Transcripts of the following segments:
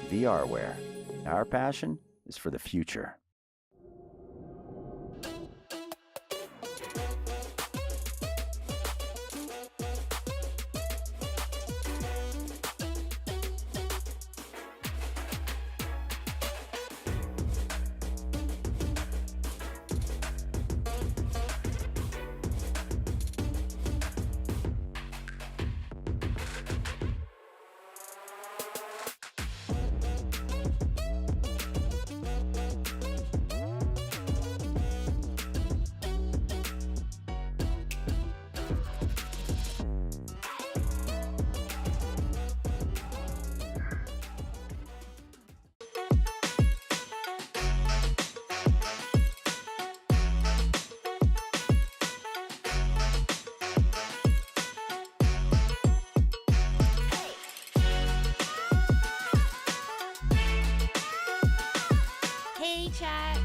VRware. Our passion is for the future. Hey, chat.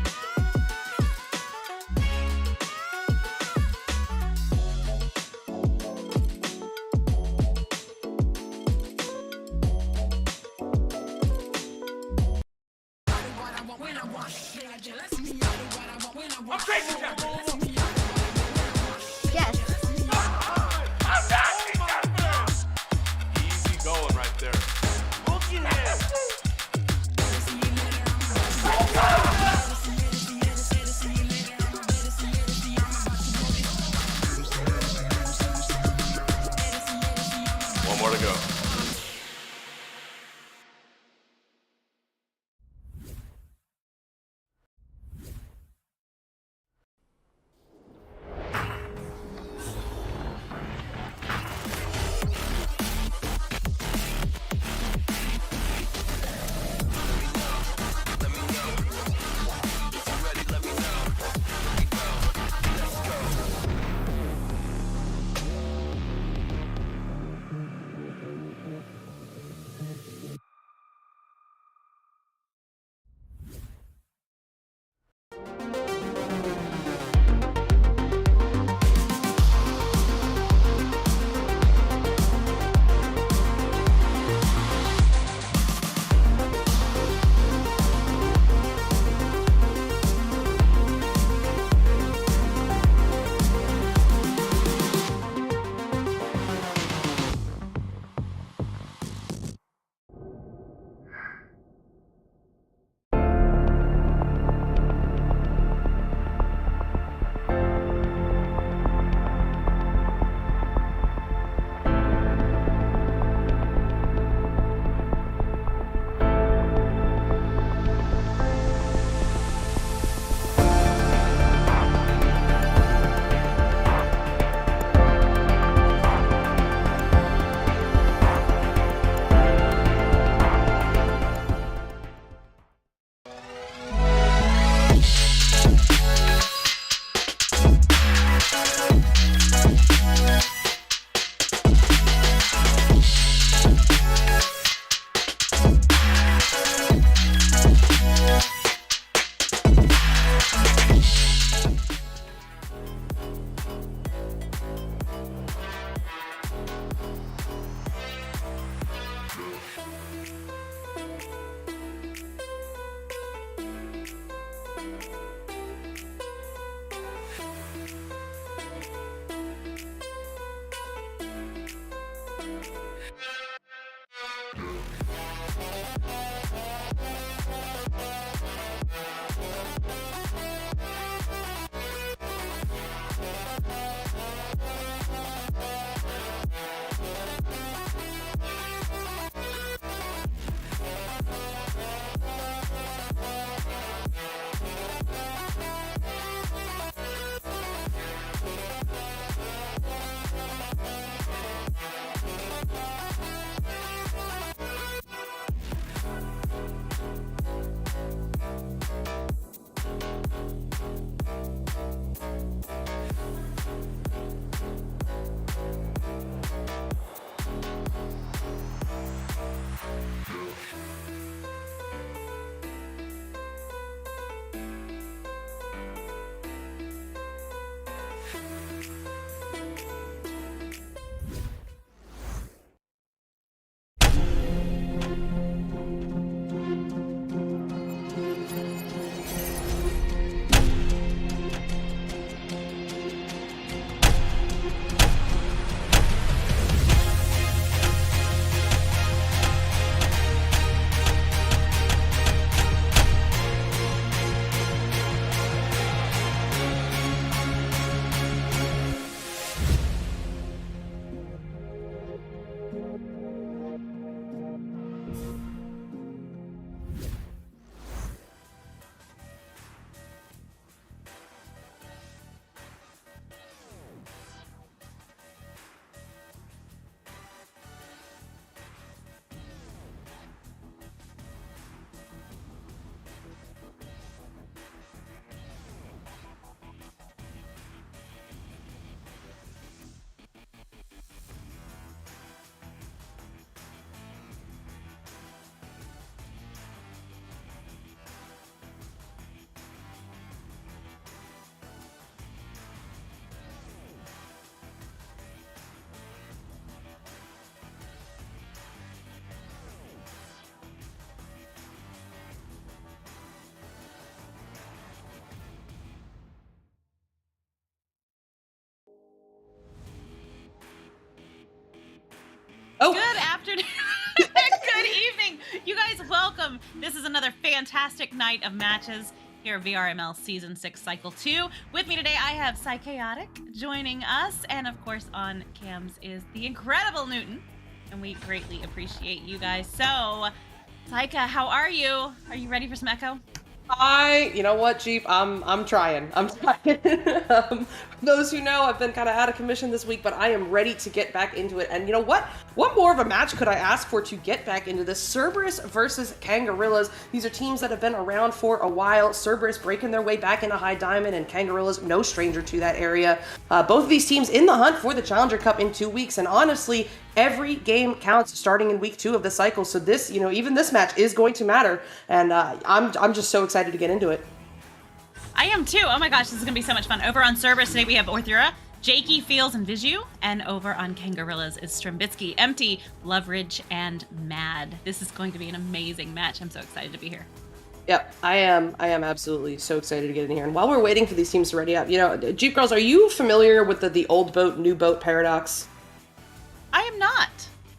Yes. Easy going right there. Look at him. You guys, welcome. This is another fantastic night of matches here at VRML Season 6 Cycle 2. With me today, I have Psychaotic joining us. And of course, on cams is the incredible Newton. And we greatly appreciate you guys. So, Psycha, how are you? Are you ready for some echo? You know what, Jeep? I'm trying. For those who know, I've been kind of out of commission this week, but I am ready to get back into it. And you know what? What more of a match could I ask for to get back into this? Cerberus versus Kangaroos. These are teams that have been around for a while. Cerberus breaking their way back into High Diamond, and Kangaroos no stranger to that area. Both of these teams in the hunt for the Challenger Cup in 2 weeks, and honestly, every game counts starting in week 2 of the cycle. So this, even this match is going to matter, and I'm just so excited to get into it. I am too. Oh my gosh, this is gonna be so much fun. Over on Cerberus today, we have Orthura, Jakey, Fields, and Viju, and over on Kangaroos is Strembitsky, Empty, Loveridge, and Mad. This is going to be an amazing match. I'm so excited to be here. Yep, I am absolutely so excited to get in here. And while we're waiting for these teams to ready up, Jeep Girls, are you familiar with the old boat, new boat paradox? I am not.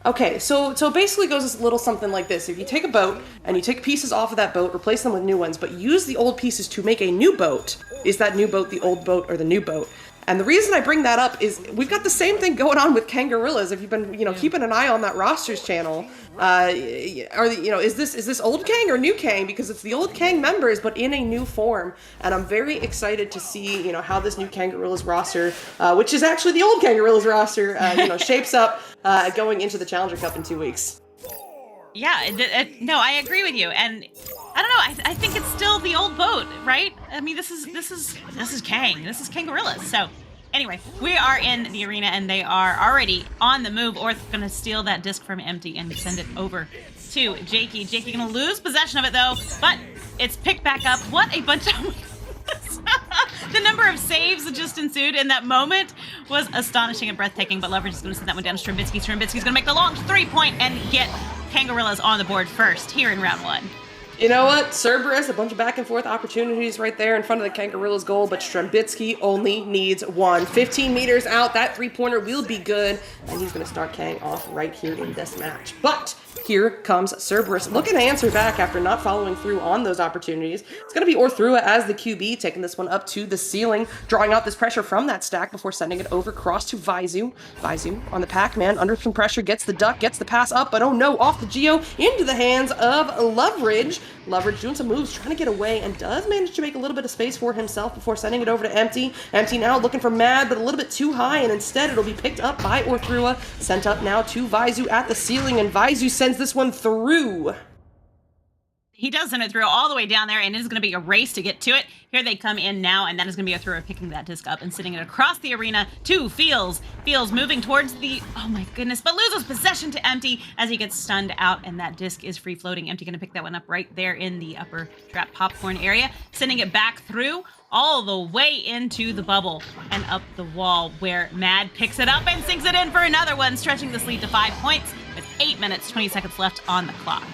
Okay, so basically it goes a little something like this. If you take a boat and you take pieces off of that boat, replace them with new ones, but use the old pieces to make a new boat, is that new boat the old boat or the new boat? And the reason I bring that up is we've got the same thing going on with Kangaroos. If you've been, keeping an eye on that rosters channel, is this old Kang or new Kang? Because it's the old Kang members, but in a new form. And I'm very excited to see, how this new Kangaroos roster, which is actually the old Kangaroos roster, shapes up going into the Challenger Cup in 2 weeks. Yeah, no, I agree with you, and I don't know. I think it's still the old boat, right? I mean, this is Kang. This is Kangaroos. So, anyway, we are in the arena, and they are already on the move. Orth gonna steal that disc from Empty and send it over to Jakey. Jakey gonna lose possession of it though, but it's picked back up. What a bunch of the number of saves that just ensued in that moment was astonishing and breathtaking. But Loveridge is gonna send that one down to Strembitsky. Strembitsky's gonna make the long 3-point and get Kangaroos on the board first here in round 1. You know what? Cerberus, a bunch of back and forth opportunities right there in front of the Kangaroos goal, but Strembitsky only needs one. 15 meters out, that 3-pointer will be good, and he's going to start Kang off right here in this match. But here comes Cerberus looking to answer back after not following through on those opportunities. It's going to be Orthura as the QB, taking this one up to the ceiling, drawing out this pressure from that stack before sending it over across to Vaizu. Vaizu on the Pac-Man, under some pressure, gets the duck, gets the pass up, but oh no, off the Geo, into the hands of Loveridge. Loveridge doing some moves, trying to get away, and does manage to make a little bit of space for himself before sending it over to Empty. Empty now looking for Mad, but a little bit too high, and instead it'll be picked up by Orthura, sent up now to Vaizu at the ceiling, and Vaizu sends this one through. He does send it through all the way down there, and it is going to be a race to get to it. Here they come in now, and that is going to be Orthura picking that disc up and sending it across the arena to Fields. Fields moving towards the, oh my goodness, but loses possession to Empty as he gets stunned out, and that disc is free floating. Empty going to pick that one up right there in the upper trap popcorn area, sending it back through all the way into the bubble and up the wall, where Mad picks it up and sinks it in for another one, stretching this lead to 5 points with 8 minutes, 20 seconds left on the clock.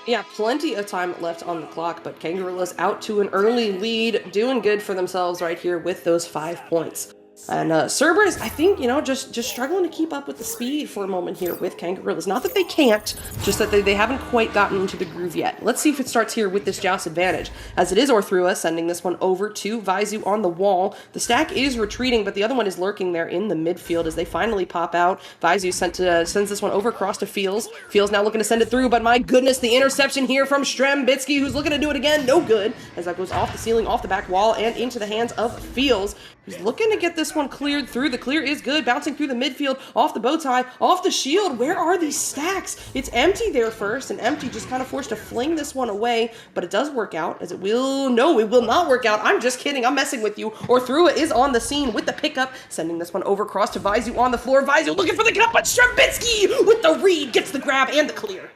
Yeah, plenty of time left on the clock, but Kangaroos out to an early lead, doing good for themselves right here with those 5 points. And Cerberus, I think, just struggling to keep up with the speed for a moment here with Kangaroos. Not that they can't, just that they haven't quite gotten into the groove yet. Let's see if it starts here with this joust advantage, as it is Orthura sending this one over to Vaizu on the wall. The stack is retreating, but the other one is lurking there in the midfield as they finally pop out. Vaizu sends this one over across to Fields. Fields now looking to send it through, but my goodness, the interception here from Strembitsky, who's looking to do it again. No good, as that goes off the ceiling, off the back wall, and into the hands of Fields. He's looking to get this one cleared through. The clear is good, bouncing through the midfield, off the bow tie, off the shield. Where are these stacks? It's Empty there first, and Empty just kind of forced to fling this one away, but it does work out, as it will... No, it will not work out. I'm just kidding. I'm messing with you. Orthura is on the scene with the pickup, sending this one over across to Vaizu on the floor. Vaizu looking for the cut, but Strembitsky with the read gets the grab and the clear.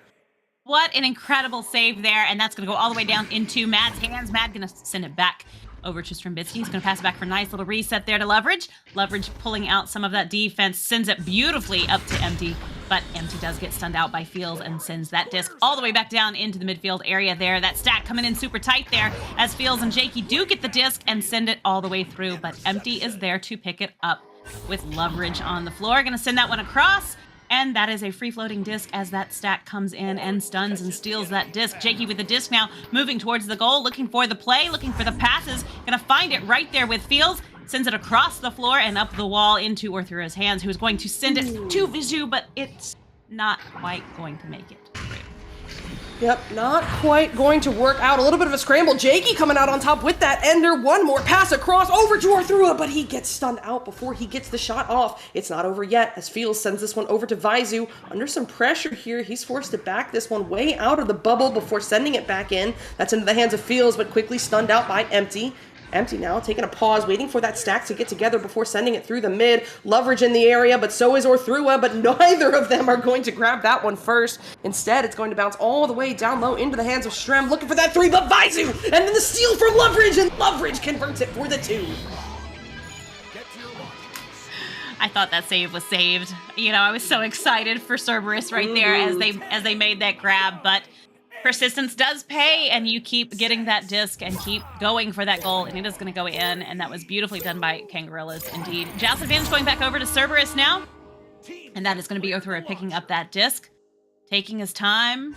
What an incredible save there, and that's going to go all the way down into Mad's hands. Mad going to send it back over to Strembitsky. He's going to pass it back for a nice little reset there to Loveridge. Loveridge pulling out some of that defense, sends it beautifully up to Empty, but Empty does get stunned out by Fields and sends that disc all the way back down into the midfield area there. That stack coming in super tight there as Fields and Jakey do get the disc and send it all the way through, but Empty is there to pick it up with Loveridge on the floor. Going to send that one across. And that is a free-floating disc as that stack comes in and stuns and steals that disc. Jakey with the disc now, moving towards the goal, looking for the play, looking for the passes. Gonna find it right there with Fields. Sends it across the floor and up the wall into Orthura's hands, who's going to send it to Vizu, but it's not quite going to make it. Yep, not quite going to work out. A little bit of a scramble. Jakey coming out on top with that ender. One more pass across over to Orthura, but he gets stunned out before he gets the shot off. It's not over yet as Fields sends this one over to Vizu. Under some pressure here, he's forced to back this one way out of the bubble before sending it back in. That's into the hands of Fields, but quickly stunned out by Empty. Empty now, taking a pause, waiting for that stack to get together before sending it through the mid. Leverage in the area, but so is Orthrua, but neither of them are going to grab that one first. Instead, it's going to bounce all the way down low into the hands of Shrem, looking for that three, but Vizu! And then the steal from Leverage, and Leverage converts it for the 2. I thought that save was saved. You know, I was so excited for Cerberus right there as they made that grab, but persistence does pay, and you keep getting that disc and keep going for that goal, and it is going to go in, and that was beautifully done by Kangaroos, indeed. Joust advantage going back over to Cerberus now, and that is going to be Orthura picking up that disc, taking his time,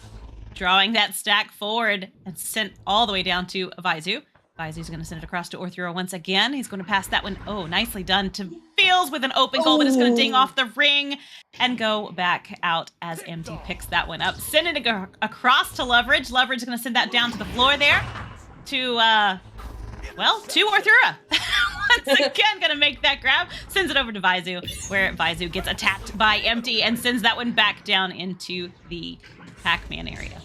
drawing that stack forward, and sent all the way down to Vizu. Vizu's going to send it across to Orthura once again. He's going to pass that one. Oh, nicely done to Fields with an open goal, but it's going to ding off the ring and go back out as Empty picks that one up. Send it across to Leverage. Leverage is going to send that down to the floor there to Orthura. Once again, going to make that grab. Sends it over to Vizu, where Vizu gets attacked by Empty and sends that one back down into the Pac-Man area.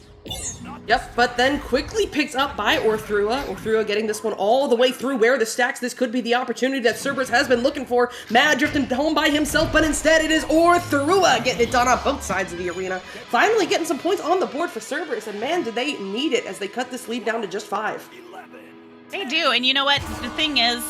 Yep, but then quickly picked up by Orthrua. Orthrua getting this one all the way through where the stacks. This could be the opportunity that Cerberus has been looking for. Mad drifting home by himself, but instead it is Orthrua getting it done on both sides of the arena. Finally getting some points on the board for Cerberus, and man, did they need it as they cut this lead down to just 5. They do, and you know what? The thing is,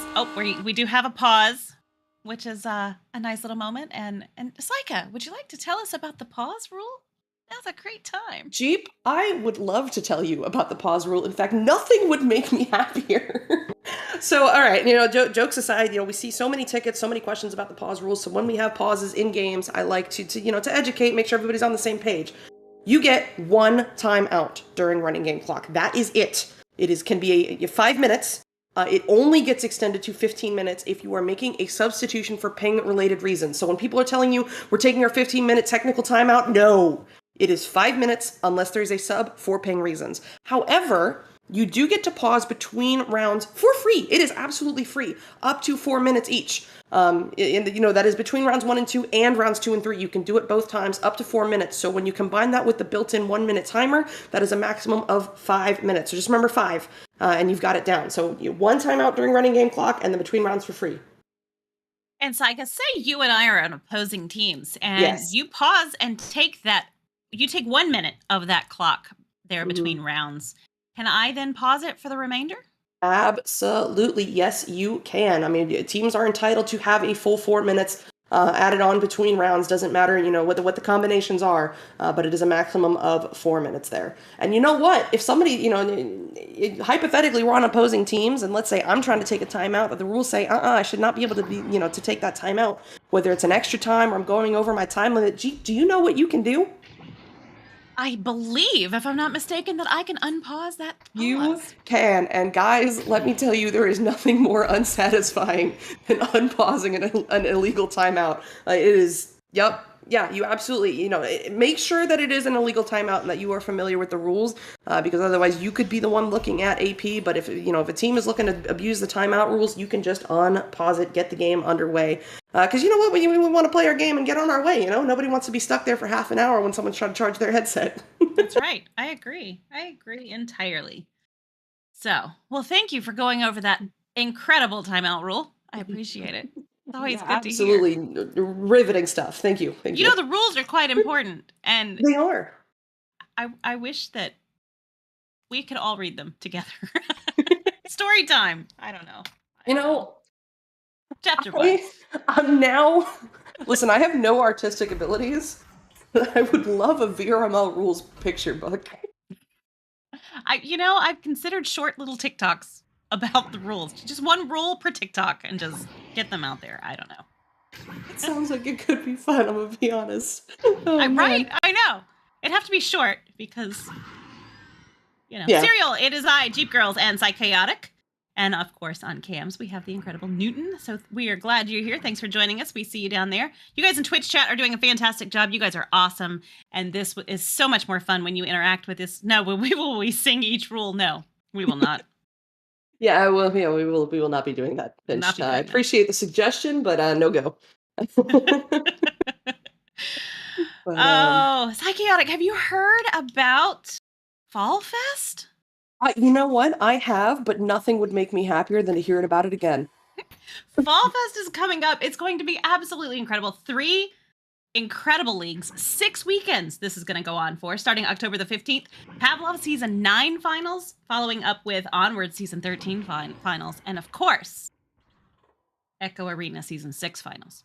we do have a pause, which is a nice little moment. And Saika, would you like to tell us about the pause rule? That was a great time. Jeep, I would love to tell you about the pause rule. In fact, nothing would make me happier. So, all right, jokes aside, we see so many tickets, so many questions about the pause rules. So when we have pauses in games, I like to educate, make sure everybody's on the same page. You get 1 timeout during running game clock. That is it. Can be 5 minutes. It only gets extended to 15 minutes if you are making a substitution for ping-related reasons. So when people are telling you, we're taking our 15-minute technical timeout, no. It is 5 minutes unless there's a sub for ping reasons. However, you do get to pause between rounds for free. It is absolutely free, up to 4 minutes each. That is between rounds 1 and 2 and rounds 2 and 3. You can do it both times, up to 4 minutes. So when you combine that with the built-in 1-minute timer, that is a maximum of 5 minutes. So just remember 5, and you've got it down. So 1 timeout during running game clock, and then between rounds for free. And so I guess say you and I are on opposing teams, and Yes. you pause and take that. You take 1 minute of that clock there between rounds. Can I then pause it for the remainder? Absolutely. Yes, you can. I mean, teams are entitled to have a full 4 minutes added on between rounds. Doesn't matter, what the combinations are, but it is a maximum of 4 minutes there. And you know what? If somebody, hypothetically, we're on opposing teams, and let's say I'm trying to take a timeout, but the rules say, I should not be able to be, to take that timeout, whether it's an extra time or I'm going over my time limit. Do you know what you can do? I believe, if I'm not mistaken, that I can unpause that pause. You can, and guys, let me tell you, there is nothing more unsatisfying than unpausing an illegal timeout. It is, you absolutely, make sure that it is an illegal timeout and that you are familiar with the rules, because otherwise you could be the one looking at AP, but if a team is looking to abuse the timeout rules, you can just unpause it, get the game underway. Because you know what, we want to play our game and get on our way, Nobody wants to be stuck there for half an hour when someone's trying to charge their headset. That's right. I agree entirely. So, well, thank you for going over that incredible timeout rule. I appreciate it. It's always good to hear. Absolutely riveting stuff. Thank you. You know, the rules are quite important, and they are. I wish that we could all read them together. Story time. I don't know. Chapter 1. I'm now... Listen, I have no artistic abilities, but I would love a VRML rules picture book. I've considered short little TikToks about the rules. Just one rule per TikTok and just get them out there. I don't know. Sounds like it could be fun, I'm gonna be honest. Oh, man. Right? I know. It'd have to be short because, Yeah. Serial, it is I, Jeep Girls, and Psychaotic. And of course, on cams, we have the incredible Newton. So we are glad you're here. Thanks for joining us. We see you down there. You guys in Twitch chat are doing a fantastic job. You guys are awesome. And this is so much more fun when you interact with this. No, will we sing each rule? No, we will not. Yeah, I will. Yeah, we will not be doing that. We'll not Pinched. be doing I that. appreciate the suggestion, but no go. But, Oh, Psychaotic, have you heard about Fall Fest? you know what? I have, but nothing would make me happier than to hear about it again. Fall Fest is coming up. It's going to be absolutely incredible. 3 incredible leagues, 6 weekends this is going to go on for, starting October the 15th. Pavlov Season 9 finals, following up with Onward Season 13 finals, and of course, Echo Arena Season 6 finals.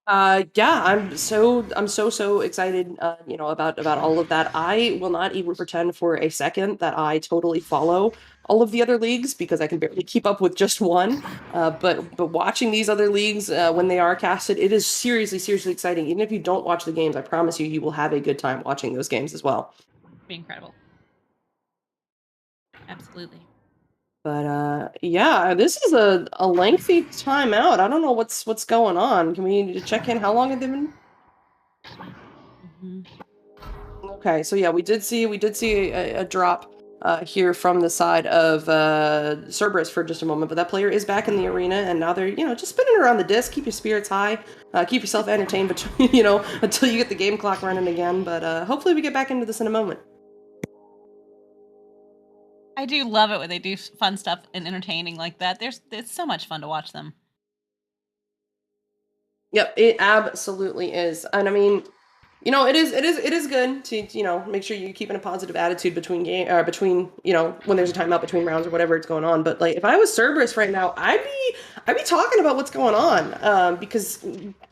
Yeah, I'm so excited, about all of that. I will not even pretend for a second that I totally follow all of the other leagues because I can barely keep up with just one. But watching these other leagues when they are casted, it is seriously exciting. Even if you don't watch the games, I promise you will have a good time watching those games as well. It'll be incredible. Absolutely. But yeah, this is a lengthy timeout. I don't know what's going on. Can we check in? How long have they been? Mm-hmm. Okay, so yeah, we did see a drop here from the side of Cerberus for just a moment, but that player is back in the arena, and now they're just spinning around the disc. Keep your spirits high, keep yourself entertained, but until you get the game clock running again. But hopefully we get back into this in a moment. I do love it when they do fun stuff and entertaining like that. It's so much fun to watch them. Yep, it absolutely is, and I mean, it is good to make sure you're keeping a positive attitude between when there's a timeout between rounds or whatever it's going on. But like, if I was Cerberus right now, I'd be talking about what's going on, because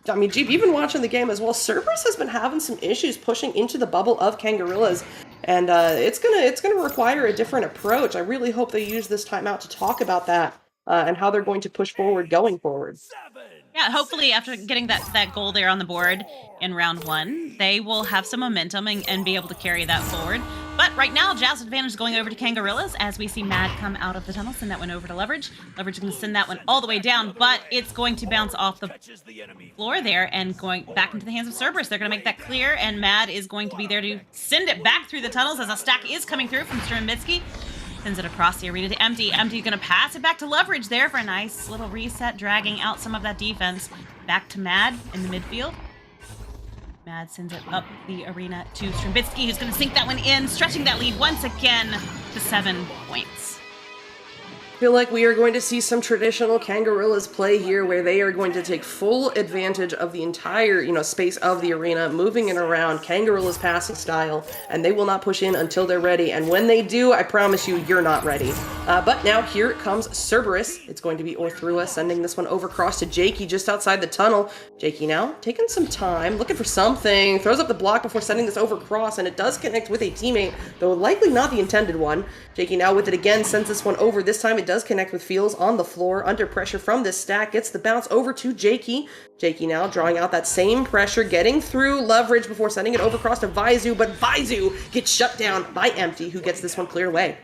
I mean, Jeep, you've been watching the game as well. Cerberus has been having some issues pushing into the bubble of Kangaroos, and it's gonna require a different approach. I really hope they use this timeout to talk about that and how they're going to push forward going forward. Yeah, hopefully after getting that goal there on the board in round 1, they will have some momentum and be able to carry that forward. But right now, Jazz advantage is going over to Kangaroos as we see Mad come out of the tunnel, send that one over to Leverage. Leverage is going to send that one all the way down, but it's going to bounce off the floor there and going back into the hands of Cerberus. They're going to make that clear, and Mad is going to be there to send it back through the tunnels as a stack is coming through from Strambitsky. Sends it across the arena to Empty. Empty going to pass it back to Leverage there for a nice little reset, dragging out some of that defense. Back to Mad in the midfield. Mad sends it up the arena to Strambitsky, who's going to sink that one in, stretching that lead once again to 7 points. I feel like we are going to see some traditional Kangaroos play here where they are going to take full advantage of the entire, space of the arena, moving it around Kangaroos passing style, and they will not push in until they're ready. And when they do, I promise you, you're not ready. But now here comes Cerberus. It's going to be Orthrua sending this one over across to Jakey just outside the tunnel. Jakey now taking some time, looking for something, throws up the block before sending this over cross, and it does connect with a teammate, though likely not the intended one. Jakey now with it again, sends this one over. This time it does connect with Fields on the floor, under pressure from this stack, gets the bounce over to Jakey. Jakey now drawing out that same pressure, getting through Leverage before sending it over across to Vizu, but Vizu gets shut down by Empty, who gets this one cleared away.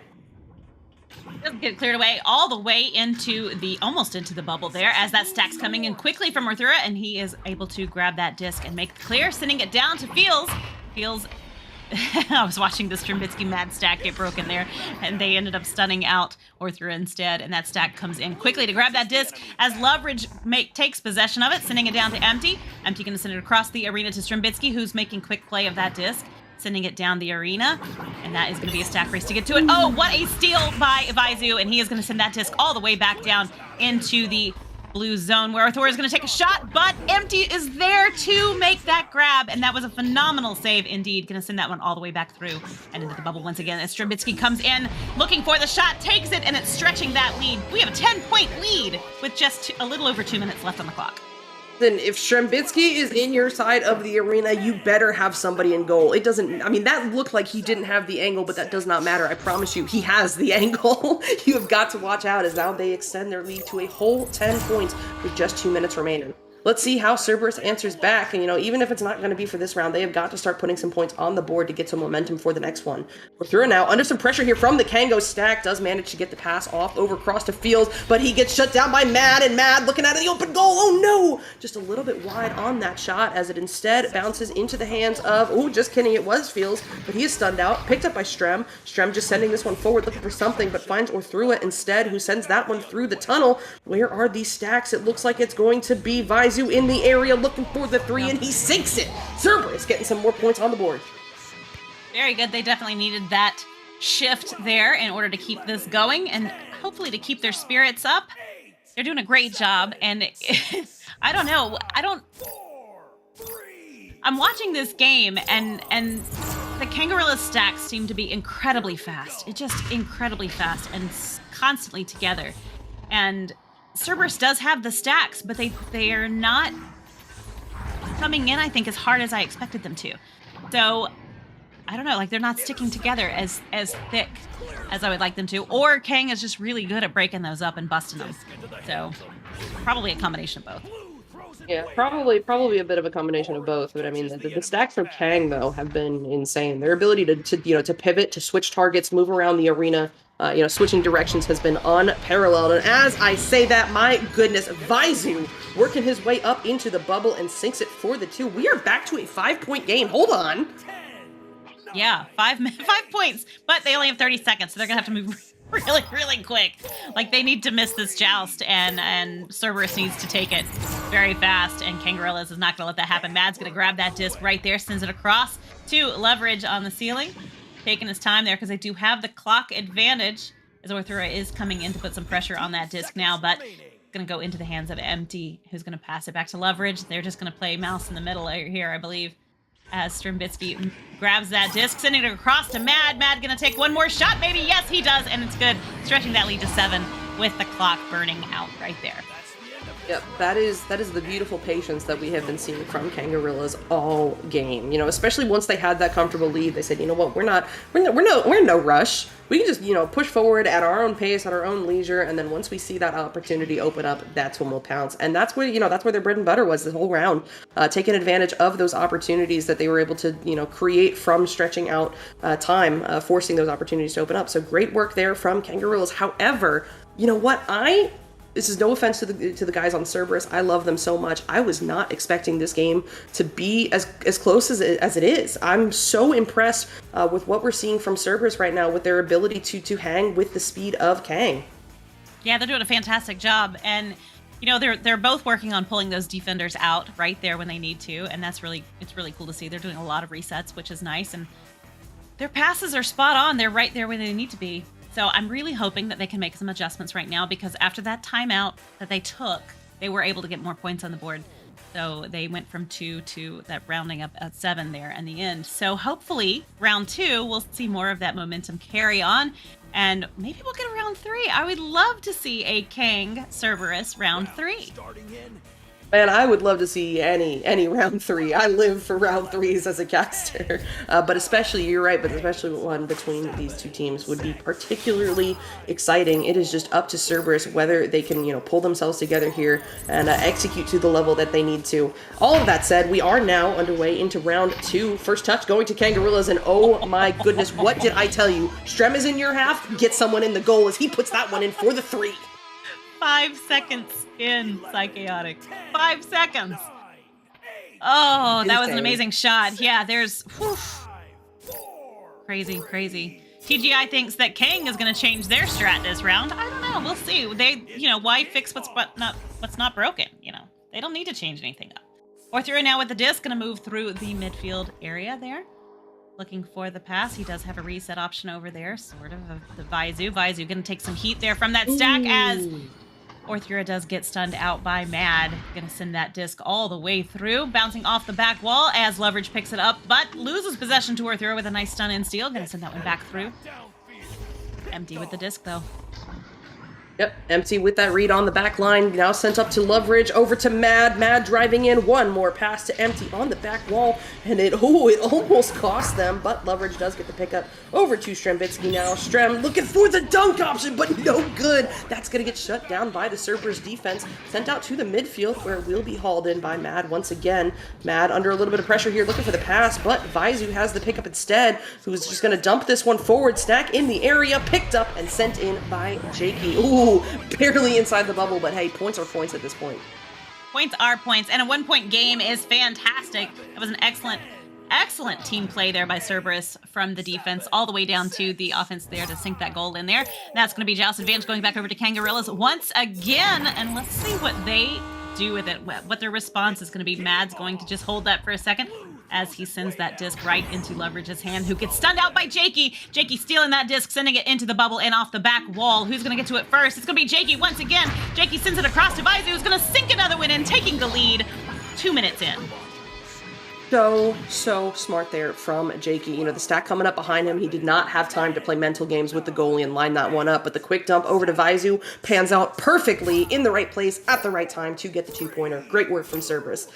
Doesn't get cleared away all the way almost into the bubble there as that stack's coming in quickly from Orthura, and he is able to grab that disc and make the clear, sending it down to Fields. Fields I was watching the Strambitsky Mad stack get broken there, and they ended up stunning out Orthura instead, and that stack comes in quickly to grab that disc as Leverage takes possession of it, sending it down to Empty. Empty going to send it across the arena to Strambitsky, who's making quick play of that disc, sending it down the arena, and that is going to be a stack race to get to it. Oh, what a steal by Vizu, and he is going to send that disc all the way back down into the blue zone where Orthura is going to take a shot, but Empty is there to make that grab, and that was a phenomenal save indeed. Going to send that one all the way back through and into the bubble once again as Strambitsky comes in looking for the shot, takes it, and it's stretching that lead. We have a 10-point lead with just a little over 2 minutes left on the clock. Then if Strambitsky is in your side of the arena, you better have somebody in goal. It doesn't, I mean, that looked like he didn't have the angle, but that does not matter. I promise you, he has the angle. You have got to watch out as now they extend their lead to a whole 10 points with just 2 minutes remaining. let's see how Cerberus answers back. And, even if it's not going to be for this round, they have got to start putting some points on the board to get some momentum for the next one. We're through now, under some pressure here from the Kango stack, does manage to get the pass off over across to Fields, but he gets shut down by Mad, and Mad looking at the open goal. Oh no! Just a little bit wide on that shot, as it instead bounces into the hands of, just kidding, it was Fields, but he is stunned out, picked up by Strem. Strem just sending this one forward, looking for something, but finds Orthrua instead, who sends that one through the tunnel. Where are these stacks? It looks like it's going to be Vaizu in the area looking for the 3, and he sinks it. Cerberus getting some more points on the board. Very good. They definitely needed that shift there in order to keep this going and hopefully to keep their spirits up. They're doing a great job, and I don't know. I'm watching this game, and the Kangaroos stacks seem to be incredibly fast. It's just incredibly fast and constantly together. And Cerberus does have the stacks, but they are not coming in, I think, as hard as I expected them to. So I don't know, like they're not sticking together as thick as I would like them to. Or Kang is just really good at breaking those up and busting them. So probably a combination of both. Yeah, probably a bit of a combination of both. But I mean, the stacks from Kang though have been insane. Their ability to pivot, to switch targets, move around the arena, switching directions has been unparalleled. And as I say that, my goodness, Vaizu working his way up into the bubble and sinks it for the 2. We are back to a 5-point game. Hold on. Yeah, 5 points, but they only have 30 seconds, so they're gonna have to move really, really quick. Like they need to miss this joust, and Cerberus needs to take it very fast, and Kangaroos is not gonna let that happen. Mad's gonna grab that disc right there, sends it across to Leverage on the ceiling, taking his time there because they do have the clock advantage. As Orthura is coming in to put some pressure on that disc now, but gonna go into the hands of Empty, who's gonna pass it back to Leverage. They're just gonna play mouse in the middle here, I believe, as Strimbitsky grabs that disc, sending it across to Mad. Mad gonna take one more shot, maybe. Yes, he does, and it's good. Stretching that lead to 7 with the clock burning out right there. Yep, that is the beautiful patience that we have been seeing from Kangaroos all game. Especially once they had that comfortable lead, they said, you know what, we're in no rush. We can just, push forward at our own pace, at our own leisure, and then once we see that opportunity open up, that's when we'll pounce. And that's where, that's where their bread and butter was this whole round, taking advantage of those opportunities that they were able to, create from stretching out time, forcing those opportunities to open up. So great work there from Kangaroos. However, you know what, this is no offense to the guys on Cerberus. I love them so much. I was not expecting this game to be as close as it is. I'm so impressed with what we're seeing from Cerberus right now, with their ability to hang with the speed of Kang. Yeah, they're doing a fantastic job, and they're both working on pulling those defenders out right there when they need to, and it's really cool to see. They're doing a lot of resets, which is nice, and their passes are spot on. They're right there where they need to be. So I'm really hoping that they can make some adjustments right now, because after that timeout that they took, they were able to get more points on the board. So they went from 2 to that rounding up at 7 there in the end. So hopefully round 2, we'll see more of that momentum carry on, and maybe we'll get a round 3. I would love to see a Kang Cerberus round 3. Man, I would love to see any round 3. I live for round 3s as a caster. But especially, you're right, but especially one between these two teams would be particularly exciting. It is just up to Cerberus whether they can, pull themselves together here and execute to the level that they need to. All of that said, we are now underway into round 2. First touch going to Kangaroos, and oh my goodness, what did I tell you? Strem is in your half. Get someone in the goal as he puts that one in for the 3. 5 seconds in, Psychotic. 5 seconds. Oh, that was an amazing shot. Yeah, there's... Whew. Crazy. TGI thinks that Kang is going to change their strat this round. I don't know. We'll see. They, why fix what's not broken? They don't need to change anything up. Orthura now with the disc, going to move through the midfield area there. Looking for the pass. He does have a reset option over there, sort of the Vaizu. Vaizu going to take some heat there from that stack as... Orthura does get stunned out by Mad. Gonna send that disc all the way through, bouncing off the back wall as Leverage picks it up, but loses possession to Orthura with a nice stun and steal. Gonna send that one back through. Empty with the disc, though. Yep, Empty with that read on the back line. Now sent up to Loveridge, over to Mad. Mad driving in. One more pass to Empty on the back wall. And it almost cost them. But Loveridge does get the pickup over to Strembitsky now. Strem looking for the dunk option, but no good. That's going to get shut down by the Cerberus defense. Sent out to the midfield, where it will be hauled in by Mad once again. Mad under a little bit of pressure here, looking for the pass. But Vizu has the pickup instead, who's just going to dump this one forward. Stack in the area, picked up and sent in by Jakey. Ooh. Barely inside the bubble, but hey, points are points at this point. Points are points, and a 1-point game is fantastic. That was an excellent team play there by Cerberus from the defense all the way down to the offense there to sink that goal in there. That's going to be Joust advantage going back over to Kangaroos once again, and let's see what they do with it, what their response is going to be. Mad's going to just hold that for a second as he sends that disc right into Loveridge's hand, who gets stunned out by Jakey. Jakey stealing that disc, sending it into the bubble and off the back wall. Who's going to get to it first? It's going to be Jakey once again. Jakey sends it across to Vizu, who's going to sink another one in, taking the lead 2 minutes in. So smart there from Jakey. You know, the stack coming up behind him, he did not have time to play mental games with the goalie and line that one up, but the quick dump over to Vizu pans out perfectly in the right place at the right time to get the 2-pointer. Great work from Cerberus.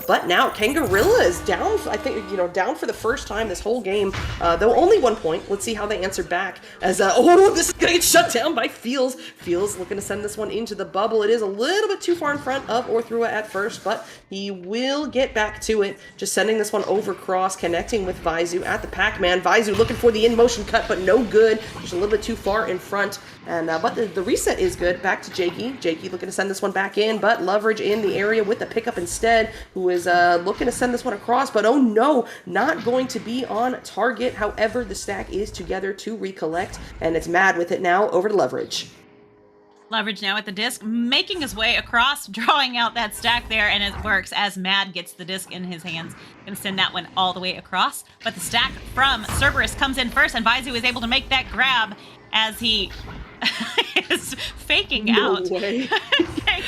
But now Kangarilla is down, I think, down for the first time this whole game, though only 1 point. Let's see how they answer back as, this is going to get shut down by Fields. Fields looking to send this one into the bubble. It is a little bit too far in front of Orthrua at first, but he will get back to it. Just sending this one over cross, connecting with Vizu at the Pac-Man. Vizu looking for the in-motion cut, but no good. Just a little bit too far in front. And but the reset is good. Back to Jakey. Jakey looking to send this one back in, but Loveridge in the area with the pickup instead, who is looking to send this one across, but oh no, not going to be on target. However, the stack is together to recollect, and it's Mad with it now over to Loveridge. Loveridge now at the disc, making his way across, drawing out that stack there, and it works as Mad gets the disc in his hands. Gonna send that one all the way across, but the stack from Cerberus comes in first, and Vizu is able to make that grab as he is faking out.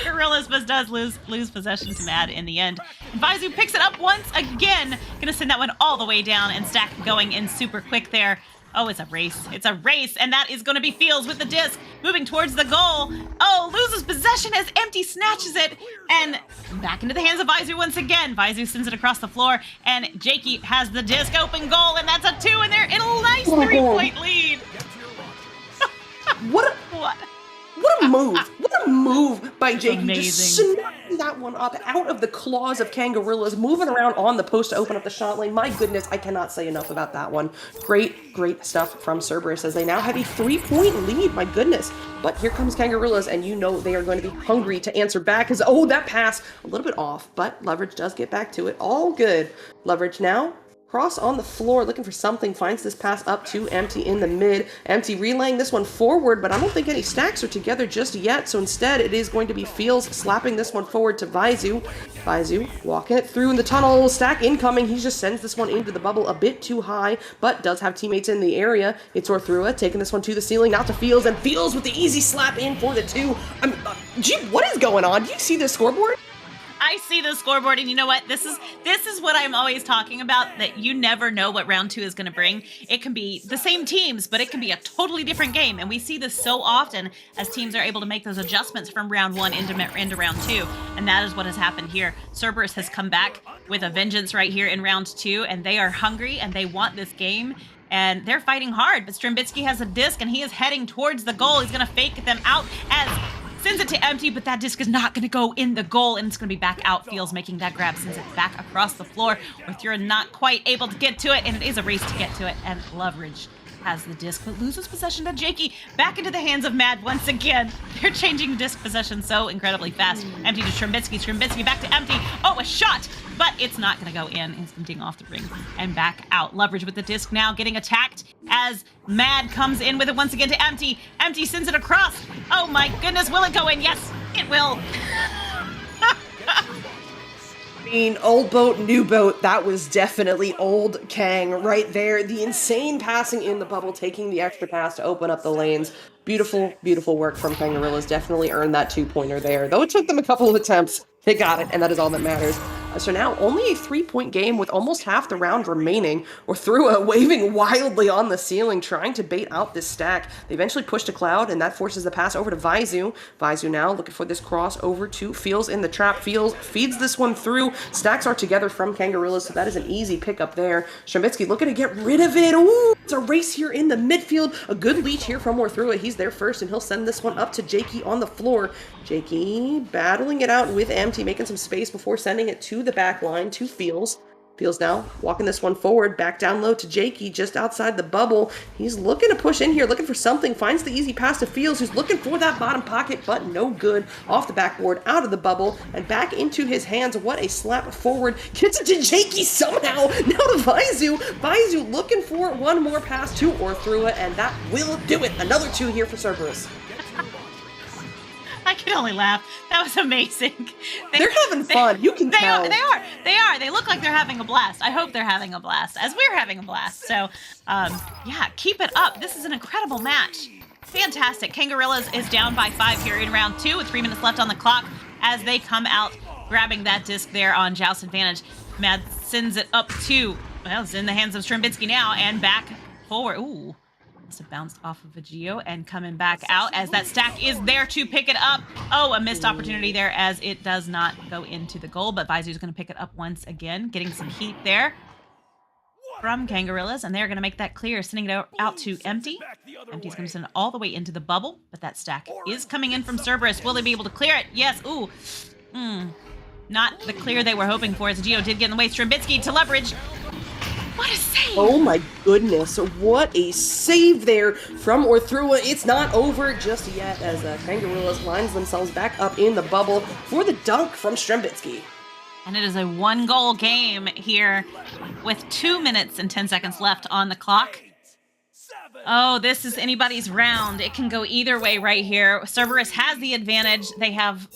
Gorillas but does lose possession to Mad in the end. Vizu picks it up once again. Gonna send that one all the way down, and stack going in super quick there. Oh, it's a race. It's a race, and that is going to be Fields with the disc, moving towards the goal. Oh, loses possession as Empty snatches it, and back into the hands of Vizu once again. Vizu sends it across the floor, and Jakey has the disc, open goal, and that's a 2, and they're in a nice 3-point lead. What a move. What a move by Jakey. Amazing. Just snapping that one up out of the claws of Kangaroos, moving around on the post to open up the shot lane. My goodness, I cannot say enough about that one. Great stuff from Cerberus as they now have a 3-point lead. My goodness. But here comes Kangaroos, and you know they are going to be hungry to answer back as, that pass, a little bit off, but Loveridge does get back to it. All good. Loveridge now cross on the floor, looking for something, finds this pass up to Empty in the mid. Empty relaying this one forward, but I don't think any stacks are together just yet, so instead it is going to be Fields slapping this one forward to Vizu. Vizu walking it through in the tunnel, stack incoming. He just sends this one into the bubble a bit too high, but does have teammates in the area. It's Orthrua taking this one to the ceiling, out to Fields, and Fields with the easy slap in for the 2. Gee, what is going on? Do you see this scoreboard? I see the scoreboard, and you know what? This is what I'm always talking about, that you never know what round 2 is going to bring. It can be the same teams, but it can be a totally different game, and we see this so often as teams are able to make those adjustments from round 1 into round 2, and that is what has happened here. Cerberus has come back with a vengeance right here in round 2, and they are hungry, and they want this game, and they're fighting hard, but Strembitsky has a disc, and he is heading towards the goal. He's going to fake them out as sends it to Empty, but that disc is not going to go in the goal, and it's going to be back out. Fields making that grab, sends it back across the floor. Orthrua not quite able to get to it, and it is a race to get to it, and Loveridge has the disc, but loses possession to Jakey. Back into the hands of Mad once again. They're changing disc possession so incredibly fast. Empty to Strembitsky. Strembitsky back to Empty. Oh, a shot! But it's not going to go in. It's going to ding off the ring and back out. Loveridge with the disc now getting attacked as Mad comes in with it once again to Empty. Empty sends it across. Oh my goodness, will it go in? Yes, it will. Old boat, new boat, that was definitely old Kang right there. The insane passing in the bubble, taking the extra pass to open up the lanes. Beautiful work from Kangaroos. Definitely earned that 2-pointer there. Though it took them a couple of attempts, they got it, and that is all that matters. So now only a 3-point game with almost half the round remaining. Orthua waving wildly on the ceiling, trying to bait out this stack. They eventually push to Cloud, and that forces the pass over to Vaizu. Vaizu now looking for this cross over to Feels in the trap. Feels feeds this one through. Stacks are together from Kangaroos, so that is an easy pickup there. Strembitsky looking to get rid of it. Ooh, it's a race here in the midfield. A good leech here from Orthua. He's there first, and he'll send this one up to Jakey on the floor. Jakey battling it out with Empty, making some space before sending it to the back line to Feels. Feels now walking this one forward, back down low to Jakey, just outside the bubble. He's looking to push in here, looking for something, finds the easy pass to Feels, who's looking for that bottom pocket, but no good. Off the backboard, out of the bubble, and back into his hands. What a slap forward. Gets it to Jakey somehow. Now to Vaizu. Vaizu looking for one more pass to Orthua, and that will do it. Another 2 here for Cerberus. I can only laugh. That was amazing. They're having fun. You can tell. They are. They look like they're having a blast. I hope they're having a blast, as we're having a blast. So, yeah, keep it up. This is an incredible match. Fantastic. Kangaroos is down by 5 here in round 2 with 3 minutes left on the clock as they come out grabbing that disc there on Joust Advantage. Mad sends it up to, well, it's in the hands of Strembitsky now and back forward. Ooh. Must have bounced off of a Geo and coming back out as that stack is there to pick it up. Oh, a missed opportunity there as it does not go into the goal, but Vaizu's going to pick it up once again, getting some heat there from Kangaroos, and they're going to make that clear, sending it out to Empty. Empty's going to send it all the way into the bubble, but that stack is coming in from Cerberus. Will they be able to clear it? Yes. Ooh. Not the clear they were hoping for, as Geo did get in the way. Strembitsky to leverage. What a save! Oh my goodness, what a save there from Orthua. It's not over just yet as Kangaroos lines themselves back up in the bubble for the dunk from Strembitsky. And it is a 1-goal game here with 2 minutes and 10 seconds left on the clock. Oh, this is anybody's round. It can go either way right here. Cerberus has the advantage. They have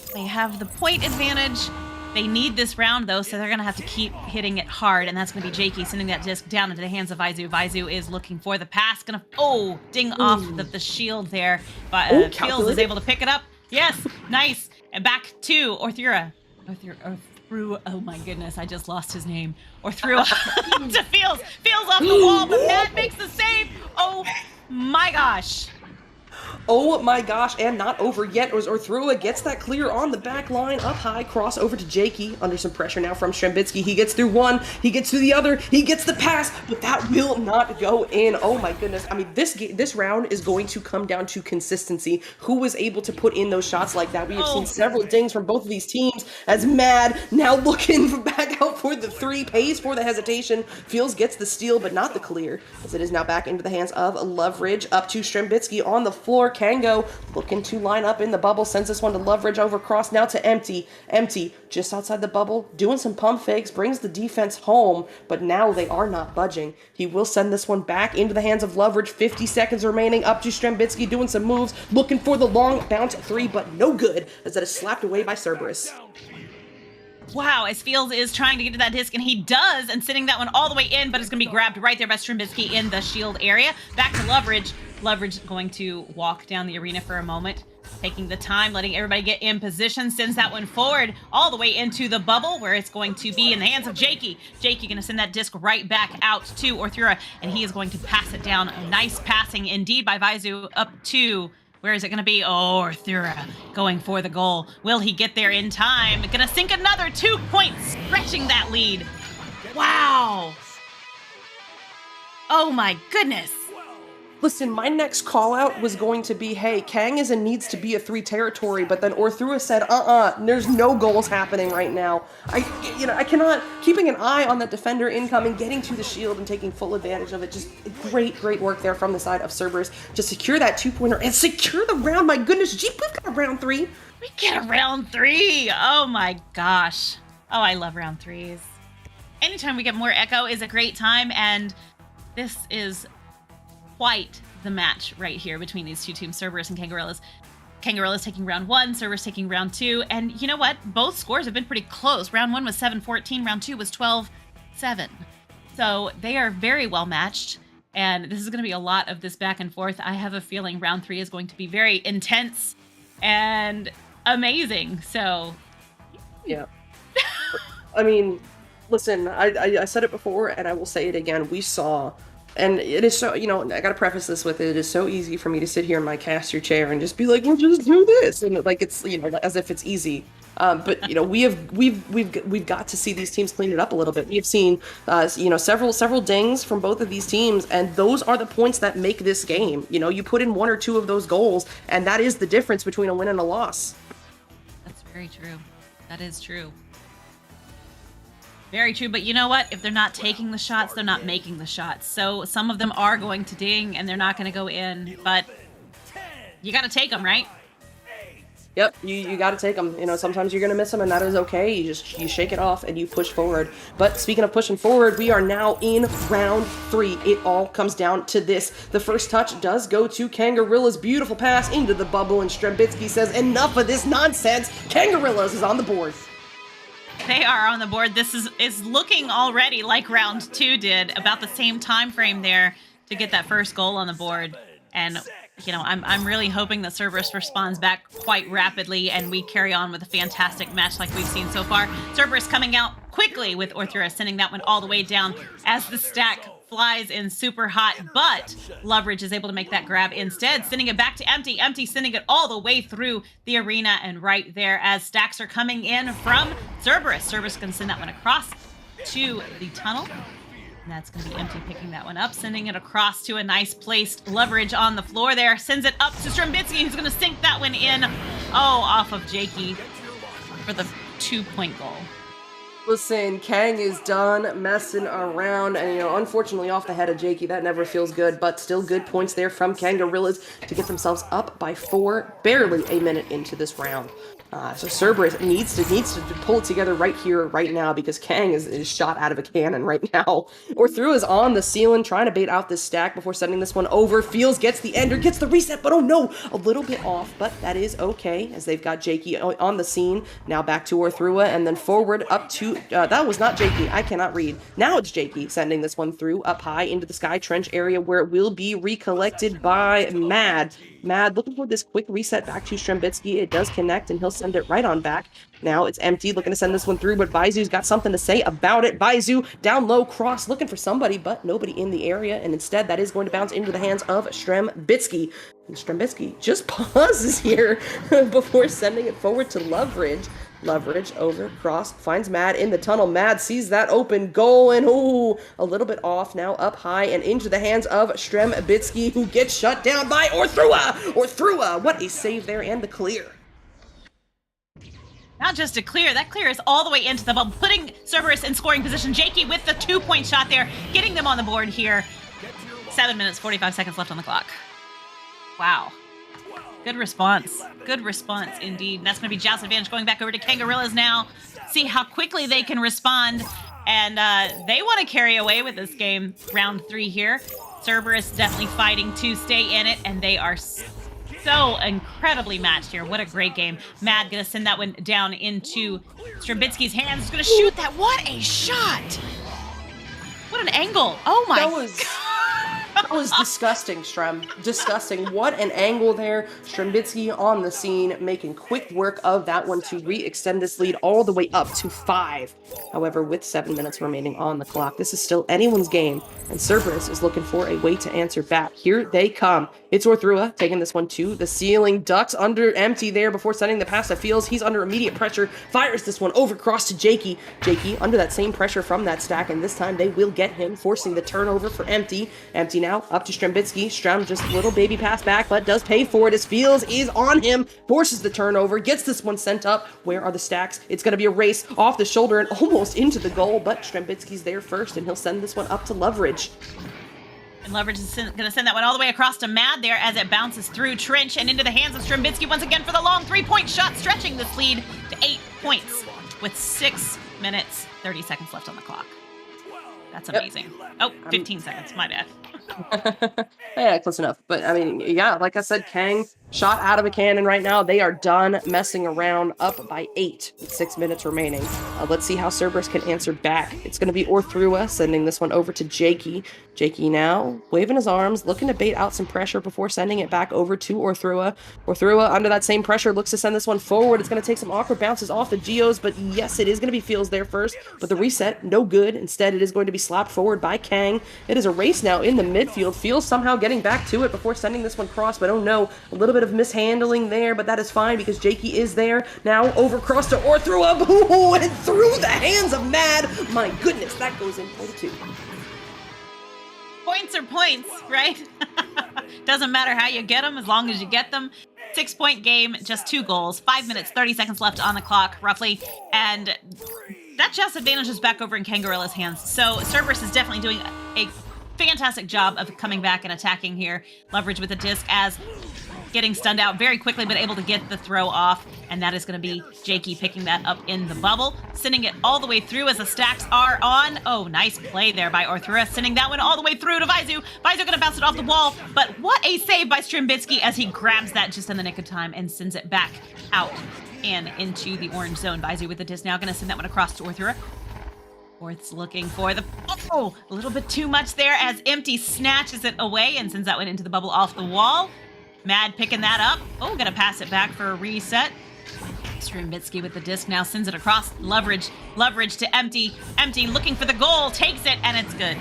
the point advantage. They need this round, though, so they're going to have to keep hitting it hard, and that's going to be Jakey sending that disc down into the hands of Vaizu. Vaizu is looking for the pass. Going to, ding off the shield there. But Fields is able to pick it up. Yes, nice. And back to Orthura. Oh my goodness, I just lost his name. Orthura to Fields. Fields off the wall, but Matt makes the save. Oh my gosh. Oh my gosh, and not over yet as Orthua gets that clear on the back line, up high, cross over to Jakey, under some pressure now from Strembitsky. He gets through one, he gets through the other, he gets the pass, but that will not go in. Oh my goodness, I mean, this round is going to come down to consistency. Who was able to put in those shots like that? We have seen several dings from both of these teams, as Mad now looking back out for the 3, pays for the hesitation. Fields gets the steal, but not the clear, as it is now back into the hands of Leverage, up to Strembitsky on the floor. Kango looking to line up in the bubble, sends this one to Leverage over cross now to Empty. Empty just outside the bubble, doing some pump fakes, brings the defense home, but now they are not budging. He will send this one back into the hands of Leverage. 50 seconds remaining, up to Strembitsky doing some moves, looking for the long bounce 3, but no good, as that is slapped away by Cerberus. Wow, as Fields is trying to get to that disc, and he does, and sending that one all the way in, but it's going to be grabbed right there by Strembitsky in the shield area. Back to Leverage. Leverage going to walk down the arena for a moment, taking the time, letting everybody get in position, sends that one forward all the way into the bubble, where it's going to be in the hands of Jakey. Jakey going to send that disc right back out to Orthura, and he is going to pass it down. A nice passing indeed by Vaizu up to... Where is it going to be? Oh, Orthura going for the goal. Will he get there in time? Going to sink another 2 points, stretching that lead. Wow. Oh my goodness. Listen, my next call out was going to be, hey, Kang is and needs to be a 3 territory, but then Orthua said, there's no goals happening right now. I cannot, keeping an eye on that defender incoming, getting to the shield and taking full advantage of it. Just great work there from the side of Cerberus to secure that 2-pointer and secure the round. My goodness, Jeep, we've got a round 3. We get a round 3. Oh my gosh. Oh, I love round 3s. Anytime we get more Echo is a great time, and this is quite the match right here between these two teams, Cerberus and Kangaroos. Kangaroos taking round 1, Cerberus taking round 2, and you know what? Both scores have been pretty close. Round 1 was 7-14, round 2 was 12-7. So they are very well matched, and this is going to be a lot of this back and forth. I have a feeling round 3 is going to be very intense and amazing. So yeah. I mean, listen, I said it before and I will say it again. We saw, and it is so, I got to preface this with it is so easy for me to sit here in my caster chair and just be like, well, just do this. And like, it's, as if it's easy. But we've got to see these teams clean it up a little bit. We've seen several dings from both of these teams, and those are the points that make this game. You put in one or two of those goals, and that is the difference between a win and a loss. That's very true. That is true. Very true, but you know what? If they're not taking the shots, they're not making the shots. So some of them are going to ding, and they're not going to go in, but you got to take them, right? Yep, you got to take them. Sometimes you're going to miss them, and that is okay. You shake it off, and you push forward. But speaking of pushing forward, we are now in round 3. It all comes down to this. The first touch does go to Kangaroos. Beautiful pass into the bubble, and Strembitsky says, enough of this nonsense. Kangaroos is on the board. They are on the board. This is looking already like round 2 did, about the same time frame there to get that first goal on the board. And I'm really hoping that Cerberus responds back quite rapidly and we carry on with a fantastic match like we've seen so far. Cerberus coming out quickly with Orthura, sending that one all the way down as the stack flies in super hot, but Loveridge is able to make that grab instead, sending it back to Empty. Empty sending it all the way through the arena, and right there as stacks are coming in from Cerberus. Cerberus can send that one across to the tunnel. And that's going to be Empty picking that one up, sending it across to a nice placed Loveridge on the floor there. Sends it up to Strembitsky, who's going to sink that one in. Off of Jakey for the 2-point goal. Listen, Kang is done messing around, and unfortunately off the head of Jakey, that never feels good, but still good points there from Kangaroos to get themselves up by 4, barely a minute into this round. So Cerberus needs to pull it together right here, right now, because Kang is shot out of a cannon right now. Orthura is on the ceiling, trying to bait out this stack before sending this one over. Feels gets the ender, gets the reset, but oh no, a little bit off, but that is okay, as they've got Jakey on the scene. Now back to Orthura, and then forward up to, that was not Jakey, I cannot read. Now it's Jakey sending this one through, up high into the Sky Trench area, where it will be recollected by Mad. Mad looking for this quick reset back to Strembitsky. It does connect, and he'll send it right on back. Now it's Empty, looking to send this one through, but Baizu's got something to say about it. Baizu down low, cross, looking for somebody, but nobody in the area, and instead that is going to bounce into the hands of Strembitsky. And Strembitsky just pauses here before sending it forward to Loveridge. Loveridge over, cross, finds Mad in the tunnel. Mad sees that open goal, and a little bit off, now up high and into the hands of Strembitsky, who gets shut down by Orthura. Orthura, what a save there, and the clear. Not just a clear, that clear is all the way into the bubble, putting Cerberus in scoring position. Jakey with the 2-point shot there, getting them on the board here. 7 minutes, 45 seconds left on the clock. Wow. Good response. Good response, indeed. And that's going to be Joust advantage going back over to Kangaroos now. See how quickly they can respond. And they want to carry away with this game. Round 3 here. Cerberus definitely fighting to stay in it. And they are so incredibly matched here. What a great game. Mad going to send that one down into Strembitsky's hands. He's going to shoot that. What a shot. What an angle. Oh my God. That was disgusting, Strem. Disgusting. What an angle there. Strembitsky on the scene, making quick work of that one to re-extend this lead all the way up to 5. However, with 7 minutes remaining on the clock, this is still anyone's game, and Cerberus is looking for a way to answer back. Here they come. It's Orthura taking this one to the ceiling. Ducks under Empty there before sending the pass to Fields. He's under immediate pressure. Fires this one over cross to Jakey. Jakey under that same pressure from that stack, and this time they will get him, forcing the turnover for Empty. Empty now up to Strembitsky. Strem just a little baby pass back, but does pay for it as Fields is on him. Forces the turnover. Gets this one sent up. Where are the stacks? It's going to be a race off the shoulder and almost into the goal, but Strembitsky's there first, and he'll send this one up to Loveridge. And Loveridge is going to send that one all the way across to Mad there as it bounces through Trench and into the hands of Strembitsky once again for the long 3-point shot, stretching this lead to 8 points with 6 minutes, 30 seconds left on the clock. That's amazing. Oh, 15 seconds, my bad. Yeah, close enough. But I mean, yeah, like I said, Kang shot out of a cannon right now. They are done messing around, up by 8 with 6 minutes remaining. Let's see how Cerberus can answer back. It's going to be Orthrua sending this one over to Jakey. Jakey now waving his arms, looking to bait out some pressure before sending it back over to Orthrua. Orthrua, under that same pressure, looks to send this one forward. It's going to take some awkward bounces off the Geos, but yes, it is going to be Fields there first. But the reset, no good. Instead, it is going to be slapped forward by Kang. It is a race now in the midfield. Fields somehow getting back to it before sending this one cross, but oh no, a little bit of mishandling there, but that is fine because Jakey is there. Now over cross to Orthrua, boo, and through the hands of Mad. My goodness, that goes in for the 2. Points are points, right? Doesn't matter how you get them, as long as you get them. 6-point game, just 2 goals, 5 minutes, 30 seconds left on the clock, roughly, and that chess advantage is back over in Kangaroos' hands. So Cerberus is definitely doing a fantastic job of coming back and attacking here. Leverage with the disc as getting stunned out very quickly, but able to get the throw off. And that is going to be Jakey picking that up in the bubble, sending it all the way through as the stacks are on. Oh, nice play there by Orthrua, sending that one all the way through to Vaizu. Vaizu going to bounce it off the wall, but what a save by Strimbitsky as he grabs that just in the nick of time and sends it back out and into the orange zone. Vaizu with the disc now going to send that one across to Orthrua. Orth's looking for the... Oh, a little bit too much there as Empty snatches it away and sends that one into the bubble off the wall. Mad picking that up. Oh, gonna pass it back for a reset. Strimbitsky with the disc now sends it across. Leverage to Empty. Empty looking for the goal, takes it, and it's good.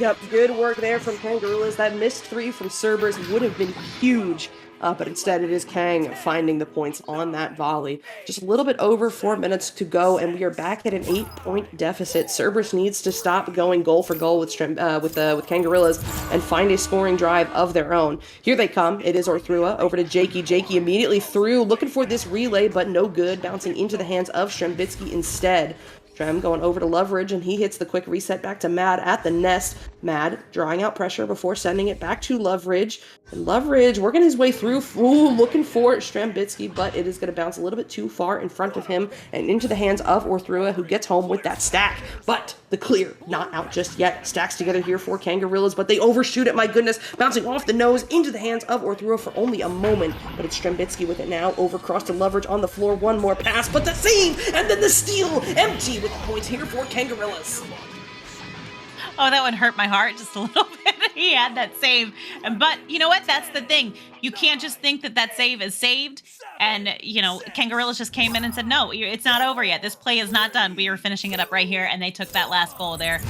Yep, good work there from Kangaroos. That missed 3 from Cerberus would have been huge. But instead it is Kang finding the points on that volley. Just a little bit over 4 minutes to go, and we are back at an 8-point deficit. Cerberus needs to stop going goal for goal with Kangaroos and find a scoring drive of their own. Here they come. It is Orthrua over to Jakey. Jakey immediately through, looking for this relay, but no good. Bouncing into the hands of Strimbitsky instead. Trem going over to Leverage, and he hits the quick reset back to Mad at the nest. Mad drawing out pressure before sending it back to Leverage. And Leverage working his way through, looking for Strimbitsky, but it is going to bounce a little bit too far in front of him and into the hands of Orthrua, who gets home with that stack. But the clear, not out just yet. Stacks together here for Kangaroos, but they overshoot it, my goodness. Bouncing off the nose into the hands of Orthrua for only a moment. But it's Strimbitsky with it now. Over cross to Leverage on the floor. One more pass, but the save! And then the steal! Empty with the points here for Kangaroos. Oh, that one hurt my heart just a little bit. He had that save. But you know what? That's the thing. You can't just think that that save is saved. And, Kangaroos just came in and said, no, it's not over yet. This play is not done. We are finishing it up right here. And they took that last goal there.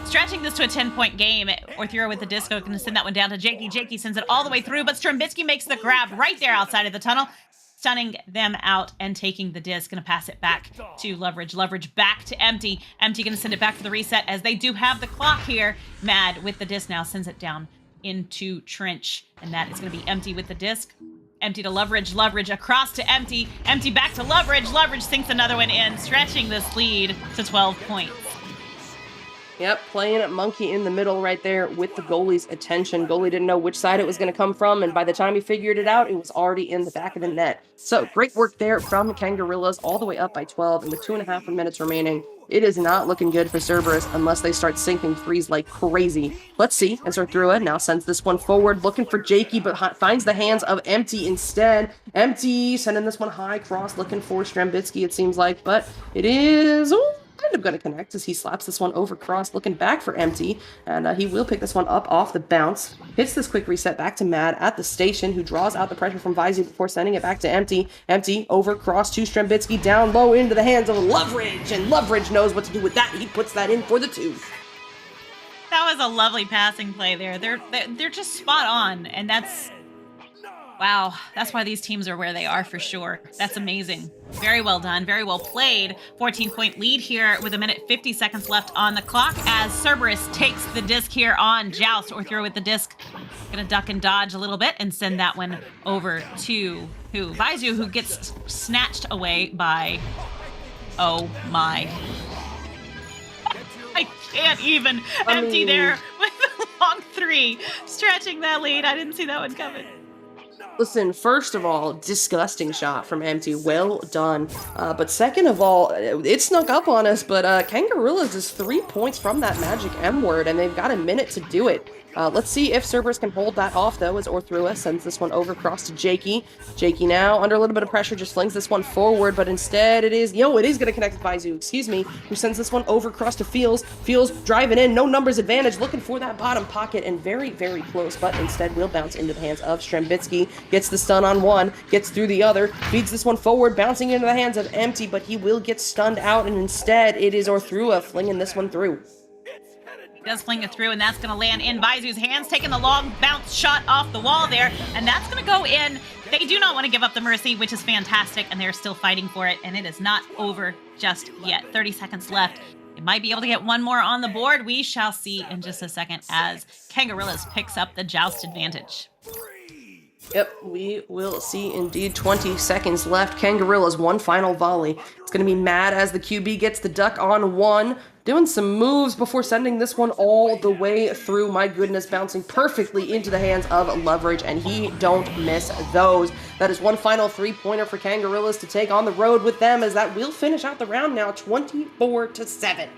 Stretching this to a 10-point game. Orthrua with the disco going to send that one down to Jakey. Jakey sends it all the way through, but Strimbitsky makes the grab right there outside of the tunnel, stunning them out and taking the disc. Going to pass it back to Leverage. Leverage back to Empty. Empty going to send it back for the reset as they do have the clock here. Mad with the disc now sends it down into Trench, and that is going to be Empty with the disc. Empty to Leverage. Leverage across to Empty. Empty back to Leverage. Leverage sinks another one in, stretching this lead to 12 points. Yep, playing at monkey in the middle right there with the goalie's attention. Goalie didn't know which side it was going to come from, and by the time he figured it out, it was already in the back of the net. So, great work there from the Kangaroos, all the way up by 12, and with 2.5 minutes remaining, it is not looking good for Cerberus unless they start sinking threes like crazy. Let's see, as Orthrua now sends this one forward, looking for Jakey, but finds the hands of Empty instead. Empty sending this one high cross, looking for Strimbitsky, it seems like, but it is... kind of going to connect as he slaps this one over cross, looking back for Empty, and he will pick this one up off the bounce. Hits this quick reset back to Mad at the station, who draws out the pressure from Vaizu before sending it back to Empty. Empty over cross to Strimbitsky, down low into the hands of Leverage, and Leverage knows what to do with that. He puts that in for the 2. That was a lovely passing play there. They're just spot on, and that's... Wow, that's why these teams are where they are for sure. That's amazing. Very well done, very well played. 14-point lead here with 1:50 seconds left on the clock as Cerberus takes the disc here on Joust. Orthrua with the disc. Gonna duck and dodge a little bit and send that one over to Vaizu, who gets snatched away by... Oh my. I can't even. Empty there with the long 3, stretching that lead. I didn't see that one coming. Listen, first of all, disgusting shot from Empty. Well done. But second of all, it snuck up on us, but Kangaroos is 3 points from that magic M word, and they've got a minute to do it. Let's see if Cerberus can hold that off, though, as Orthrua sends this one over across to Jakey. Jakey now, under a little bit of pressure, just flings this one forward, but instead it is going to connect with Baizu, who sends this one over across to Fields. Fields driving in, no numbers advantage, looking for that bottom pocket, and very, very close, but instead will bounce into the hands of Strembitsky. Gets the stun on one, gets through the other, feeds this one forward, bouncing into the hands of Empty, but he will get stunned out, and instead it is Orthrua flinging this one through. Does fling it through, and that's going to land in Baizu's hands, taking the long bounce shot off the wall there, and that's going to go in. They do not want to give up the Mercy, which is fantastic, and they're still fighting for it, and it is not over just yet. 30 seconds left. They might be able to get one more on the board. We shall see in just a second as Kangaroos picks up the joust advantage. Yep, we will see indeed. 20 seconds left. Kangaroos, one final volley. It's going to be mad as the QB gets the duck on one, doing some moves before sending this one all the way through. My goodness, bouncing perfectly into the hands of Leverage, and he don't miss those. That is one final three-pointer for Kangaroos to take on the road with them, as that will finish out the round now, 24-7.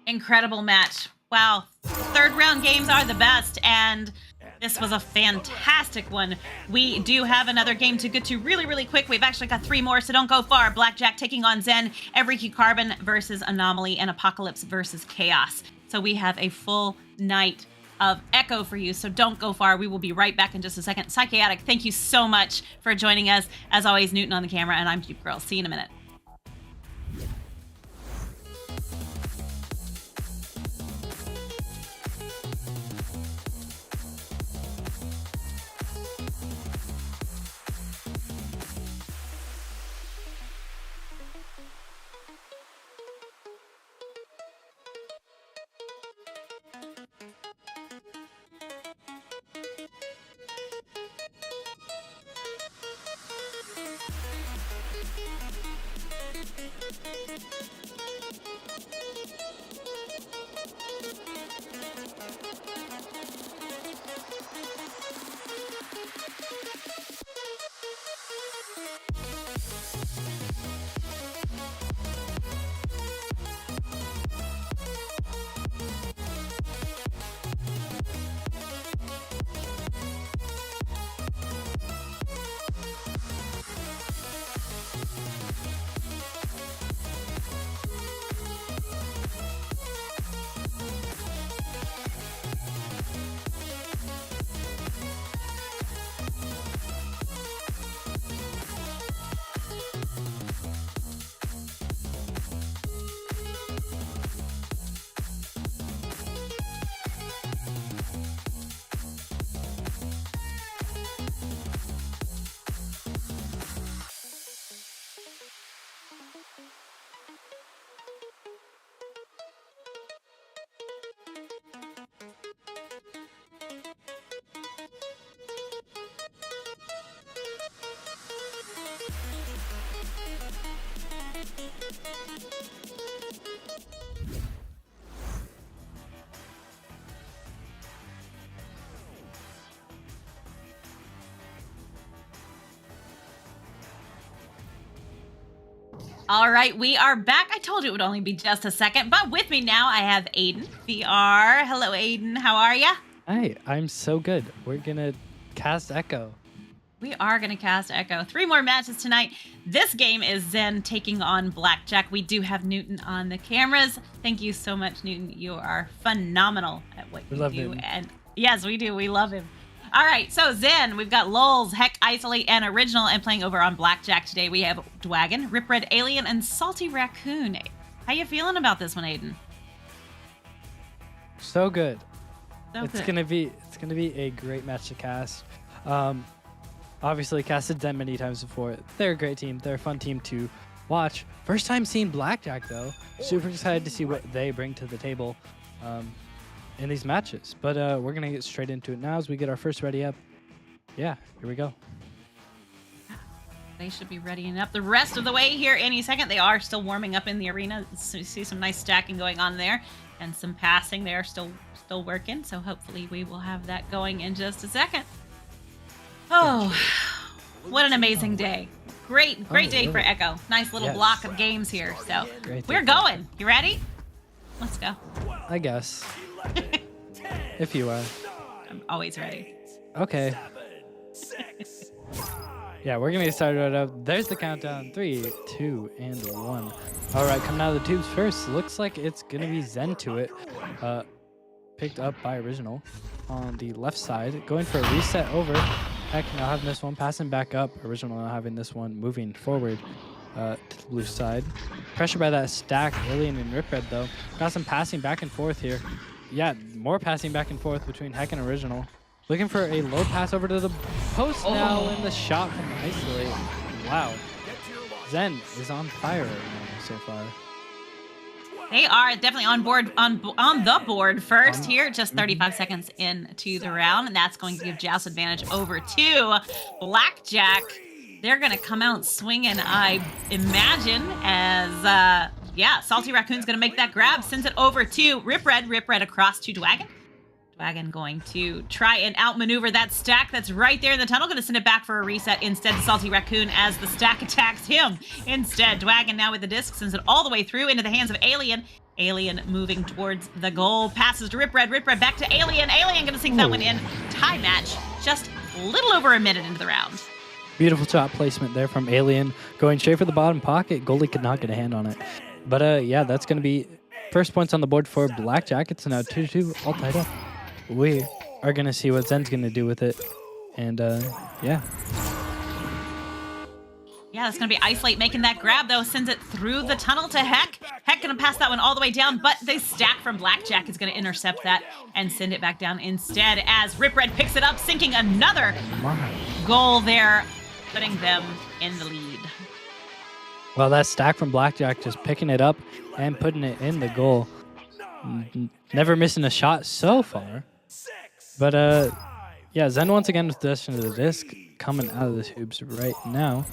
Incredible match. Wow. Third round games are the best, and this was a fantastic one. We do have another game to get to really, really quick. We've actually got 3 more, so don't go far. Blackjack taking on Zen, Every Carbon versus Anomaly, and Apocalypse versus Chaos. So we have a full night of Echo for you, so don't go far. We will be right back in just a second. Psychiatric, thank you so much for joining us. As always, Newton on the camera, and I'm Cube Girl. See you in a minute. All right, we are back. I told you it would only be just a second, but with me now I have Aiden, VR. Hello, Aiden. How are ya? Hi, I'm so good. We're going to cast Echo. We are going to cast Echo. 3 more matches tonight. This game is Zen taking on Blackjack. We do have Newton on the cameras. Thank you so much, Newton. You are phenomenal at what you do. Him. And yes, we do. We love him. All right, so Zen, we've got Lulz, Heck, Isolate, and Original, and playing over on Blackjack today, we have Dwagon, Rip Red Alien, and Salty Raccoon. How you feeling about this one, Aiden? So good. It's gonna be a great match to cast. Obviously casted Zen many times before. They're a great team. They're a fun team to watch. First time seeing Blackjack though. Super excited to see what they bring to the table in these matches. But we're gonna get straight into it now as we get our first ready up. Yeah, here we go. They should be readying up the rest of the way here any second. They are still warming up in the arena. So you see some nice stacking going on there and some passing. They are still working. So hopefully we will have that going in just a second. Oh, what an amazing day. Great day for really? Echo. Nice little Yes. block of games here. So Great we're day. going. You ready? Let's go. I guess. If you are. I'm always ready. Okay. Yeah, we're gonna get started right up. There's the countdown. 3, 2, and 1. All right, coming out of the tubes first. Looks like it's gonna be Zen to it. Picked up by Original on the left side. Going for a reset over. Heck, now having this one passing back up. Original now having this one moving forward to the blue side. Pressure by that stack. Alien and Rip Red though. Got some passing back and forth here. Yeah, more passing back and forth between Heck and Original. Looking for a low pass over to the post now, and the shot from Isolate. Wow. Zen is on fire right now so far. They are definitely on board on the board first here, just 35 seconds into the round, and that's going to give Joust advantage over to Blackjack. They're going to come out swinging, I imagine, as yeah, Salty Raccoon's going to make that grab, sends it over to Rip Red across to Dwagon. Dwagon going to try and outmaneuver that stack that's right there in the tunnel. Going to send it back for a reset instead to Salty Raccoon as the stack attacks him. Instead, Dwagon now with the disc sends it all the way through into the hands of Alien. Alien moving towards the goal. Passes to Rip Red back to Alien. Alien going to sink that one in. Tie match just a little over a minute into the round. Beautiful shot placement there from Alien. Going straight for the bottom pocket. Goalie could not get a hand on it. But yeah, that's going to be first points on the board for Blackjack. It's now 2-2, all tied up. We are going to see what Zen's going to do with it. And, yeah. Yeah, that's going to be Isolate making that grab, though. Sends it through the tunnel to Heck. Heck going to pass that one all the way down, but the stack from Blackjack is going to intercept that and send it back down instead as Rip Red picks it up, sinking another goal there, putting them in the lead. Well, that stack from Blackjack just picking it up and putting it in the goal. Never missing a shot so far. But, yeah, Zen once again with possession of the disc coming out of the tubes right now.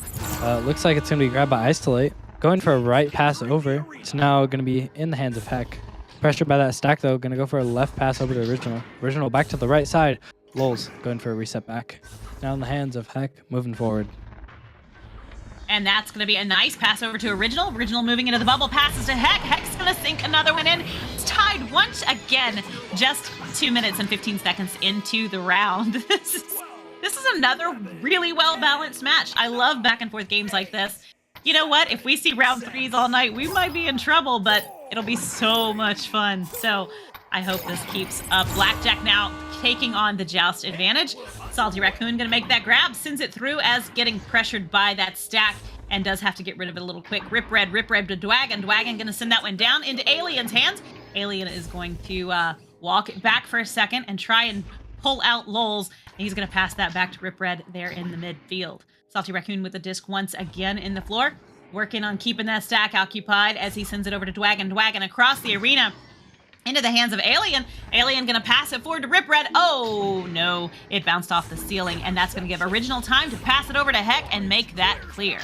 Looks like it's going to be grabbed by Isolate. Going for a right pass over. It's now going to be in the hands of Heck. Pressured by that stack, though. Going to go for a left pass over to Original. Original back to the right side. Lols going for a reset back. Now in the hands of Heck, moving forward. And that's going to be a nice pass over to Original. Original moving into the bubble, passes to Heck. Heck's going to sink another one in. It's tied once again, just 2 minutes and 15 seconds into the round. This is another really well-balanced match. I love back-and-forth games like this. You know what? If we see round threes all night, we might be in trouble, but it'll be so much fun. So I hope this keeps up. Blackjack now taking on the Joust advantage. Salty Raccoon going to make that grab, sends it through as getting pressured by that stack and does have to get rid of it a little quick. Rip Red to Dwagon. Dwagon going to send that one down into Alien's hands. Alien is going to walk it back for a second and try and pull out Lols. He's going to pass that back to Rip Red there in the midfield. Salty Raccoon with the disc once again in the floor, working on keeping that stack occupied as he sends it over to Dwagon. Dwagon across the arena into the hands of Alien. Alien going to pass it forward to Rip Red. Oh, no. It bounced off the ceiling, and that's going to give Original time to pass it over to Heck and make that clear.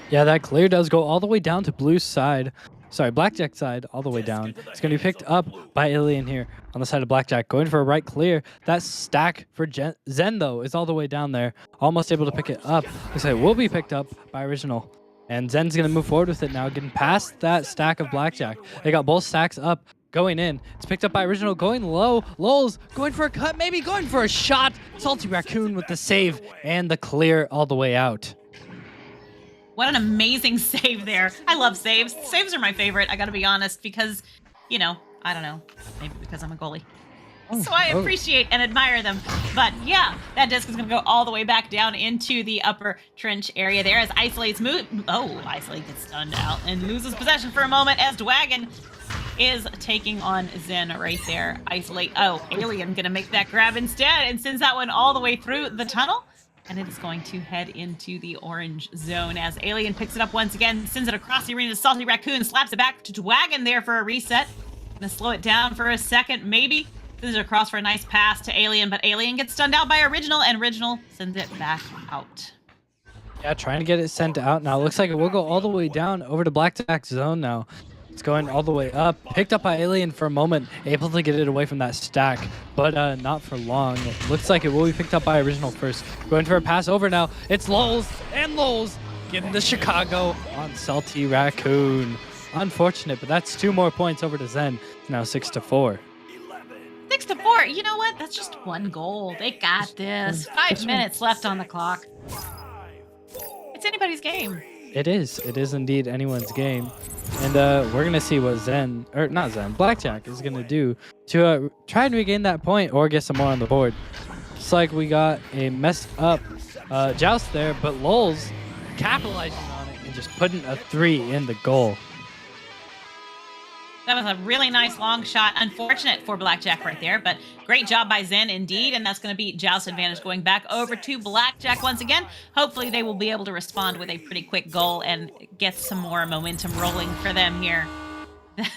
Yeah, that clear does go all the way down to blue side. Sorry, Blackjack side, all the way down. It's going to be picked up by Alien here on the side of Blackjack. Going for a right clear. That stack for Zen, though, is all the way down there. Almost able to pick it up. Looks like it will be picked up by Original. And Zen's going to move forward with it now, getting past that stack of Blackjack. They got both stacks up. Going in. It's picked up by Original. Going low. Lols going for a cut. Maybe going for a shot. Salty Raccoon with the save and the clear all the way out. What an amazing save there. I love saves. Saves are my favorite, I gotta be honest, because, you know, I don't know. Maybe because I'm a goalie. So I appreciate and admire them. But yeah, that disc is going to go all the way back down into the upper trench area there as Isolate's move. Oh, Isolate gets stunned out and loses possession for a moment as Dwagon is taking on Zen right there. Isolate. Oh, Alien going to make that grab instead and sends that one all the way through the tunnel. And it is going to head into the orange zone as Alien picks it up once again, sends it across the arena to Salty Raccoon, slaps it back to Dwagon there for a reset. Gonna slow it down for a second, maybe. Sends it across for a nice pass to Alien, but Alien gets stunned out by Original, and Original sends it back out. Yeah, trying to get it sent out now. Looks like it will go all the way down over to Blackjack's zone now. It's going all the way up. Picked up by Alien for a moment. Able to get it away from that stack, but not for long. It looks like it will be picked up by Original first. Going for a pass over now. It's Lols, and Lols getting the Chicago on Salty Raccoon. Unfortunate, but that's 2 more points over to Zen. It's now 6-4. 6-4. You know what? That's just 1 goal. They got this. 5 minutes left on the clock. It's anybody's game. It is. It is indeed anyone's game. And we're going to see what Blackjack is going to do to try and regain that point or get some more on the board. It's like we got a messed up joust there, but Lulz capitalizing on it and just putting a 3 in the goal. That was a really nice long shot. Unfortunate for Blackjack right there, but great job by Zen indeed. And that's going to be Joust advantage going back over to Blackjack once again. Hopefully they will be able to respond with a pretty quick goal and get some more momentum rolling for them here.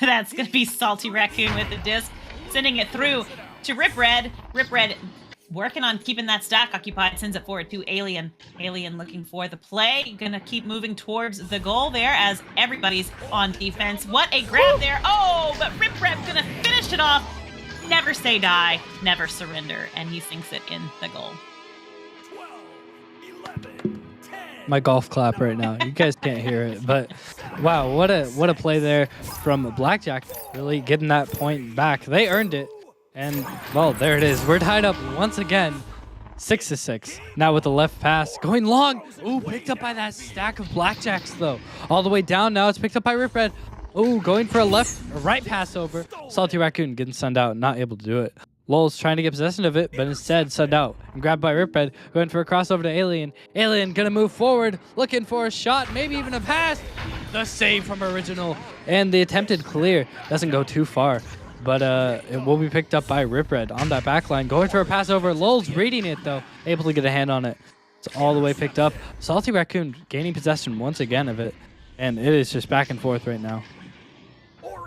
That's going to be Salty Raccoon with the disc, sending it through to Rip Red. Rip Red working on keeping that stack occupied, sends it forward to Alien. Alien looking for the play. Gonna keep moving towards the goal there as everybody's on defense. What a grab there. Oh, but Rip Rep gonna finish it off. Never say die, never surrender. And he sinks it in the goal. My golf clap right now. You guys can't hear it, but wow, what a play there from Blackjack. Really getting that point back. They earned it. And, well, there it is. We're tied up once again, 6-6. Now with the left pass, going long. Ooh, picked up by that stack of Blackjacks, though. All the way down now. It's picked up by Rip Red. Ooh, going for a right pass over. Salty Raccoon getting sunned out, not able to do it. Lulz trying to get possession of it, but instead sunned out and grabbed by Rip Red. Going for a crossover to Alien. Alien gonna move forward, looking for a shot, maybe even a pass. The save from Original. And the attempted clear doesn't go too far. But it will be picked up by Rip Red on that back line. Going for a pass over. Lulz reading it, though. Able to get a hand on it. It's all the way picked up. Salty Raccoon gaining possession once again of it. And it is just back and forth right now.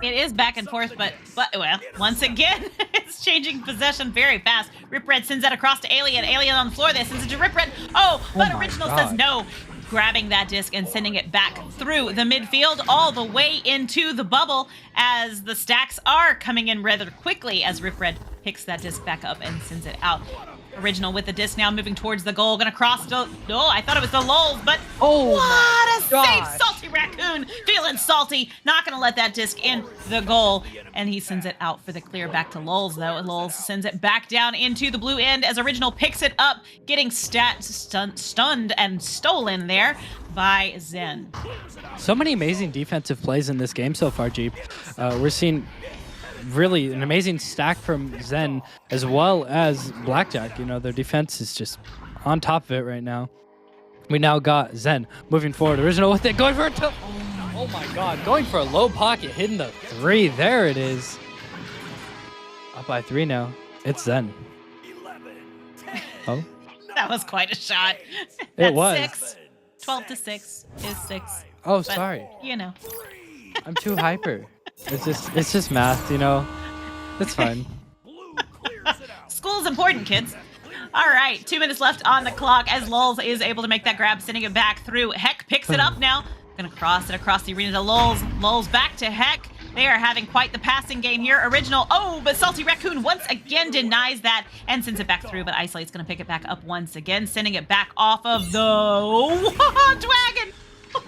It is back and forth, but well, once again, it's changing possession very fast. Rip Red sends that across to Alien. Alien on the floor. They sends it to Rip Red. Oh, but Original says no. Grabbing that disc and sending it back through the midfield all the way into the bubble as the stacks are coming in rather quickly as Rip Red picks that disc back up and sends it out. Original with the disc now moving towards the goal. Gonna cross the... Oh, I thought it was the Lulz, but what a save! Salty Raccoon feeling salty. Not gonna let that disc in the goal. And he sends it out for the clear back to Lulz, though. And Lulz sends it back down into the blue end as Original picks it up, getting stunned and stolen there by Zen. So many amazing defensive plays in this game so far, Jeep. We're seeing really an amazing stack from Zen as well as Blackjack. You know, their defense is just on top of it right now. We now got Zen moving forward. Original with it, going for it. Oh my God, going for a low pocket, hitting the 3. There it is. Up by 3 now. It's Zen. Oh. That was quite a shot. It was. 6. 12-6 is 6. Oh, But, sorry. you know. I'm too hyper. It's just math, you know. It's fine. School's important, kids. All right, 2 minutes left on the clock as Lulz is able to make that grab, sending it back through. Heck picks it up now. Gonna cross it across the arena to Lulz. Lulz back to Heck. They are having quite the passing game here. Original, oh, but Salty Raccoon once again denies that and sends it back through, but Isolate's gonna pick it back up once again, sending it back off of the Dwagon.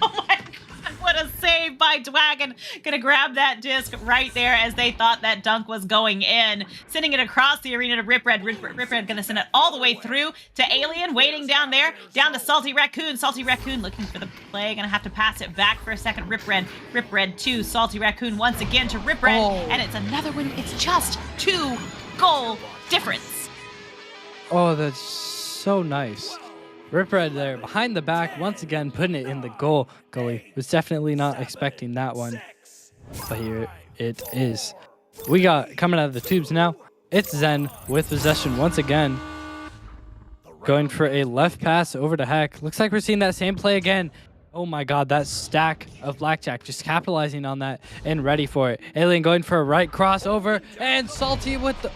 Oh my God, what a save by Dwagon. Gonna grab that disc right there as they thought that dunk was going in. Sending it across the arena to Rip Red. Rip Red gonna send it all the way through to Alien, waiting down there. Down to Salty Raccoon. Salty Raccoon looking for the play. Gonna have to pass it back for a second. Rip Red to Salty Raccoon once again to Rip Red. Oh. And it's another one. It's just 2 goal difference. Oh, that's so nice. Rip Red there behind the back, once again putting it in the goal. Goalie was definitely not expecting that one, but here it is. We got coming out of the tubes now. It's Zen with possession once again. Going for a left pass over to Heck. Looks like we're seeing that same play again. Oh my God, that stack of Blackjack just capitalizing on that and ready for it. Alien going for a right crossover and Salty with the...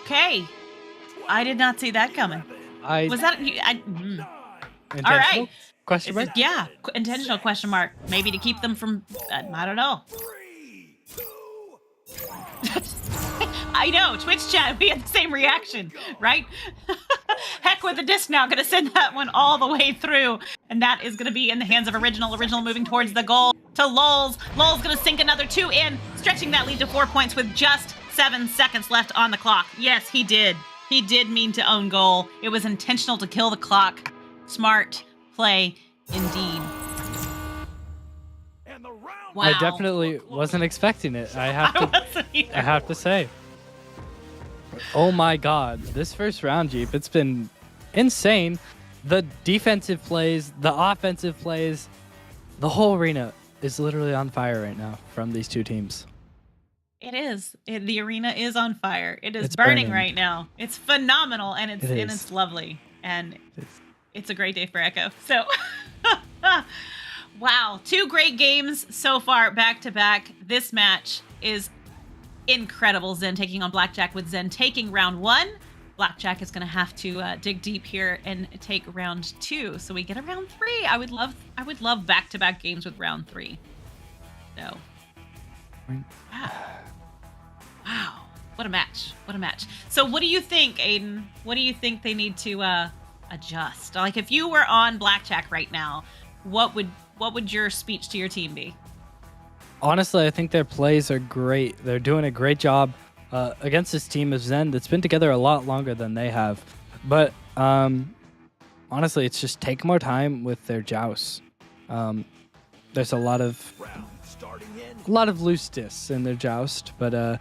Okay. I did not see that coming. Was that... All right. Question mark? Yeah, intentional question mark. Maybe to keep them from, I don't know. I know, Twitch chat, we had the same reaction, right? Heck with the disc now, gonna send that one all the way through. And that is gonna be in the hands of Original. Original moving towards the goal to Lulz. Lulz gonna sink another 2 in, stretching that lead to 4 points with just 7 seconds left on the clock. Yes, he did. He did mean to own goal. It was intentional to kill the clock. Smart play indeed. Wow. I definitely wasn't expecting it. I have to say. Oh my god, this first round, Jeep, it's been insane. The defensive plays, the offensive plays, the whole arena is literally on fire right now from these two teams. It is. The arena is on fire. It's burning right now. It's phenomenal, and it's lovely, and it's a great day for Echo. So, wow, 2 great games so far, back to back. This match is incredible. Zen taking on Blackjack, with Zen taking round 1. Blackjack is going to have to dig deep here and take round 2, so we get a round 3. I would love back to back games with round 3. So, wow, what a match! What a match! So, what do you think, Aiden? What do you think they need to adjust? Like, if you were on Blackjack right now, what would your speech to your team be? Honestly, I think their plays are great. They're doing a great job against this team of Zen that's been together a lot longer than they have. But honestly, it's just take more time with their jousts. There's a lot of loose discs in their joust, but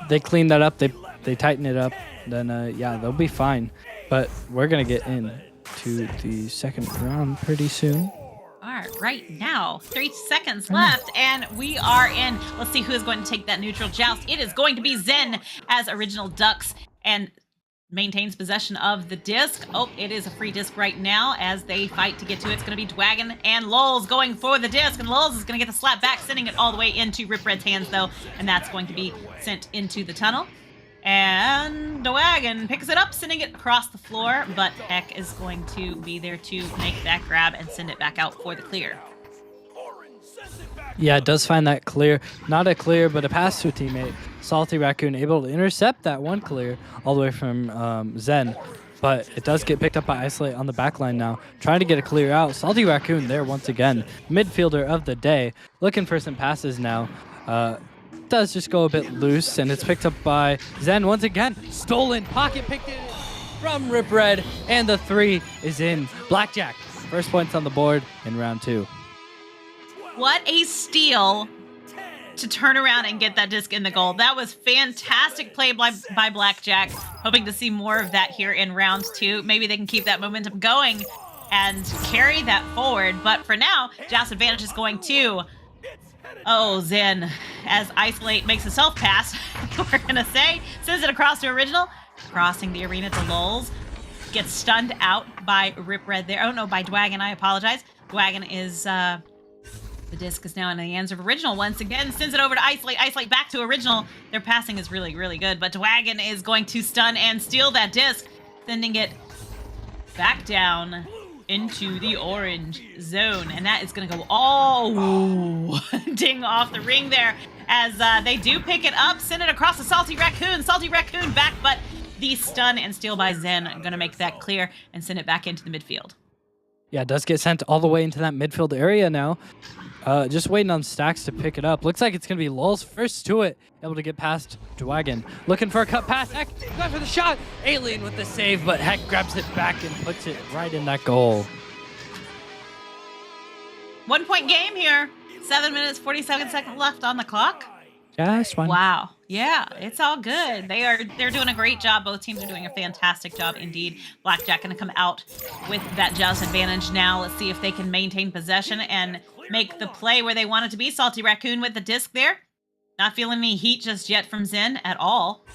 they clean that up. They tighten it up. Then yeah, they'll be fine. But we're gonna get in to the second round pretty soon. Right now, 3 seconds left, and we are in. Let's see who is going to take that neutral joust. It is going to be Zen, as Original ducks and maintains possession of the disc. Oh, it is a free disc right now as they fight to get to it. It's going to be Dwagon and Lulz going for the disc, and Lulz is going to get the slap back, sending it all the way into Rip Red's hands, though, and that's going to be sent into the tunnel. And Dwagon picks it up, sending it across the floor, but Heck is going to be there to make that grab and send it back out for the clear. Yeah, it does find that clear. Not a clear, but a pass to a teammate. Salty Raccoon able to intercept that one clear all the way from Zen. But it does get picked up by Isolate on the back line now. Trying to get a clear out. Salty Raccoon there once again. Midfielder of the day. Looking for some passes now. Does just go a bit loose, and it's picked up by Zen once again. Stolen. Pocket picked it from Rip Red, and the 3 is in. Blackjack. First points on the board in round 2. What a steal to turn around and get that disc in the goal. That was fantastic play by Blackjack. Hoping to see more of that here in round 2. Maybe they can keep that momentum going and carry that forward. But for now, Joust advantage is going to Zen, as Isolate makes a self-pass, we're going to say. Sends it across to Original. Crossing the arena to Lulz. Gets stunned out by Rip Red there. Oh, no, by Dwagon. I apologize. Dwagon is... the disc is now in the hands of Original once again. Sends it over to Isolate. Isolate back to Original. Their passing is really, really good. But Dwagon is going to stun and steal that disc. Sending it back down into the orange zone. And that is going to go all ding off the ring there. As they do pick it up. Send it across to Salty Raccoon. Salty Raccoon back. But the stun and steal by Zen are going to make that clear and send it back into the midfield. Yeah, it does get sent all the way into that midfield area now. Just waiting on Stacks to pick it up. Looks like it's going to be Lulz first to it. Able to get past Dwagon. Looking for a cut pass. Heck, going for the shot. Alien with the save, but Heck grabs it back and puts it right in that goal. 1 point game here. 7 minutes, 47 seconds left on the clock. Just one. Wow. Yeah, it's all good. They're doing a great job. Both teams are doing a fantastic job indeed. Blackjack going to come out with that joust advantage now. Let's see if they can maintain possession and make the play where they want it to be. Salty Raccoon with the disc there. Not feeling any heat just yet from Zen at all.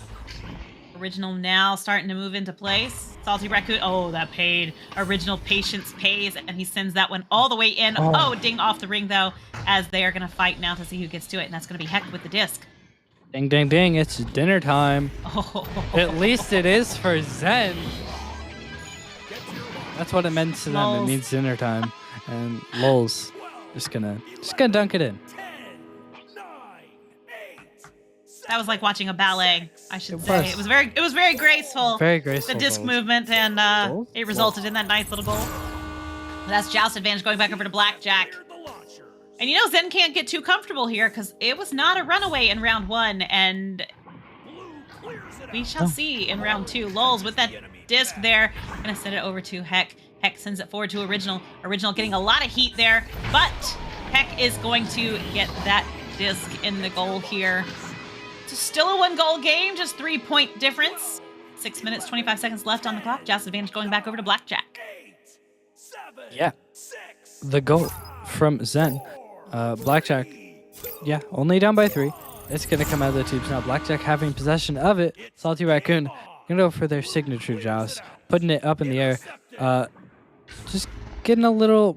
Original now starting to move into place. Salty Raccoon. Oh, that paid. Original patience pays, and he sends that one all the way in. Oh, ding off the ring, though, as they are going to fight now to see who gets to it, and that's going to be Heck with the disc. Ding, ding, ding. It's dinner time. Oh. At least it is for Zen. That's what it meant to them. Lols. It means dinner time. And Lols just gonna dunk it in. That was like watching a ballet, I should It say. was. It was very graceful. Very graceful. The disc goals. movement, and Goals? it resulted in that nice little goal. That's Joust advantage going back over to Blackjack. And you know, Zen can't get too comfortable here because it was not a runaway in round 1, and we shall see in round 2. Lulz with that disc there. Gonna send it over to Heck. Heck sends it forward to Original. Original getting a lot of heat there, but Heck is going to get that disc in the goal here. It's still a 1-goal game, just 3-point difference. 6 minutes, 25 seconds left on the clock. Joust advantage going back over to Blackjack. Yeah. The goal from Zen. Blackjack, yeah, only down by 3. It's going to come out of the tubes now. Blackjack having possession of it. Salty Raccoon going to go for their signature joust. Putting it up in the air. Just getting a little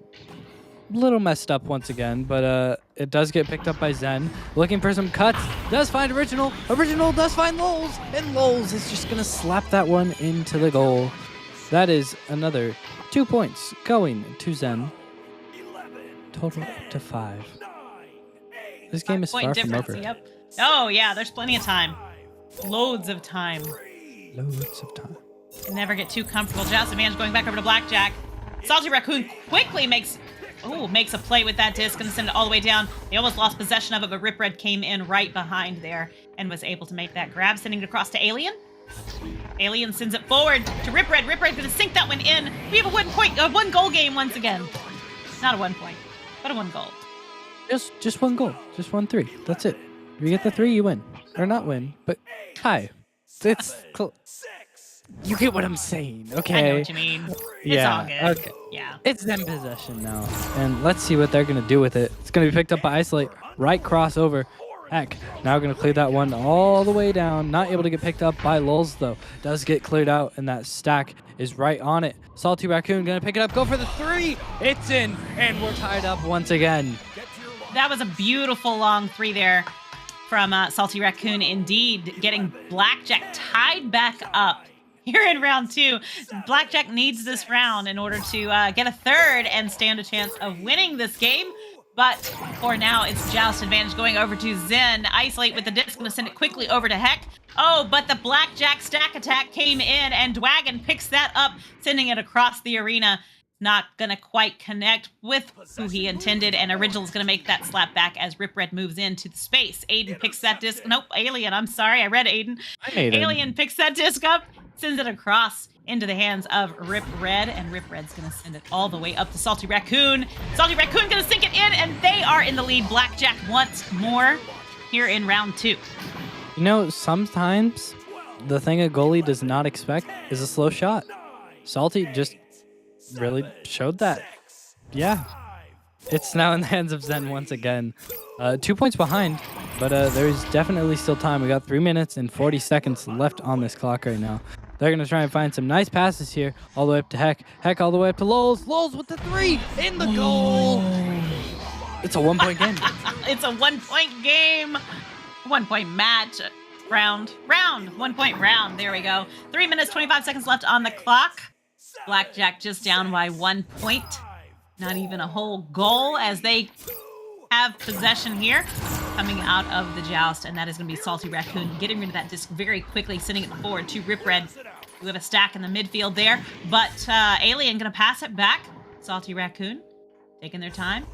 messed up once again, but it does get picked up by Zen. Looking for some cuts. Does find Original. Original does find Lols. And Lols is just going to slap that one into the goal. That is another 2 points going to Zen. Total up to 5. This game is far from over. Yep. Oh, yeah, there's plenty of time. Loads of time. Loads of time. Never get too comfortable. Joust advantage going back over to Blackjack. Salty Raccoon quickly makes a play with that disc and send it all the way down. They almost lost possession of it, but Rip Red came in right behind there and was able to make that grab, sending it across to Alien. Alien sends it forward to Rip Red. Rip Red gonna sink that one in. We have a 1-goal game once again. Not a 1 point, but a 1 goal. Just 1 goal. Just 1-3. That's it. If you get the 3, you win. Or not win, but tie. It's you get what I'm saying, okay? I know what you mean. It's all good. Okay. Yeah. It's them possession now. And let's see what they're going to do with it. It's going to be picked up by Isolate. Right crossover. Heck. Now going to clear that one all the way down. Not able to get picked up by Lulz, though. Does get cleared out, and that stack is right on it. Salty Raccoon going to pick it up. Go for the 3. It's in. And we're tied up once again. That was a beautiful long 3 there from Salty Raccoon. Indeed, getting Blackjack tied back up here in round 2. Blackjack needs this round in order to get a 3rd and stand a chance of winning this game. But for now, it's Joust advantage going over to Zen. Isolate with the disc, going to send it quickly over to Heck. Oh, but the Blackjack stack attack came in, and Dwagon picks that up, sending it across the arena. Not going to quite connect with who he intended, and Original's going to make that slap back as Rip Red moves into the space. Aiden picks that disc. Nope, Alien. I'm sorry. I read Aiden. Alien picks that disc up, sends it across into the hands of Rip Red, and Rip Red's going to send it all the way up to Salty Raccoon. Salty Raccoon going to sink it in, and they are in the lead. Blackjack once more here in round 2. You know, sometimes the thing a goalie does not expect is a slow shot. Salty just really showed that. Yeah. It's now in the hands of Zen once again. 2 points behind, but there's definitely still time. We got 3 minutes and 40 seconds left on this clock right now. They're going to try and find some nice passes here, all the way up to Heck. Heck all the way up to Lulz. Lulz with the 3 in the goal. It's a 1-point game. It's a 1-point game. 1-point match. Round. 1-point round. There we go. 3 minutes, 25 seconds left on the clock. Blackjack just down by 1 point. Not even a whole goal as they have possession here coming out of the joust, and that is going to be Salty Raccoon getting rid of that disc very quickly, sending it forward to Rip Red. We have a stack in the midfield there, but Alien going to pass it back. Salty Raccoon taking their time,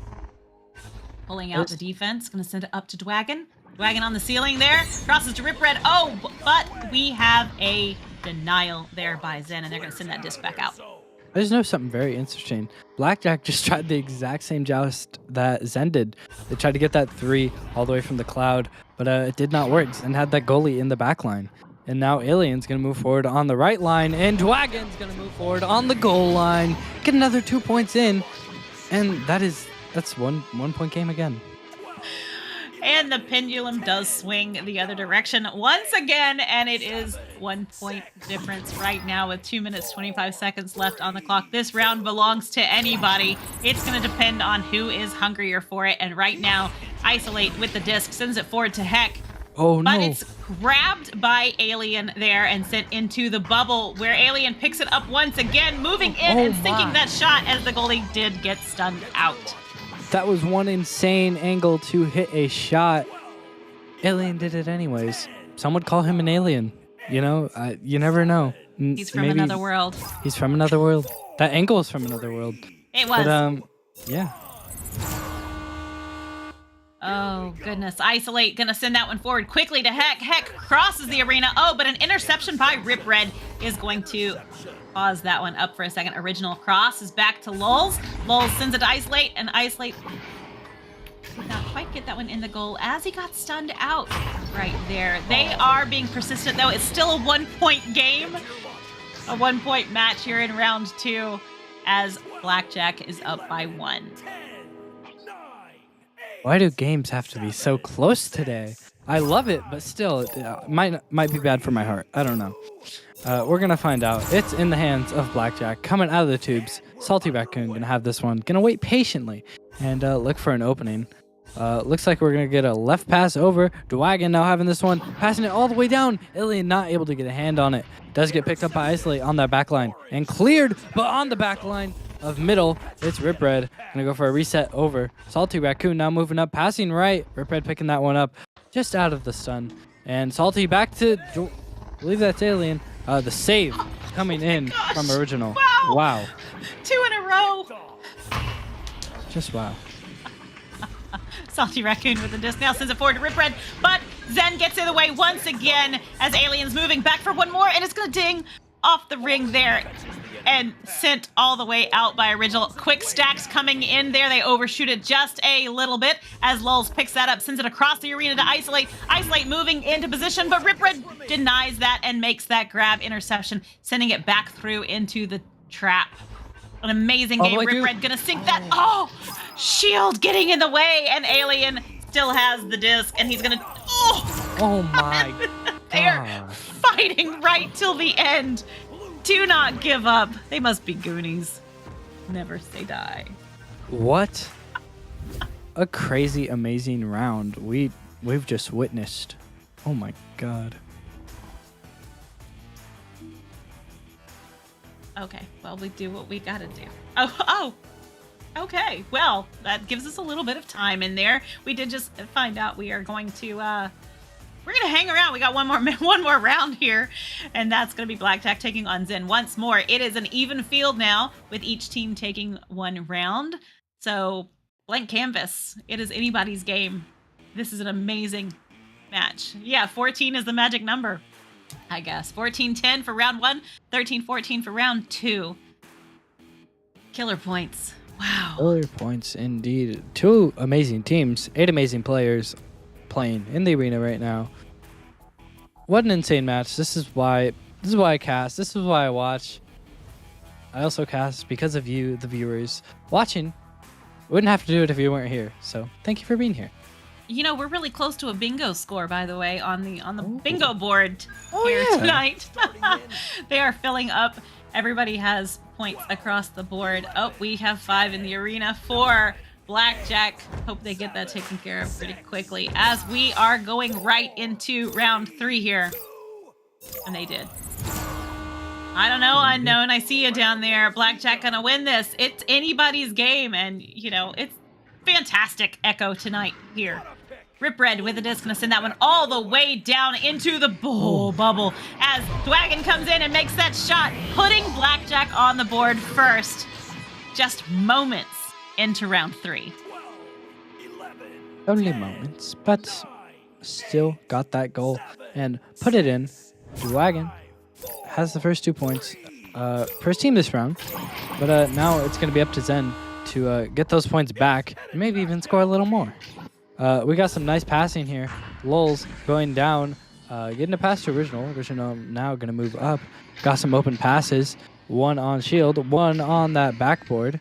pulling out the defense, going to send it up to Dwagon. Dwagon on the ceiling there, crosses to Rip Red. Oh, but we have a denial there by Zen, and they're going to send that disc back out. I just know something very interesting. Blackjack just tried the exact same joust that Zen did. They tried to get that 3 all the way from the cloud, but it did not work, and had that goalie in the back line. And now Alien's going to move forward on the right line, and Dwagon's going to move forward on the goal line. Get another 2 points in, and that's 1 point game again. And the pendulum does swing the other direction once again, and it is 1 point difference right now with 2 minutes, 25 seconds left on the clock. This round belongs to anybody. It's going to depend on who is hungrier for it, and right now, Isolate with the disc sends it forward to Heck. Oh But no. it's grabbed by Alien there and sent into the bubble, where Alien picks it up once again, moving in Oh and sinking my. that shot as the goalie did get stunned out. That was one insane angle to hit a shot. Alien did it anyways. Some would call him an alien. You know, you never know. He's from another world. He's from another world. That angle is from another world. It was. But yeah. Oh, goodness. Isolate gonna send that one forward quickly to Heck. Heck crosses the arena. Oh, but an interception by Rip Red is going to pause that one up for a second. Original cross is back to Lulz. Lulz sends it to Isolate, and Isolate did not quite get that one in the goal as he got stunned out right there. They are being persistent, though. It's still a 1-point game. A 1-point match here in round 2 as Blackjack is up by 1. Why do games have to be so close today? I love it, but still, it might be bad for my heart. I don't know. We're gonna find out. It's in the hands of Blackjack, coming out of the tubes. Salty Raccoon gonna have this one. Gonna wait patiently and look for an opening. Looks like we're gonna get a left pass over. Dwagon now having this one, passing it all the way down. Alien not able to get a hand on it. Does get picked up by Isolate on that back line and cleared, but on the back line of middle, it's Rip Red. Gonna go for a reset over. Salty Raccoon now moving up, passing right. Rip Red picking that one up just out of the stun. And Salty back to, I believe that's Alien. The save coming in from Original. Wow. 2 in a row. Just wow. Salty Raccoon with the disc now sends it forward to Rip Red, but Zen gets in the way once again as Alien's moving back for one more, and it's going to ding off the ring there and sent all the way out by Original. Quick stacks coming in there. They overshoot it just a little bit as Lulz picks that up, sends it across the arena to Isolate. Isolate moving into position, but Rip Red denies that and makes that grab interception, sending it back through into the trap. An amazing game. Rip Red gonna sink that. Oh, shield getting in the way, and Alien still has the disc, and he's gonna. Oh my They're God. fighting right till the end. Do not give up. They must be Goonies. Never say die. What a crazy, amazing round we've just witnessed. Oh my God. Okay, well, we do what we gotta do. Oh, okay. Well, that gives us a little bit of time in there. We did just find out we are going to, we're gonna hang around. We got one more round here, and that's gonna be Blackjack taking on Zen once more. It is an even field now, with each team taking one round. So, blank canvas. It is anybody's game. This is an amazing match. Yeah, 14 is the magic number, I guess. 14-10 for round 1, 13-14 for round 2. Killer points. Wow. Killer points indeed. 2 amazing teams, 8 amazing players playing in the arena right now. What an insane match. This is why I cast. This is why I watch. I also cast because of you, the viewers. Watching, wouldn't have to do it if you weren't here. So thank you for being here. You know, we're really close to a bingo score, by the way, on the bingo board Oh, here yeah. tonight. They are filling up. Everybody has points across the board. Oh, we have 5 in the arena for Blackjack. Hope they get that taken care of pretty quickly as we are going right into round 3 here. And they did. I don't know, Unknown. I see you down there. Blackjack gonna win this. It's anybody's game, and, you know, it's fantastic echo tonight here. Rip Red with the disc, gonna send that one all the way down into the bubble as Dwagon comes in and makes that shot, putting Blackjack on the board first. Just moments into round 3. Only moments, but still got that goal and put it in. Dwagon has the first 2 points for his team this round, but now it's going to be up to Zen to get those points back and maybe even score a little more. We got some nice passing here. Lulz going down, getting a pass to Original. Original now going to move up. Got some open passes. 1 on shield, 1 on that backboard.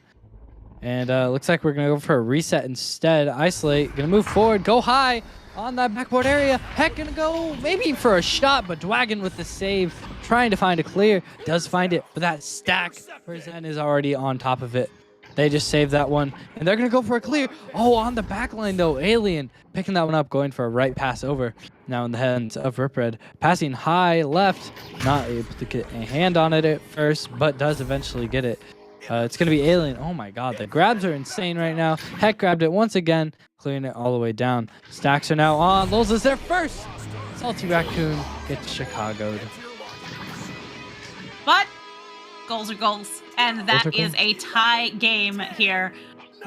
And looks like we're going to go for a reset instead. Isolate, going to move forward, go high on that backboard area. Heck, going to go maybe for a shot, but Dwagon with the save, trying to find a clear. Does find it, but that stack for Zen is already on top of it. They just saved that one, and they're going to go for a clear. Oh, on the back line, though. Alien picking that one up, going for a right pass over. Now in the hands of Rip Red. Passing high left. Not able to get a hand on it at first, but does eventually get it. It's going to be Alien. Oh, my God. The grabs are insane right now. Heck grabbed it once again, clearing it all the way down. Stacks are now on. Lols is there first. Salty Raccoon gets Chicago'd. But goals are goals. And that is a tie game here.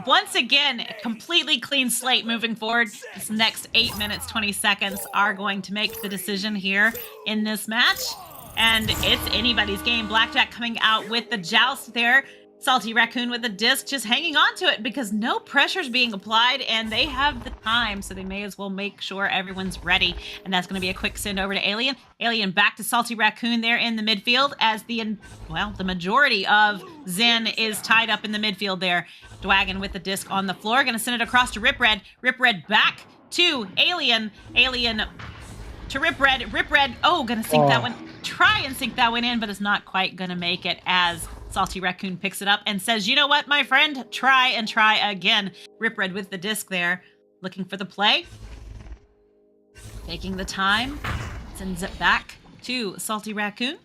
Once again, completely clean slate moving forward. This next 8 minutes, 20 seconds are going to make the decision here in this match. And it's anybody's game. Blackjack coming out with the joust there. Salty Raccoon with the disc, just hanging on to it because no pressure's being applied and they have the time, so they may as well make sure everyone's ready. And that's going to be a quick send over to Alien. Alien back to Salty Raccoon there in the midfield as the majority of Zen is tied up in the midfield there. Dwagon with the disc on the floor, going to send it across to Rip Red. Rip Red back to Alien. Alien to Rip Red. Rip Red, gonna sink that one. Try and sink that one in, but it's not quite gonna make it as Salty Raccoon picks it up and says, you know what, my friend? Try and try again. Rip Red with the disc there, looking for the play. Taking the time, sends it back to Salty Raccoon.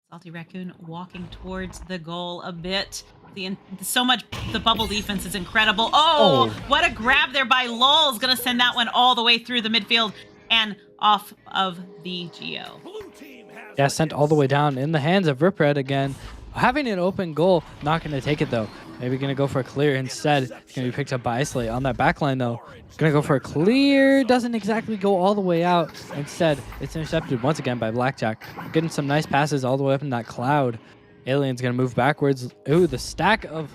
Salty Raccoon walking towards the goal a bit. The bubble defense is incredible. Oh, what a grab there by Lol's. Gonna send that one all the way through the midfield and off of the Geo. Yeah, sent all the way down in the hands of Rip Red again. Having an open goal, not going to take it though. Maybe going to go for a clear instead. It's going to be picked up by Isolate on that back line though. Going to go for a clear. Doesn't exactly go all the way out. Instead, it's intercepted once again by Blackjack. Getting some nice passes all the way up in that cloud. Alien's going to move backwards. Ooh, the stack of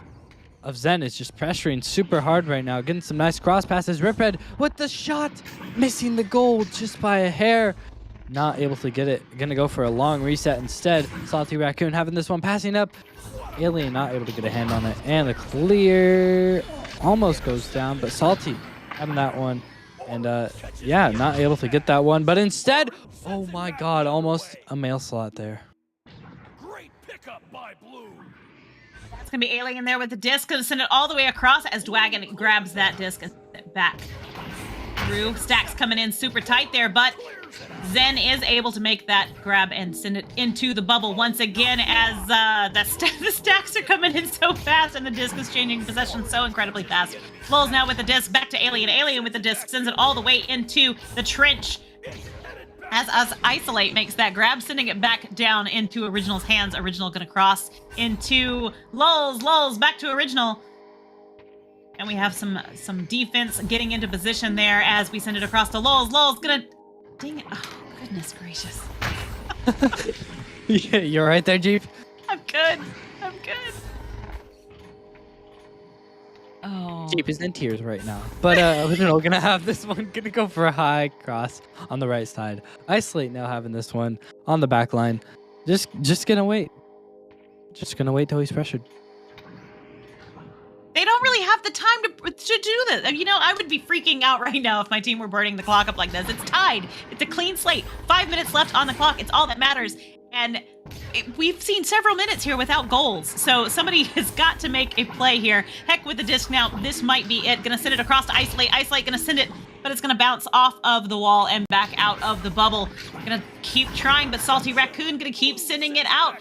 Zen is just pressuring super hard right now. Getting some nice cross passes. Rip Red with the shot. Missing the goal just by a hair. Not able to get it. Gonna go for a long reset instead. Salty Raccoon having this one passing up. Alien not able to get a hand on it. And the clear almost goes down, but Salty having that one. And yeah, not able to get that one. But instead, oh my God, almost a mail slot there. Great pickup by Blue. It's gonna be Alien there with the disc. Gonna send it all the way across as Dwagon grabs that disc and sends it back through. Stacks coming in super tight there, but Zen is able to make that grab and send it into the bubble once again as the stacks are coming in so fast and the disc is changing possession so incredibly fast. Lulz now with the disc back to Alien. Alien with the disc sends it all the way into the trench as Isolate makes that grab, sending it back down into Original's hands. Original gonna cross into Lulz back to Original. And we have some defense getting into position there as we send it across to Lulz. Lulz gonna... Dang it. Oh, goodness gracious. Yeah, you're right there, Jeep. I'm good. Oh. Jeep is in tears right now. But Original gonna have this one. Gonna go for a high cross on the right side. Isolate now having this one on the back line. Just gonna wait. Just gonna wait till he's pressured. They don't really have the time to do this. You know, I would be freaking out right now if my team were burning the clock up like this. It's tied. It's a clean slate. 5 minutes left on the clock. It's all that matters. And we've seen several minutes here without goals. So somebody has got to make a play here. Heck with the disc now. This might be it. Gonna send it across to Isolate. Isolate gonna send it, but it's gonna bounce off of the wall and back out of the bubble. Gonna keep trying, but Salty Raccoon gonna keep sending it out.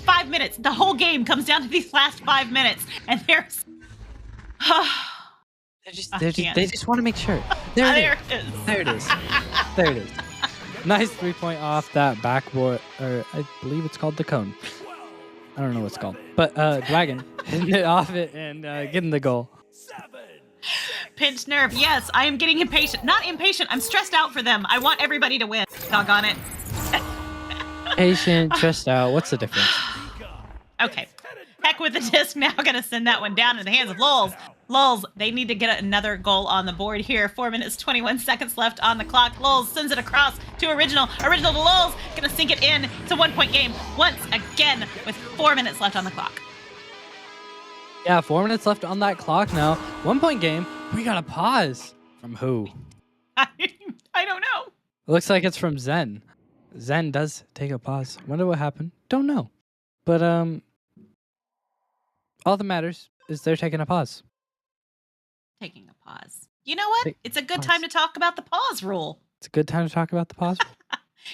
5 minutes. The whole game comes down to these last 5 minutes. And there's... They just want to make sure. There it is. There it is. Nice 3-point off that backboard, or I believe it's called the cone. I don't know what it's called. But Dragon hitting it off it and getting the goal. Pinch nerve. Yes, I am getting impatient. Not impatient. I'm stressed out for them. I want everybody to win. Doggone it. Patient, stressed out. What's the difference? Okay. Heck with the disc now. Gonna send that one down in the hands of Lulz. Lulz, they need to get another goal on the board here. 4 minutes, 21 seconds left on the clock. Lulz sends it across to Original. Original to Lulz. Gonna sink it in. It's a 1-point game once again with 4 minutes left on the clock. Yeah, 4 minutes left on that clock now. 1-point game. We got a pause. From who? I don't know. It looks like it's from Zen. Zen does take a pause. Wonder what happened. Don't know. But all that matters is they're taking a pause. Taking a pause. You know what? Take It's a good pause. time to talk about the pause rule. It's a good time to talk about the pause.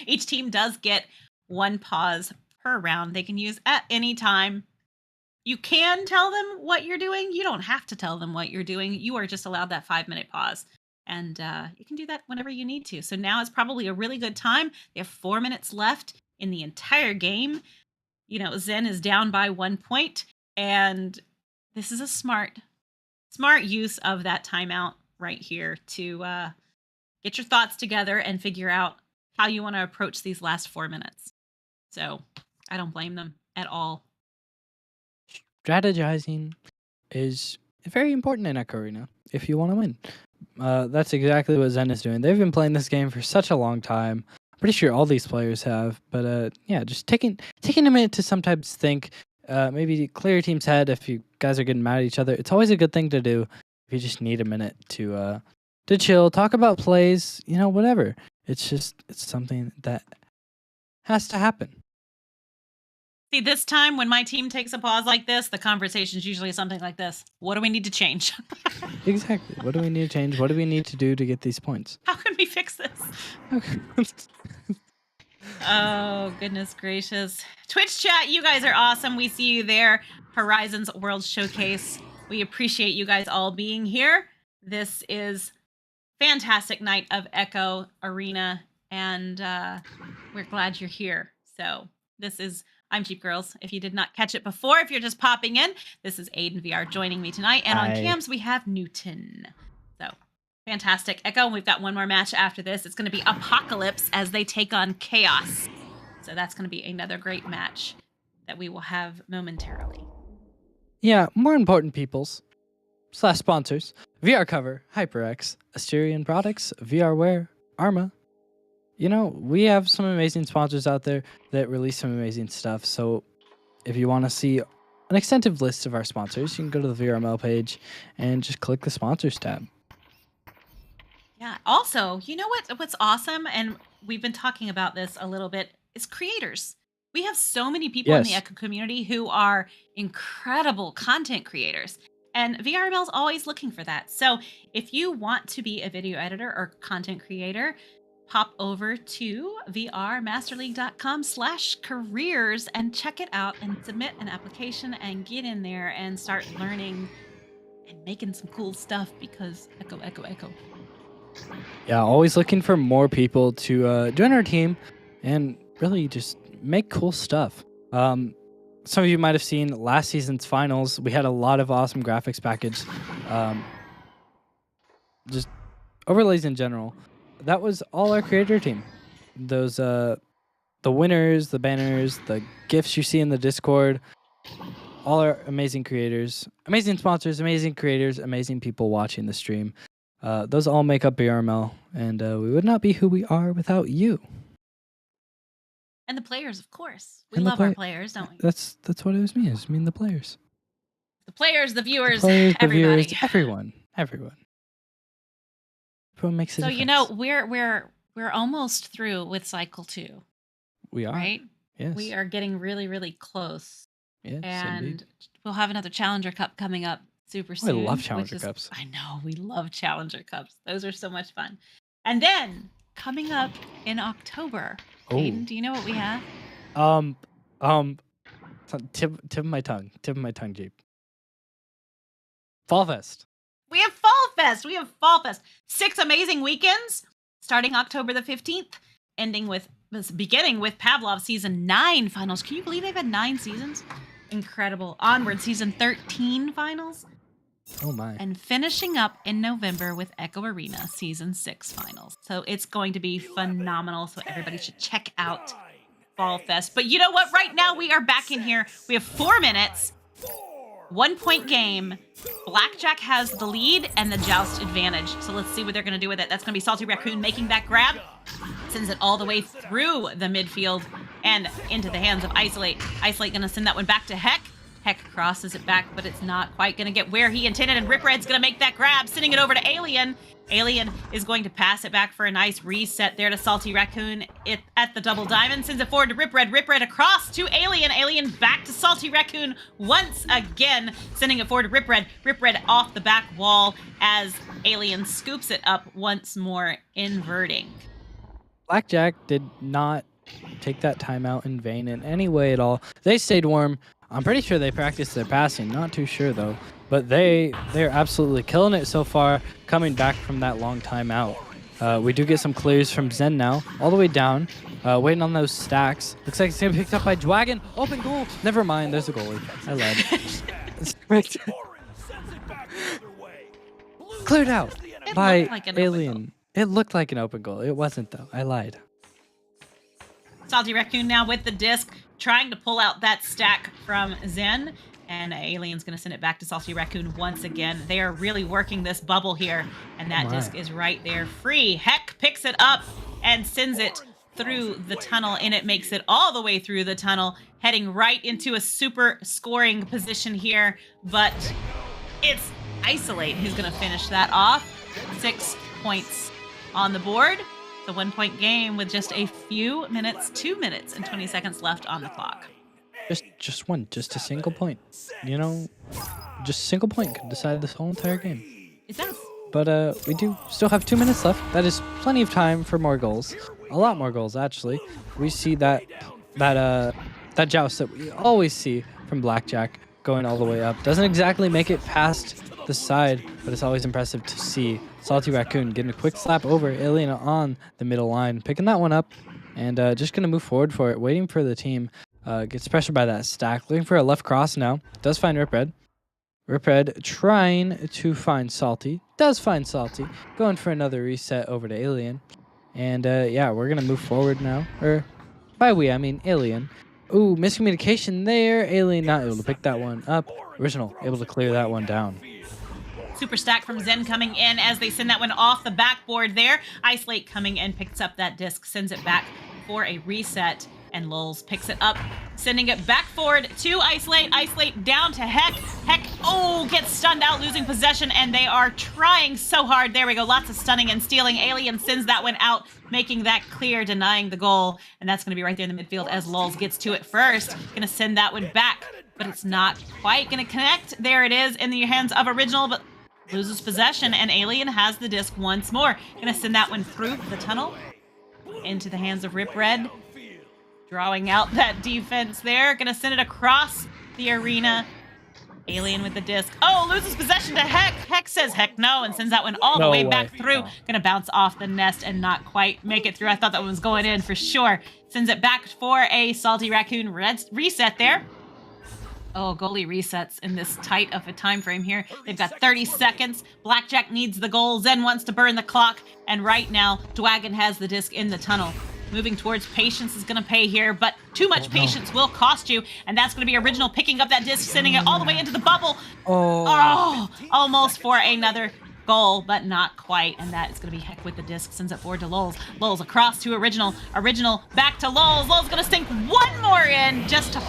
Each team does get 1 pause per round they can use at any time. You can tell them what you're doing. You don't have to tell them what you're doing. You are just allowed that 5-minute pause. And you can do that whenever you need to. So now is probably a really good time. They have 4 minutes left in the entire game. You know, Zen is down by 1 point. And this is a smart use of that timeout right here to get your thoughts together and figure out how you want to approach these last 4 minutes. So I don't blame them at all. Strategizing is very important in Echo Arena if you want to win. That's exactly what Zen is doing. They've been playing this game for such a long time. I'm pretty sure all these players have. But yeah, just taking a minute to sometimes think, maybe clear your team's head if you guys are getting mad at each other. It's always a good thing to do if you just need a minute to chill, talk about plays, whatever. It's something that has to happen. See, this time when my team takes a pause like this, the conversation is usually something like this. What do we need to change? Exactly. What do we need to change? What do we need to do to get these points? How can we fix this? Okay. Oh, goodness gracious. Twitch chat, you guys are awesome. We see you there. Horizons World Showcase. We appreciate you guys all being here. This is fantastic night of Echo Arena, and we're glad you're here. So I'm Cheap Girls. If you did not catch it before, if you're just popping in, this is Aiden VR joining me tonight. And on cams, we have Newton. So fantastic. Echo, we've got one more match after this. It's going to be Apocalypse as they take on Chaos. So that's going to be another great match that we will have momentarily. Yeah, more important peoples / sponsors. VR Cover, HyperX, Asterion Products, VRware, Arma. We have some amazing sponsors out there that release some amazing stuff. So if you want to see an extensive list of our sponsors, you can go to the VRML page and just click the sponsors tab. Yeah. Also, you know what's awesome? And we've been talking about this a little bit, is creators. We have so many people in the Echo community who are incredible content creators. And VRML is always looking for that. So if you want to be a video editor or content creator, pop over to vrmasterleague.com/careers and check it out and submit an application and get in there and start learning and making some cool stuff because Echo. Yeah, always looking for more people to join our team and really just make cool stuff. Some of you might have seen last season's finals. We had a lot of awesome graphics package. Just overlays in general. That was all our creator team. Those the winners, the banners, the gifts you see in the Discord, all our amazing creators, amazing sponsors, amazing creators, amazing people watching the stream. Those all make up VRML, and we would not be who we are without you. And the players, of course. We love our players, don't we? That's what it was me. It was me and the players. The players, the viewers, The players, the everybody. viewers, everyone. Everyone makes a difference. We're almost through with cycle 2. We are. Right? Yes. We are getting really, really close. Yes, And indeed. we'll have another Challenger Cup coming up super soon. I love Challenger Cups. I know, we love Challenger Cups. Those are so much fun. And then coming up in October, Aiden, do you know what we have? Tip of my tongue, Jeep. Fall Fest. We have Fall Fest. 6 amazing weekends starting October the 15th, beginning with Pavlov season 9 finals. Can you believe they've had 9 seasons? Incredible. Onward season 13 finals. Oh my. And finishing up in November with Echo Arena season 6 finals. So it's going to be phenomenal. So everybody should check out Fall Fest. But you know what? Right now we are back in here. We have 4 minutes. 1-point game. Blackjack has the lead and the joust advantage. So let's see what they're going to do with it. That's going to be Salty Raccoon making that grab. Sends it all the way through the midfield and into the hands of Isolate. Isolate going to send that one back to Heck. Heck crosses it back, but it's not quite going to get where he intended. And Rip Red's going to make that grab, sending it over to Alien. Alien is going to pass it back for a nice reset there to Salty Raccoon at the double diamond. Sends it forward to Rip Red. Rip Red across to Alien. Alien back to Salty Raccoon once again. Sending it forward to Rip Red. Rip Red off the back wall as Alien scoops it up once more, inverting. Blackjack did not take that timeout in vain in any way at all. They stayed warm. I'm pretty sure they practiced their passing. Not too sure though. But they're absolutely killing it so far, coming back from that long timeout. We do get some clears from Zen now, all the way down, waiting on those stacks. Looks like it's gonna be picked up by Dwagon. Open goal. Never mind, there's a goalie. I lied. Cleared out by Alien. It looked like an open goal. It wasn't though. I lied. Salty Raccoon now with the disc, trying to pull out that stack from Zen. And Alien's going to send it back to Salty Raccoon once again. They are really working this bubble here. And that disc is right there free. Heck picks it up and sends it through the tunnel. And it makes it all the way through the tunnel, heading right into a super scoring position here. But it's Isolate who's going to finish that off. 6 points on the board. It's a 1-point game with just a few minutes, 2 minutes and 20 seconds left on the clock. Just a single point. You know, just a single point could decide this whole entire game. It does. But we do still have 2 minutes left. That is plenty of time for more goals. A lot more goals, actually. We see that joust that we always see from Blackjack going all the way up. Doesn't exactly make it past the side, but it's always impressive to see Salty Raccoon getting a quick slap over Alien on the middle line, picking that one up, and just going to move forward for it, waiting for the team. Gets pressured by that stack. Looking for a left cross now. Does find Rip Red. Rip Red trying to find Salty. Does find Salty. Going for another reset over to Alien. And yeah, we're going to move forward now. Or by we, I mean Alien. Ooh, miscommunication there. Alien not able to pick that one up. Original able to clear that one down. Super stack from Zen coming in as they send that one off the backboard there. Isolate coming in, picks up that disc, sends it back for a reset. And Lulz picks it up, sending it back forward to Isolate. Isolate down to Heck. Heck, gets stunned out, losing possession, and they are trying so hard. There we go, lots of stunning and stealing. Alien sends that one out, making that clear, denying the goal. And that's going to be right there in the midfield as Lulz gets to it first. Going to send that one back, but it's not quite going to connect. There it is in the hands of Original, but loses possession, and Alien has the disc once more. Going to send that one through the tunnel into the hands of Rip Red. Drawing out that defense there. Gonna send it across the arena. Alien with the disc. Loses possession to Heck. Heck says heck no and sends that one all the way back through. Gonna bounce off the nest and not quite make it through. I thought that one was going in for sure. Sends it back for a Salty Raccoon reset there. Goalie resets in this tight of a time frame here. They've got 30 seconds. Blackjack needs the goal. Zen wants to burn the clock. And right now, Dwagon has the disc in the tunnel. Moving towards patience is going to pay here, but too much patience will cost you, and that's going to be Original picking up that disc, sending it all the way into the bubble. Almost for another goal, but not quite, and that is going to be Heck with the disc, sends it forward to Lulz. Lulz across to Original. Original back to Lulz. Lulz going to sink one more in just to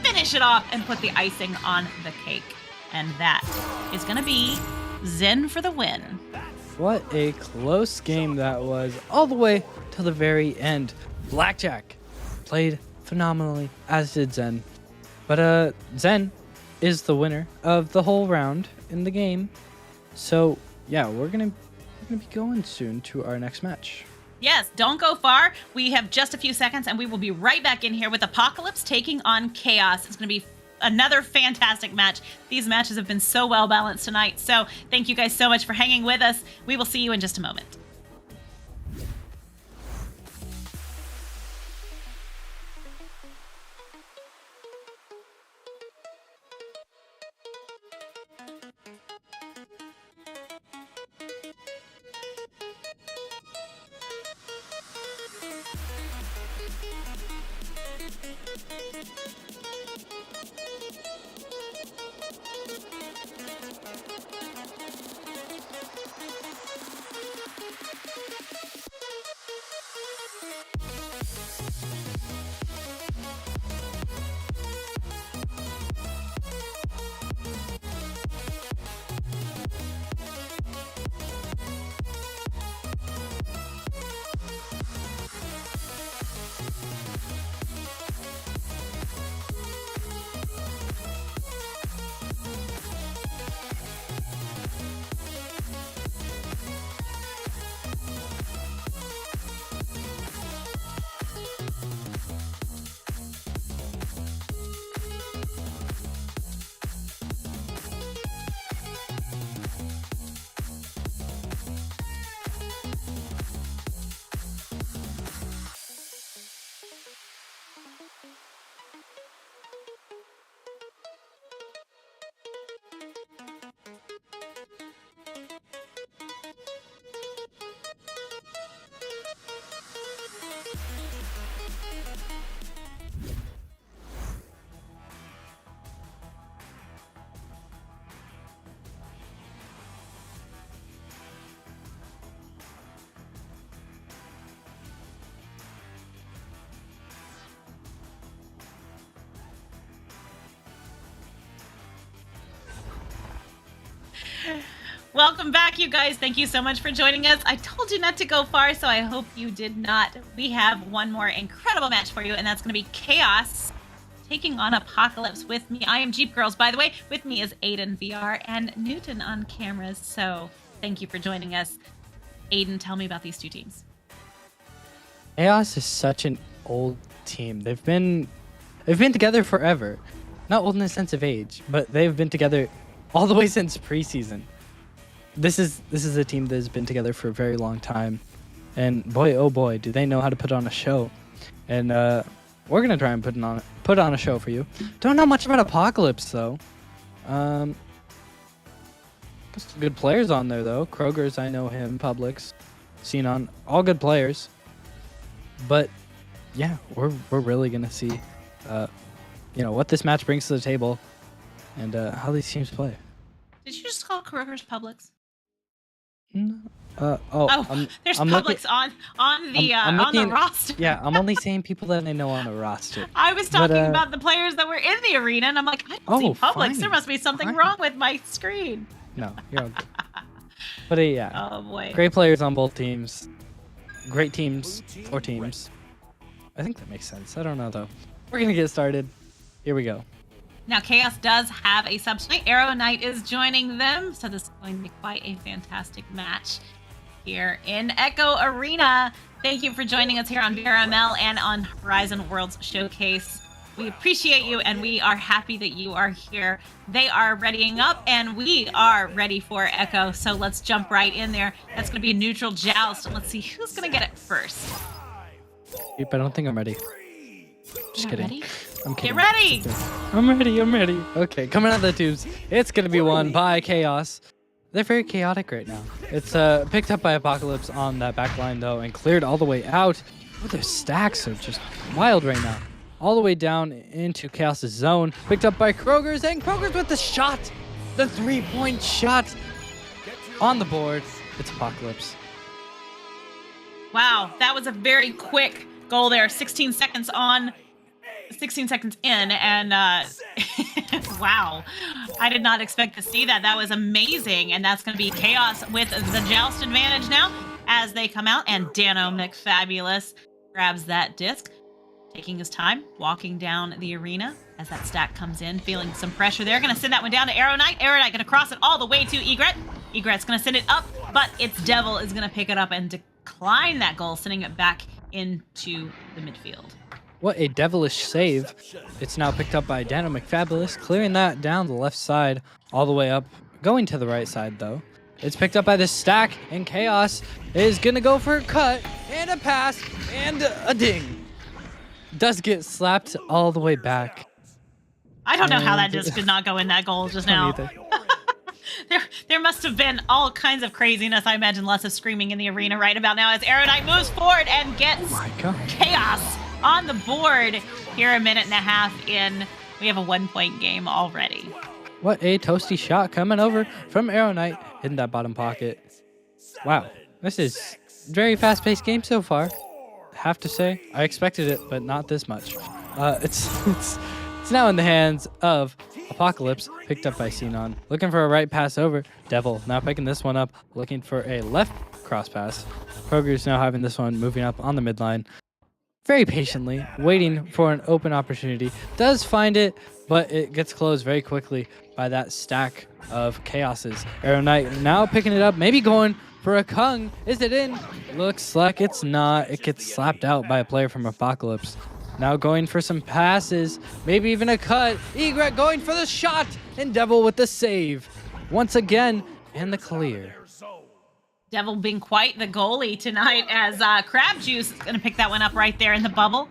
finish it off and put the icing on the cake. And that is going to be Zen for the win. What a close game that was, all the way till the very end. Blackjack played phenomenally, as did Zen. But Zen is the winner of the whole round in the game. So yeah, we're gonna be going soon to our next match. Yes, don't go far. We have just a few seconds, and we will be right back in here with Apocalypse taking on Chaos. It's gonna be another fantastic match. These matches have been so well balanced tonight. So thank you guys so much for hanging with us. We will see you in just a moment. Welcome back, you guys. Thank you so much for joining us. I told you not to go far, so I hope you did not. We have one more incredible match for you, and that's going to be Chaos taking on Apocalypse with me. I am Jeep Girls, by the way. With me is Aiden VR and Newton on cameras. So thank you for joining us. Aiden, tell me about these two teams. Chaos is such an old team. They've been together forever. Not old in the sense of age, but they've been together all the way since preseason. This is a team that has been together for a very long time, and boy, oh boy, do they know how to put on a show. And we're gonna try and put on a show for you. Don't know much about Apocalypse though. Got some good players on there though. Kroger's, I know him. Publix, Xenon, all good players. But yeah, we're really gonna see, what this match brings to the table, and how these teams play. Did you just call Kroger's Publix? There's Publix on the roster. Yeah, I'm only saying people that I know on the roster. I was talking about the players that were in the arena, and I'm like, I don't see Publix. Fine, There must be something fine. wrong with my screen. No, you're all good. But yeah, Oh boy. great players on both teams. Great teams, 4 teams. I think that makes sense. I don't know though. We're gonna get started. Here we go. Now, Chaos does have a sub tonight. Arrow Knight is joining them, so this is going to be quite a fantastic match here in Echo Arena. Thank you for joining us here on VRML and on Horizon Worlds Showcase. We appreciate you, and we are happy that you are here. They are readying up, and we are ready for Echo, so let's jump right in there. That's going to be a neutral joust. Let's see who's going to get it first. Yep, I don't think I'm ready. Just Not kidding. ready? I'm kidding. Get ready! It's okay. I'm ready. Okay, coming out of the tubes. It's going to be won by Chaos. They're very chaotic right now. It's picked up by Apocalypse on that back line, though, and cleared all the way out. Oh, their stacks are just wild right now. All the way down into Chaos' zone. Picked up by Kroger's, and Kroger's with the shot. The 3-point shot on the board. It's Apocalypse. Wow, that was a very quick goal there. 16 seconds in, and wow, I did not expect to see that. That was amazing, and that's going to be Chaos with the joust advantage now as they come out, and Dano McFabulous grabs that disc, taking his time, walking down the arena as that stack comes in, feeling some pressure there. Going to send that one down to Arrow Knight. Arrow Knight going to cross it all the way to Egret. Egret's going to send it up, but its Devil is going to pick it up and decline that goal, sending it back into the midfield. What a devilish save. It's now picked up by Dano McFabulous, clearing that down the left side, all the way up, going to the right side, though. It's picked up by the stack, and Chaos is going to go for a cut, and a pass, and a ding. Does get slapped all the way back. I don't know how that disc did not go in that goal just now. There must have been all kinds of craziness. I imagine lots of screaming in the arena right about now as Arrow Knight moves forward and gets Chaos on the board. Here a minute and a half in. We have a 1-point game already. What a toasty shot coming over from Arrow Knight, hitting that bottom pocket. Wow, this is very fast-paced game so far. Have to say, I expected it, but not this much. It's now in the hands of Apocalypse, picked up by Xenon. Looking for a right pass over. Devil now picking this one up, looking for a left cross pass. Kroger's now having this one moving up on the midline. Very patiently, waiting for an open opportunity. Does find it, but it gets closed very quickly by that stack of Chaoses. Arrow Knight now picking it up, maybe going for a Kung. Is it in? Looks like it's not. It gets slapped out by a player from Apocalypse. Now going for some passes, maybe even a cut. Egret going for the shot, and Devil with the save. Once again, and the clear. Devil being quite the goalie tonight as Crab Juice is going to pick that one up right there in the bubble.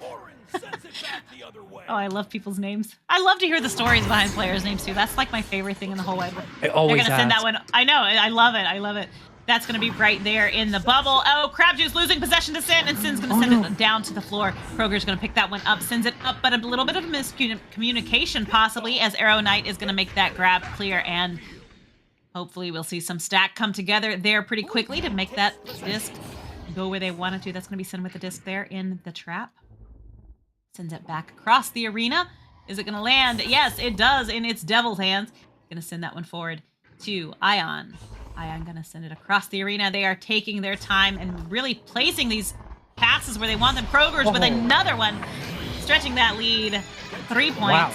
Oh, I love people's names. I love to hear the stories behind players' names too. That's like my favorite thing in the whole wide world. It always They're going to send that one. I know. I love it. I love it. That's going to be right there in the bubble. Oh, Crab Juice losing possession to Sin, and Sin's going to send it down to the floor. Kroger's going to pick that one up, sends it up, but a little bit of miscommunication possibly as Arrow Knight is going to make that grab clear, and hopefully we'll see some stack come together there pretty quickly to make that disc go where they want it to. That's going to be Sin with the disc there in the trap. Sends it back across the arena. Is it going to land? Yes, it does in its Devil's hands. Going to send that one forward to Ion. Ion gonna send it across the arena. They are taking their time and really placing these passes where they want them. Kroger's with another one, stretching that lead. 3 points. Wow.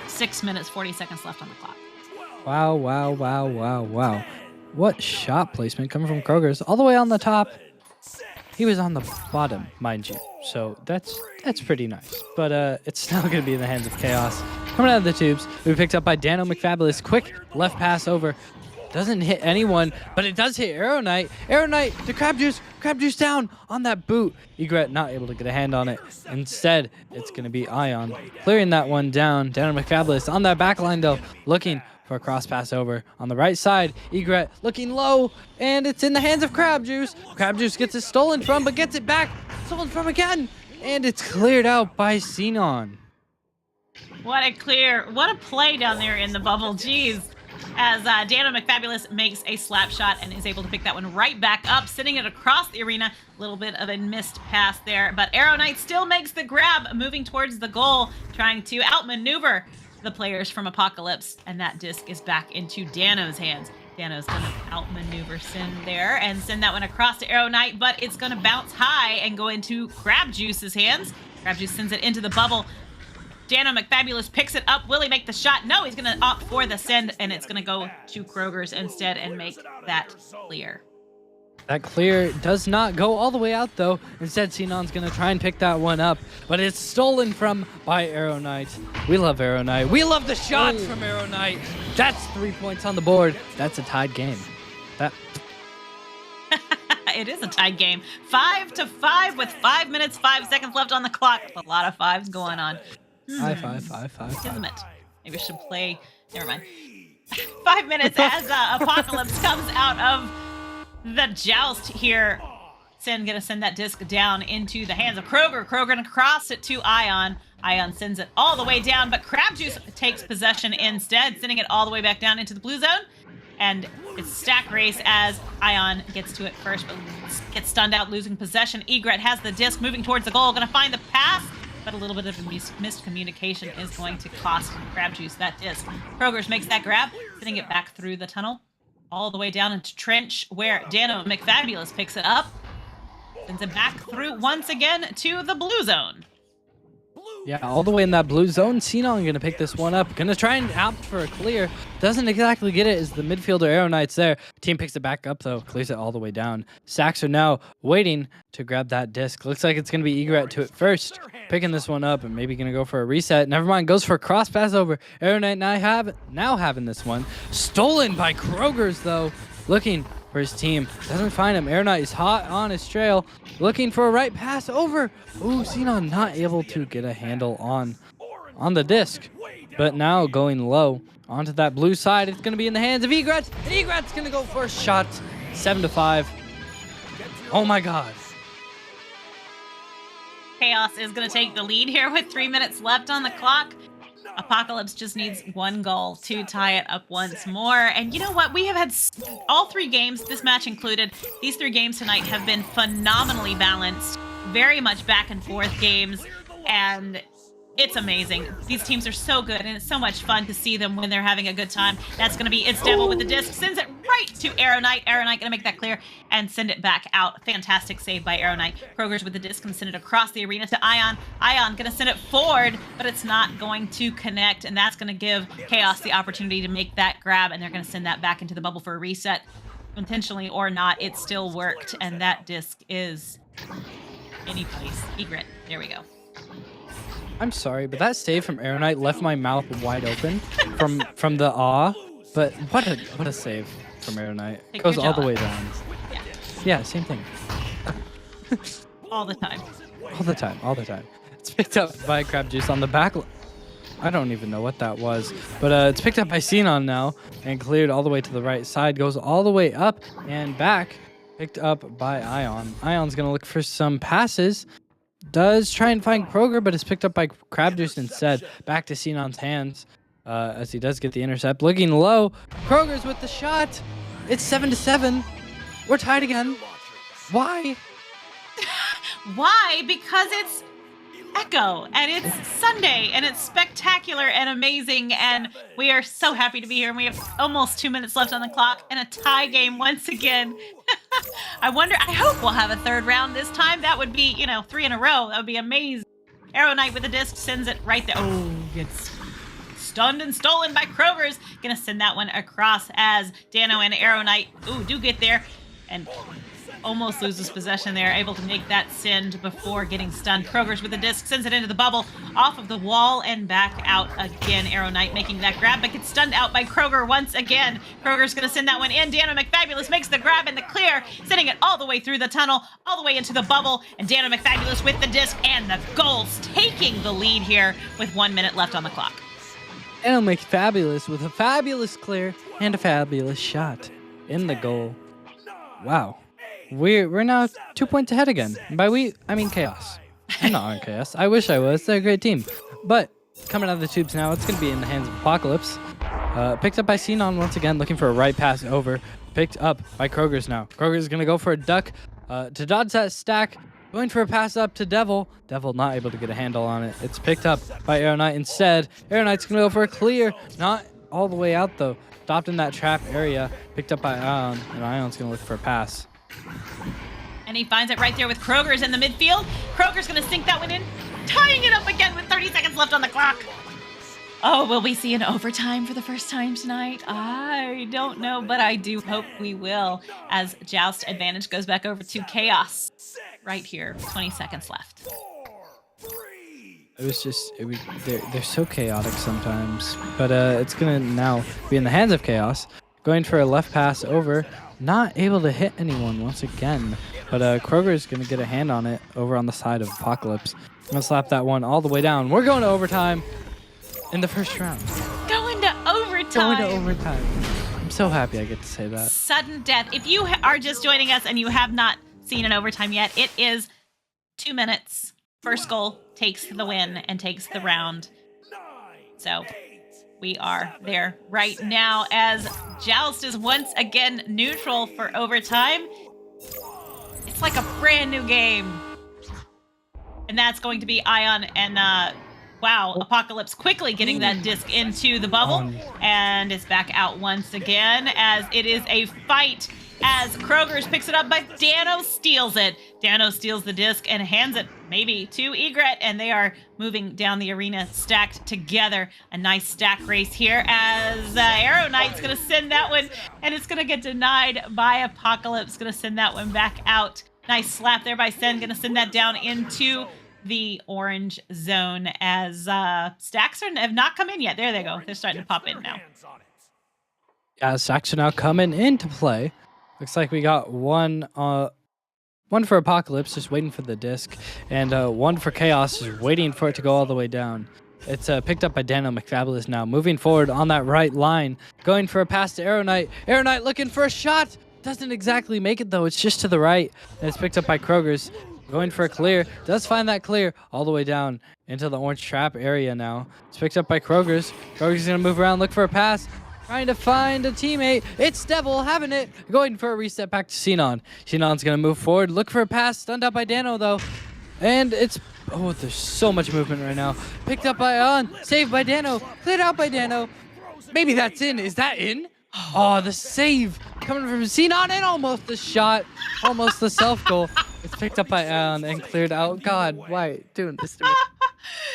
6 minutes, 40 seconds left on the clock. Wow, wow, wow, wow, wow. What shot placement coming from Kroger's all the way on the top. He was on the bottom, mind you. So that's pretty nice. But it's still going to be in the hands of Chaos. Coming out of the tubes, we picked up by Dano McFabulous. Quick left pass over. Doesn't hit anyone, but it does hit Arrow Knight. Arrow Knight to Crab Juice. Crab Juice down on that boot. Egret not able to get a hand on it. Instead, it's going to be Ion clearing that one down. Dano McFabulous on that back line, though, looking for a cross pass over on the right side. Egret looking low, and it's in the hands of Crab Juice. Crab Juice gets it stolen from, but gets it back. Stolen from again, and it's cleared out by Xenon. What a play down there in the bubble. Jeez. As Dano McFabulous makes a slap shot and is able to pick that one right back up, sending it across the arena. A little bit of a missed pass there, but Arrow Knight still makes the grab, moving towards the goal, trying to outmaneuver the players from Apocalypse, and that disc is back into Dano's hands. Dano's going to outmaneuver Sin there and send that one across to Arrow Knight, but it's going to bounce high and go into Crab Juice's hands. Crab Juice sends it into the bubble. Dano McFabulous picks it up. Will he make the shot? No, he's going to opt for the send, and it's going to go to Kroger's instead and make that clear. That clear does not go all the way out, though. Instead, Xenon's going to try and pick that one up, but it's stolen from by Arrow Knight. We love Arrow Knight. We love the shots from Arrow Knight. That's 3 points on the board. That's a tied game. It is a tied game. 5-5 with 5 minutes, 5 seconds left on the clock. A lot of fives going on. Five. Isn't it? Maybe we should play. Never mind. 5 minutes as Apocalypse comes out of the joust here. Sin gonna send that disc down into the hands of Kroger. Kroger gonna cross it to Ion. Ion sends it all the way down, but Crab Juice takes possession instead, sending it all the way back down into the blue zone. And it's stack race as Ion gets to it first, but gets stunned out, losing possession. Egret has the disc, moving towards the goal, gonna find the pass, but a little bit of a miscommunication is going to cost Crab Juice that disc. Kroger's makes that grab, sending it back through the tunnel, all the way down into Trench, where Dano McFabulous picks it up, sends it back through once again to the blue zone. Yeah, all the way in that blue zone. Xenon gonna pick this one up. Gonna try and opt for a clear. Doesn't exactly get it as the midfielder Arrow Knight's there. Team picks it back up though. Clears it all the way down. Sacks are now waiting to grab that disc. Looks like it's gonna be Egret to it first. Picking this one up and maybe gonna go for a reset. Never mind, goes for a cross pass over. Arrow Knight now having this one. Stolen by Kroger's though. Looking for his team. Doesn't find him. Arrow Knight is hot on his trail. Looking for a right pass over. Ooh, Xenon not able to get a handle on the disc. But now going low onto that blue side. It's going to be in the hands of Egret. And Egret's going to go for a shot. 7-5. Oh my god. Chaos is going to take the lead here with 3 minutes left on the clock. Apocalypse just needs one goal to tie it up once more. And you know what? We have had all 3 games, this match included. These 3 games tonight have been phenomenally balanced, very much back and forth games, and it's amazing. These teams are so good, and it's so much fun to see them when they're having a good time. That's going to be It's Devil with the disc, sends it right to Arrow Knight. Arrow Knight going to make that clear and send it back out. Fantastic save by Arrow Knight. Kroger's with the disc and send it across the arena to Ion. Ion going to send it forward, but it's not going to connect, and that's going to give Chaos the opportunity to make that grab, and they're going to send that back into the bubble for a reset. Intentionally or not, it still worked, and that disc is anybody's. Egret. There we go. I'm sorry, but that save from Arrow Knight left my mouth wide open from the awe. But what a save from Arrow Knight. Take Goes your all the jaw. way down. Yeah. Yeah, same thing. All the time. All the time. It's picked up by Crab Juice on the back. I don't even know what that was. But it's picked up by Xenon now and cleared all the way to the right side. Goes all the way up and back. Picked up by Ion. Ion's going to look for some passes. Does try and find Kroger, but is picked up by Crab Juice instead. Back to Xenon's hands as he does get the intercept. Looking low. Kroger's with the shot. It's 7-7. We're tied again. Why? Why? Because it's Echo, and it's Sunday, and it's spectacular and amazing, and we are so happy to be here, and we have almost 2 minutes left on the clock, and a tie game once again. I hope we'll have a third round this time. That would be, 3 in a row. That would be amazing. Arrow Knight with the disc sends it right there. Oh, gets stunned and stolen by Kroger's. Gonna send that one across as Dano and Arrow Knight, do get there, and almost loses possession there, able to make that send before getting stunned. Kroger's with the disc, sends it into the bubble, off of the wall and back out again. Arrow Knight making that grab, but gets stunned out by Kroger once again. Kroger's going to send that one in. Dano McFabulous makes the grab and the clear, sending it all the way through the tunnel, all the way into the bubble, and Dano McFabulous with the disc and the goals, taking the lead here with 1 minute left on the clock. Dano McFabulous with a fabulous clear and a fabulous shot in the goal. Wow. We're now 2 points ahead again. By we, I mean Chaos. I'm not on Chaos. I wish I was. They're a great team. But coming out of the tubes now, it's going to be in the hands of Apocalypse. Picked up by Xenon once again, looking for a right pass over. Picked up by Kroger's now. Kroger's going to go for a duck to dodge that stack. Going for a pass up to Devil. Devil not able to get a handle on it. It's picked up by Arrow Knight instead. Arrow Knight's going to go for a clear. Not all the way out, though. Stopped in that trap area. Picked up by Ion, and Ion's going to look for a pass. And he finds it right there with Kroger's in the midfield. Kroger's going to sink that one in, tying it up again with 30 seconds left on the clock. Oh, will we see an overtime for the first time tonight? I don't know, but I do hope we will, as Joust advantage goes back over to Chaos right here. 20 seconds left. They're so chaotic sometimes. But it's going to now be in the hands of Chaos. Going for a left pass over. Not able to hit anyone once again. But Kroger is going to get a hand on it over on the side of Apocalypse. I'm going to slap that one all the way down. We're going to overtime in the first round. Going to overtime. I'm so happy I get to say that. Sudden death. If you are just joining us and you have not seen an overtime yet, it is 2 minutes. First goal takes the win and takes the round. So we are there right now as Joust is once again neutral for overtime. It's like a brand new game. And that's going to be Ion and, Apocalypse quickly getting that disc into the bubble. And it's back out once again as it is a fight as Kroger's picks it up, but Dano steals it. Dano steals the disc and hands it maybe to Egret, and they are moving down the arena stacked together. A nice stack race here as Arrow Knight's going to send that one, and it's going to get denied by Apocalypse. Going to send that one back out. Nice slap there by Sen. Going to send that down into the orange zone as stacks have not come in yet. There they go. They're starting to pop in now. Yeah, stacks are now coming into play. Looks like we got one for Apocalypse, just waiting for the disc, and one for Chaos, just waiting for it to go all the way down. It's picked up by Dano McFabulous now, moving forward on that right line, going for a pass to Arrow Knight. Arrow Knight looking for a shot. Doesn't exactly make it, though. It's just to the right, and it's picked up by Kroger's. Going for a clear. Does find that clear all the way down into the orange trap area now. It's picked up by Kroger's. Kroger's going to move around, look for a pass. Trying to find a teammate. It's Devil having it. Going for a reset back to Xenon. Xenon's going to move forward. Look for a pass. Stunned out by Dano, though. And it's... Oh, there's so much movement right now. Picked up by On. Saved by Dano. Cleared out by Dano. Maybe that's in. Is that in? Oh, the save. Coming from Xenon and almost the shot. Almost the self-goal. It's picked up by On and cleared out. God, why doing this to me?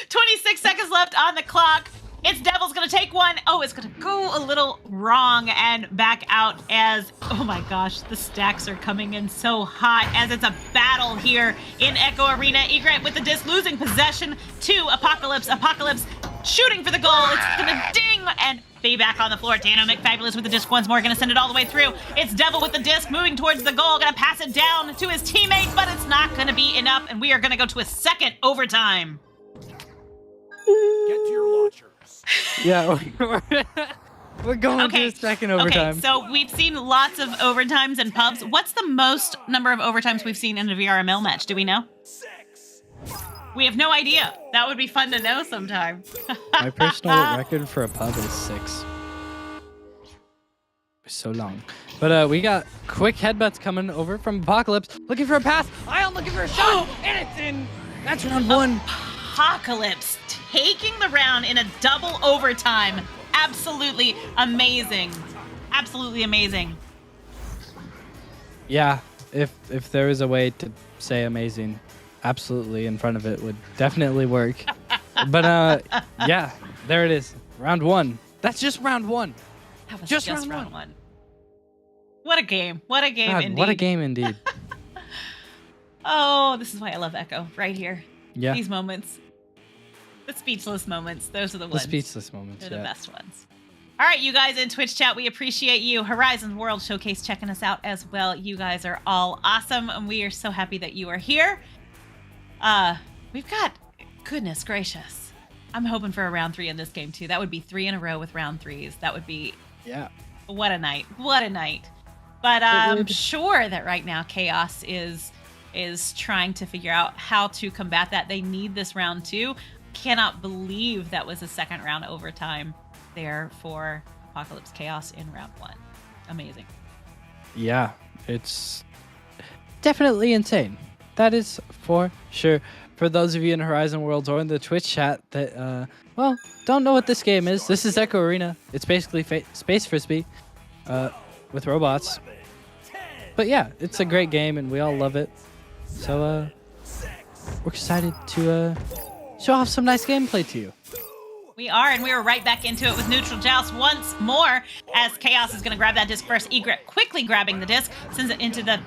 26 seconds left on the clock. It's Devil's going to take one. Oh, it's going to go a little wrong and back out as, oh my gosh, the stacks are coming in so hot as it's a battle here in Echo Arena. Egret with the disc losing possession to Apocalypse. Apocalypse shooting for the goal. It's going to ding and be back on the floor. Dano McFabulous with the disc once more, going to send it all the way through. It's Devil with the disc moving towards the goal, going to pass it down to his teammate, but it's not going to be enough, and we are going to go to a second overtime. Get to your launchers. Yeah, we're going to a second overtime. Okay, so we've seen lots of overtimes in pubs. What's the most number of overtimes we've seen in a VRML match? Do we know? 6. We have no idea. That would be fun to know sometime. My personal record for a pub is 6. It's so long. But we got quick headbutts coming over from Apocalypse. Looking for a pass. Ion looking for a shot. And it's in. That's round 1. Apocalypse taking the round in a double overtime. Absolutely amazing. Absolutely amazing. Yeah, if there is a way to say amazing, absolutely in front of it would definitely work. But yeah, there it is. Round 1. That's just round 1. That was Just just round round one. What a game. What a game God, indeed. what a game indeed. Oh, this is why I love Echo right here. Yeah. These moments. The speechless moments. Those are the The ones. speechless moments. They're the Yeah. best ones. All right, you guys in Twitch chat, we appreciate you. Horizon World Showcase checking us out as well. You guys are all awesome, and we are so happy that you are here. We've got, goodness gracious. I'm hoping for a round 3 in this game, too. That would be 3 in a row with round 3s. That would be, Yeah. what a night. What a night. But I'm sure that right now Chaos is trying to figure out how to combat that. They need this round 2. Cannot believe that was a second round overtime there for Apocalypse Chaos in round 1. Amazing. Yeah, it's definitely insane. That is for sure. For those of you in Horizon Worlds or in the Twitch chat that, well, don't know what this game is, this is Echo Arena. It's basically Space Frisbee with robots. But yeah, it's a great game and we all love it. So we're excited to show off some nice gameplay to you. We are, and we are right back into it with Neutral Joust once more, as Chaos is going to grab that disc first. Egret quickly grabbing the disc, sends it into the,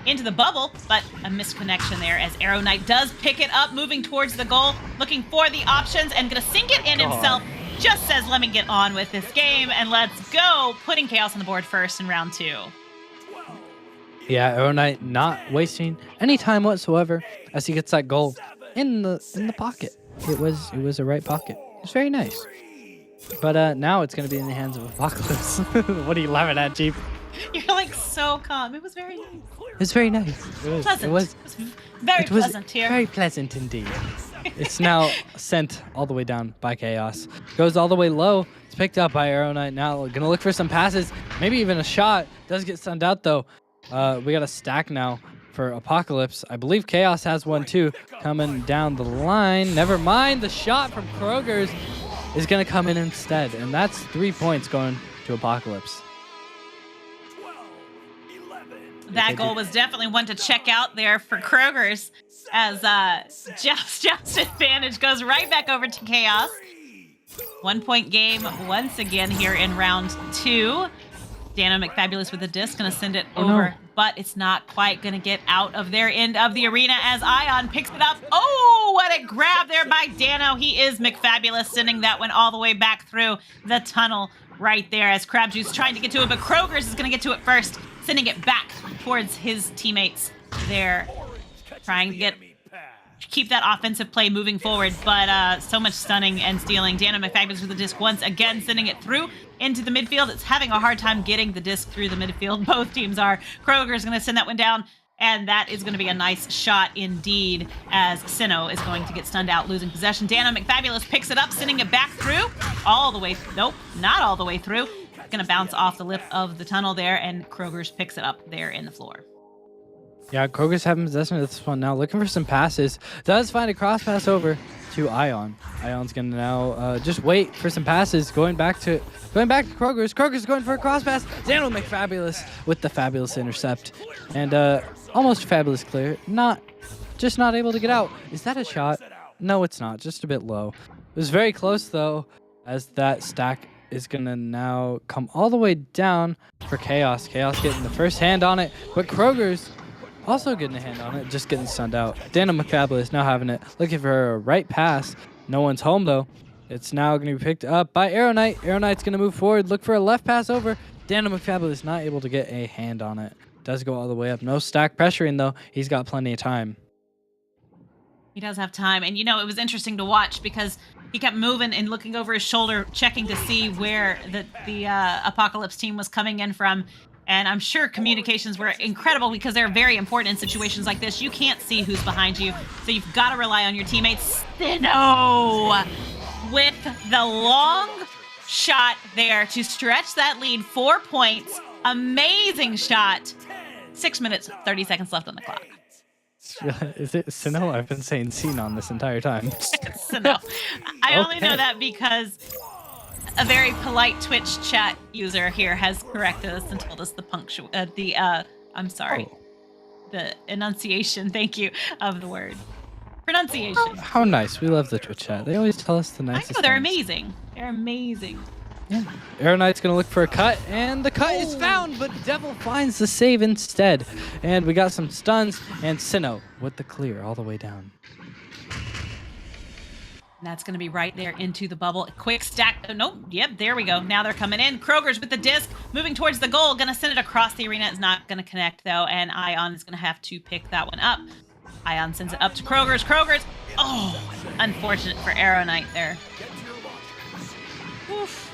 into the bubble, but a misconnection there as Arrow Knight does pick it up, moving towards the goal, looking for the options, and going to sink it in himself. Just says, let me get on with this game, and let's go, putting Chaos on the board first in round 2. Yeah, Arrow Knight not wasting any time whatsoever as he gets that goal in the pocket. It was a right pocket. It's very nice. But now it's going to be in the hands of Apocalypse. What are you laughing at, Chief? You're like so calm. It was very nice. It's very nice. Pleasant. It was very pleasant here. Very pleasant indeed. It's now sent all the way down by Chaos. Goes all the way low. It's picked up by Arrow Knight. Now going to look for some passes. Maybe even a shot. Does get stunned out though. We got a stack now for Apocalypse. I believe Chaos has one too. Coming down the line. Never mind. The shot from Kroger's is going to come in instead. And that's 3 points going to Apocalypse. That goal was definitely one to check out there for Kroger's, as Joust advantage goes right back over to Chaos. 1 point game once again here in round 2. Dano McFabulous with the disc, gonna send it over, but it's not quite gonna get out of their end of the arena as Ion picks it up. Oh, what a grab there by Dano. He is McFabulous, sending that one all the way back through the tunnel right there as Crabjuice trying to get to it, but Kroger's is gonna get to it first, sending it back towards his teammates there, trying to keep that offensive play moving forward, but so much stunning and stealing. Dano McFabulous with the disc once again, sending it through into the midfield. It's having a hard time getting the disc through the midfield. Both teams are. Kroger's going to send that one down, and that is going to be a nice shot indeed, as Sinnoh is going to get stunned out, losing possession. Dano McFabulous picks it up, sending it back through, all the way, nope, not all the way through. Going to bounce off the lip of the tunnel there, and Kroger's picks it up there in the floor. Yeah, Kroger's having possession of this one now, looking for some passes. Does find a cross pass over to Ion. Ion's gonna now just wait for some passes, going back to Kroger's. Kroger's going for a cross pass. Dano McFabulous with the fabulous intercept, and almost fabulous clear. Just not able to get out. Is that a shot? No, it's not. Just a bit low. It was very close though, as that stack is gonna now come all the way down for Chaos. Chaos getting the first hand on it, but Kroger's also getting a hand on it, just getting stunned out. Dano McFabulous now having it, looking for a right pass. No one's home though. It's now going to be picked up by Arrow Knight. Arrow Knight's going to move forward, look for a left pass over. Dano McFabulous not able to get a hand on it. Does go all the way up. No stack pressuring though. He's got plenty of time. He does have time, and you know, it was interesting to watch because he kept moving and looking over his shoulder, checking to see where the Apocalypse team was coming in from. And I'm sure communications were incredible because they're very important in situations like this. You can't see who's behind you, so you've got to rely on your teammates. Sinnoh with the long shot there to stretch that lead. 4 points. Amazing shot. 6 minutes, 30 seconds left on the clock. Is it Sino? I've been saying Sinon this entire time. So no, I only know Okay. that because a very polite Twitch chat user here has corrected us and told us I'm sorry, Oh. the enunciation. Thank you of the word pronunciation. How nice. We love the Twitch chat. They always tell us the I nicest know they're things. amazing. They're amazing. Yeah. Arrow Knight's going to look for a cut, and the cut is found, but Devil finds the save instead. And we got some stuns, and Sinnoh with the clear all the way down. And that's going to be right there into the bubble. Quick stack. Oh, nope. Yep, there we go. Now they're coming in. Kroger's with the disc, moving towards the goal. Going to send it across the arena. It's not going to connect, though, and Ion is going to have to pick that one up. Ion sends it up to Kroger's. Kroger's. Oh, unfortunate for Arrow Knight there. Oof.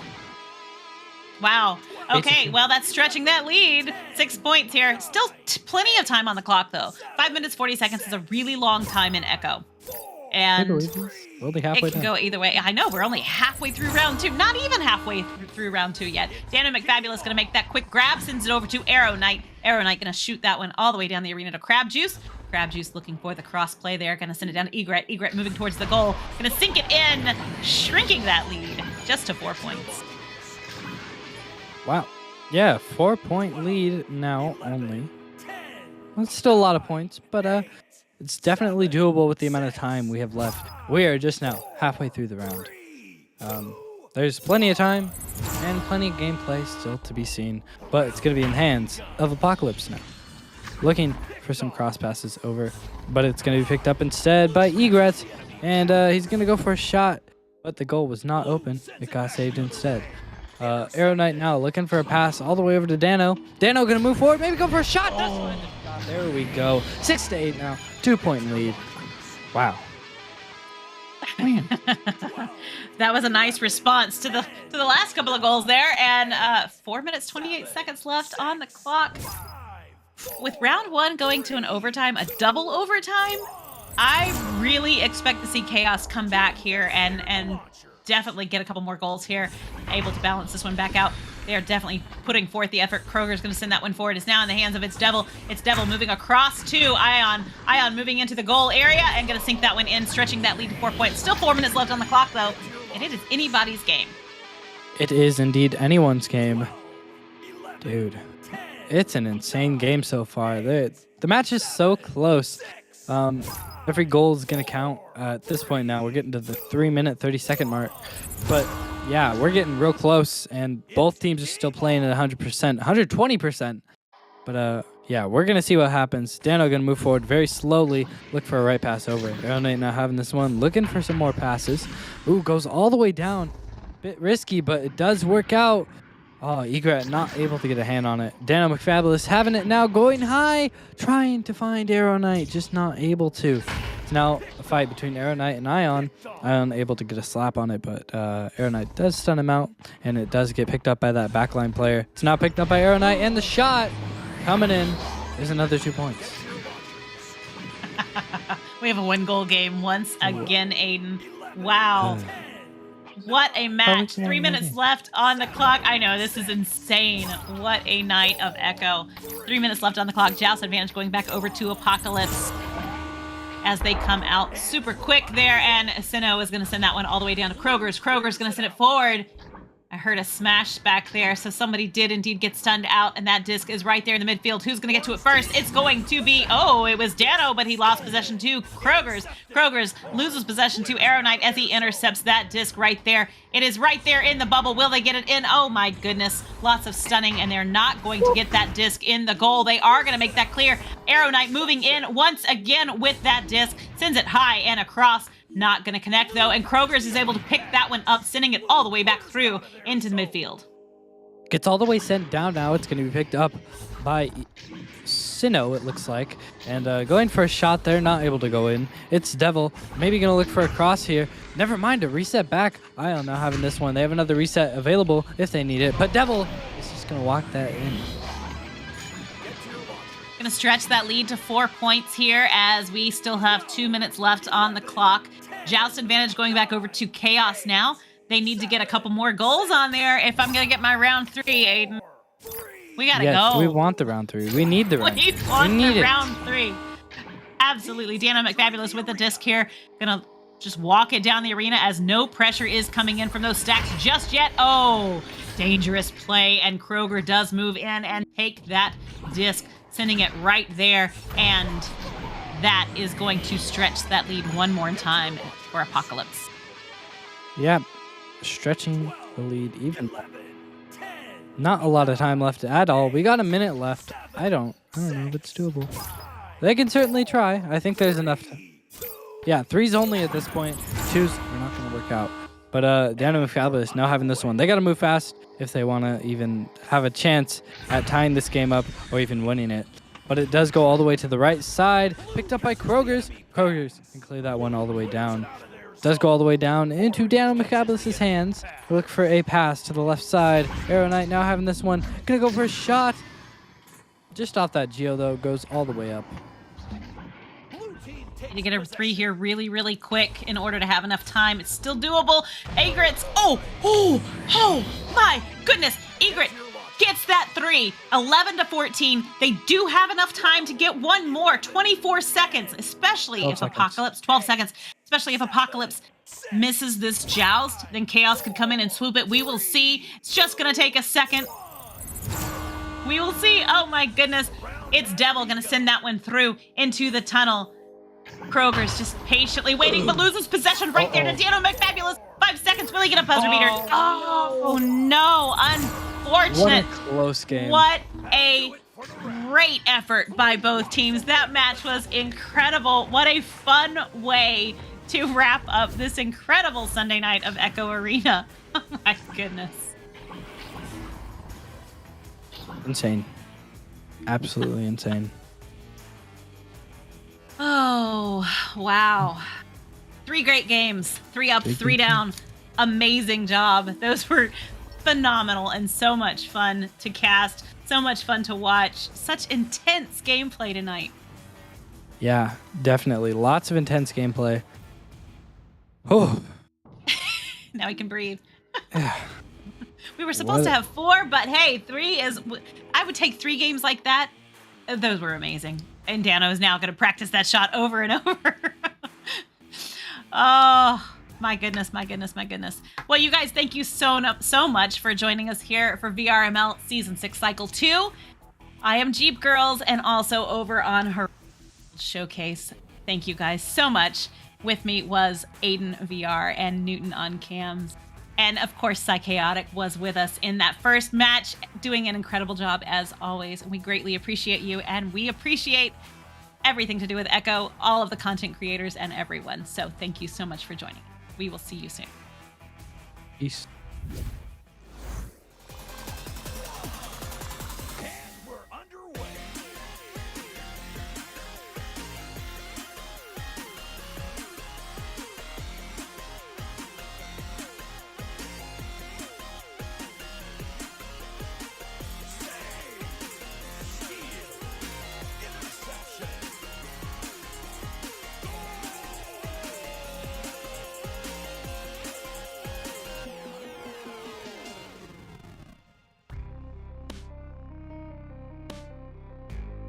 Wow. Okay, well, that's stretching that lead. 6 points here. Still plenty of time on the clock, though. 5 minutes, 40 seconds is a really long time in Echo. And We're only halfway it can down. go either way. I know, we're only halfway through round 2. Not even halfway through round 2 yet. Dano McFabulous going to make that quick grab, sends it over to Arrow Knight. Arrow Knight going to shoot that one all the way down the arena to Crab Juice. Crab Juice looking for the cross play there. Going to send it down to Egret. Egret moving towards the goal. Going to sink it in, shrinking that lead just to 4 points. Wow. Yeah, 4-point lead now only. That's still a lot of points, but it's definitely doable with the amount of time we have left. We are just now halfway through the round. There's plenty of time and plenty of gameplay still to be seen, but it's going to be in the hands of Apocalypse now. Looking for some cross passes over, but it's going to be picked up instead by Egret, and he's going to go for a shot, but the goal was not open. It got saved instead. Arrow Knight now looking for a pass all the way over to Dano. Dano going to move forward, maybe go for a shot. That's what the shot. There we go. 6-8 now. 2-point lead. Wow. That was a nice response to the last couple of goals there, and 4 minutes 28 seconds left on the clock. With round 1 going to an overtime, a double overtime, I really expect to see Chaos come back here and definitely get a couple more goals here, able to balance this one back out. They are definitely putting forth the effort. Kroger's going to send that one forward. It's now in the hands of its Devil. It's Devil moving across to Ion. Ion moving into the goal area and going to sink that one in, stretching that lead to 4 points. Still 4 minutes left on the clock, though, and it is anybody's game. It is indeed anyone's game. Dude, it's an insane game so far. The match is so close. Every goal is going to count at this point now. We're getting to the 3-minute, 30-second mark. But, yeah, we're getting real close, and both teams are still playing at 100%, 120%. But, yeah, we're going to see what happens. Dano going to move forward very slowly, look for a right pass over. Arrow Knight now having this one, looking for some more passes. Ooh, goes all the way down. Bit risky, but it does work out. Oh, Egret not able to get a hand on it. Dano McFabulous having it now, going high, trying to find Arrow Knight, just not able to. It's now a fight between Arrow Knight and Ion. Ion able to get a slap on it, but Arrow Knight does stun him out, and it does get picked up by that backline player. It's now picked up by Arrow Knight, and the shot coming in is another 2 points. We have a 1-goal game once again, Aiden. Wow. What a match. 3 minutes left on the clock. I know, this is insane. What a night of Echo. 3 minutes left on the clock. Joust advantage going back over to Apocalypse as they come out super quick there. And Sinnoh is going to send that one all the way down to Kroger's. Kroger's going to send it forward. I heard a smash back there, so somebody did indeed get stunned out, and that disc is right there in the midfield. Who's going to get to it first? It's going to be, it was Dano, but he lost possession to Kroger's. Kroger's loses possession to Arrow Knight as he intercepts that disc right there. It is right there in the bubble. Will they get it in? Oh my goodness. Lots of stunning, and they're not going to get that disc in the goal. They are going to make that clear. Arrow Knight moving in once again with that disc, sends it high and across. Not going to connect, though, and Kroger's is able to pick that one up, sending it all the way back through into the midfield. Gets all the way sent down now. It's going to be picked up by Sinnoh, it looks like. And going for a shot there, not able to go in. It's Devil. Maybe going to look for a cross here. Never mind, a reset back. Ion now having this one. They have another reset available if they need it. But Devil is just going to walk that in. Going to stretch that lead to 4 points here as we still have 2 minutes left on the clock. Joust advantage going back over to Chaos now. They need to get a couple more goals on there if I'm going to get my round 3, Aiden. We got to go. We want the round 3. We need the round 3. We want the round 3. Absolutely. Dano McFabulous with the disc here. Gonna just walk it down the arena as no pressure is coming in from those stacks just yet. Oh, dangerous play. And Kroger does move in and take that disc, sending it right there. And that is going to stretch that lead one more time for Apocalypse. Yeah, stretching the lead even more. Not a lot of time left at all. We got a minute left. I don't know if it's doable. They can certainly try. I think there's enough time. Yeah, 3's only at this point. 2's are not going to work out. But Dano and Fabulous now having this one. They got to move fast if they want to even have a chance at tying this game up or even winning it. But it does go all the way to the right side. Picked up by Kroger's. Kroger's can clear that one all the way down. Does go all the way down into Dano McFabulous' hands. Look for a pass to the left side. Arrow Knight now having this one. Gonna go for a shot. Just off that Geo, though. Goes all the way up. Need to get a 3 here really, really quick in order to have enough time. It's still doable. Egrets. Oh, my goodness. Egret gets that 3. 11-14. They do have enough time to get one more. 24 seconds, especially if Apocalypse, 12 seconds, especially if Apocalypse misses this joust, then Chaos could come in and swoop it. We will see. It's just going to take a second. We will see. Oh my goodness. It's Devil going to send that one through into the tunnel. Kroger's just patiently waiting, but loses possession right there to Dano McFabulous. 5 seconds. Will he get a buzzer beater? Oh no. Unfortunate. What a close game. What a great effort by both teams. That match was incredible. What a fun way to wrap up this incredible Sunday night of Echo Arena. Oh my goodness. Insane. Absolutely insane. Oh, wow. 3 great games. 3 up, 3 down. Amazing job. Those were phenomenal and so much fun to cast. So much fun to watch. Such intense gameplay tonight. Yeah, definitely. Lots of intense gameplay. Oh. Now we can breathe. We were supposed to have 4, but hey, 3 is... I would take 3 games like that. Those were amazing. And Dano is now going to practice that shot over and over. Oh, my goodness, my goodness, my goodness. Well, you guys, thank you so much for joining us here for VRML Season 6 Cycle 2. I am Jeep Girls and also over on her Showcase. Thank you guys so much. With me was Aiden VR and Newton on cams. And of course, Psychaotic was with us in that first match, doing an incredible job as always. We greatly appreciate you, and we appreciate everything to do with Echo, all of the content creators, and everyone. So thank you so much for joining. We will see you soon. Peace. And we're underway.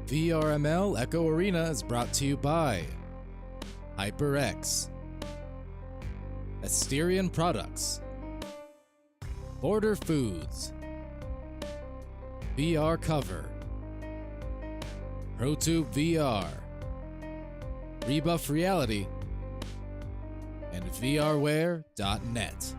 VRML Echo Arena is brought to you by HyperX, Asterion Products, Border Foods, VR Cover, ProTube VR, Rebuff Reality, and VRware.net.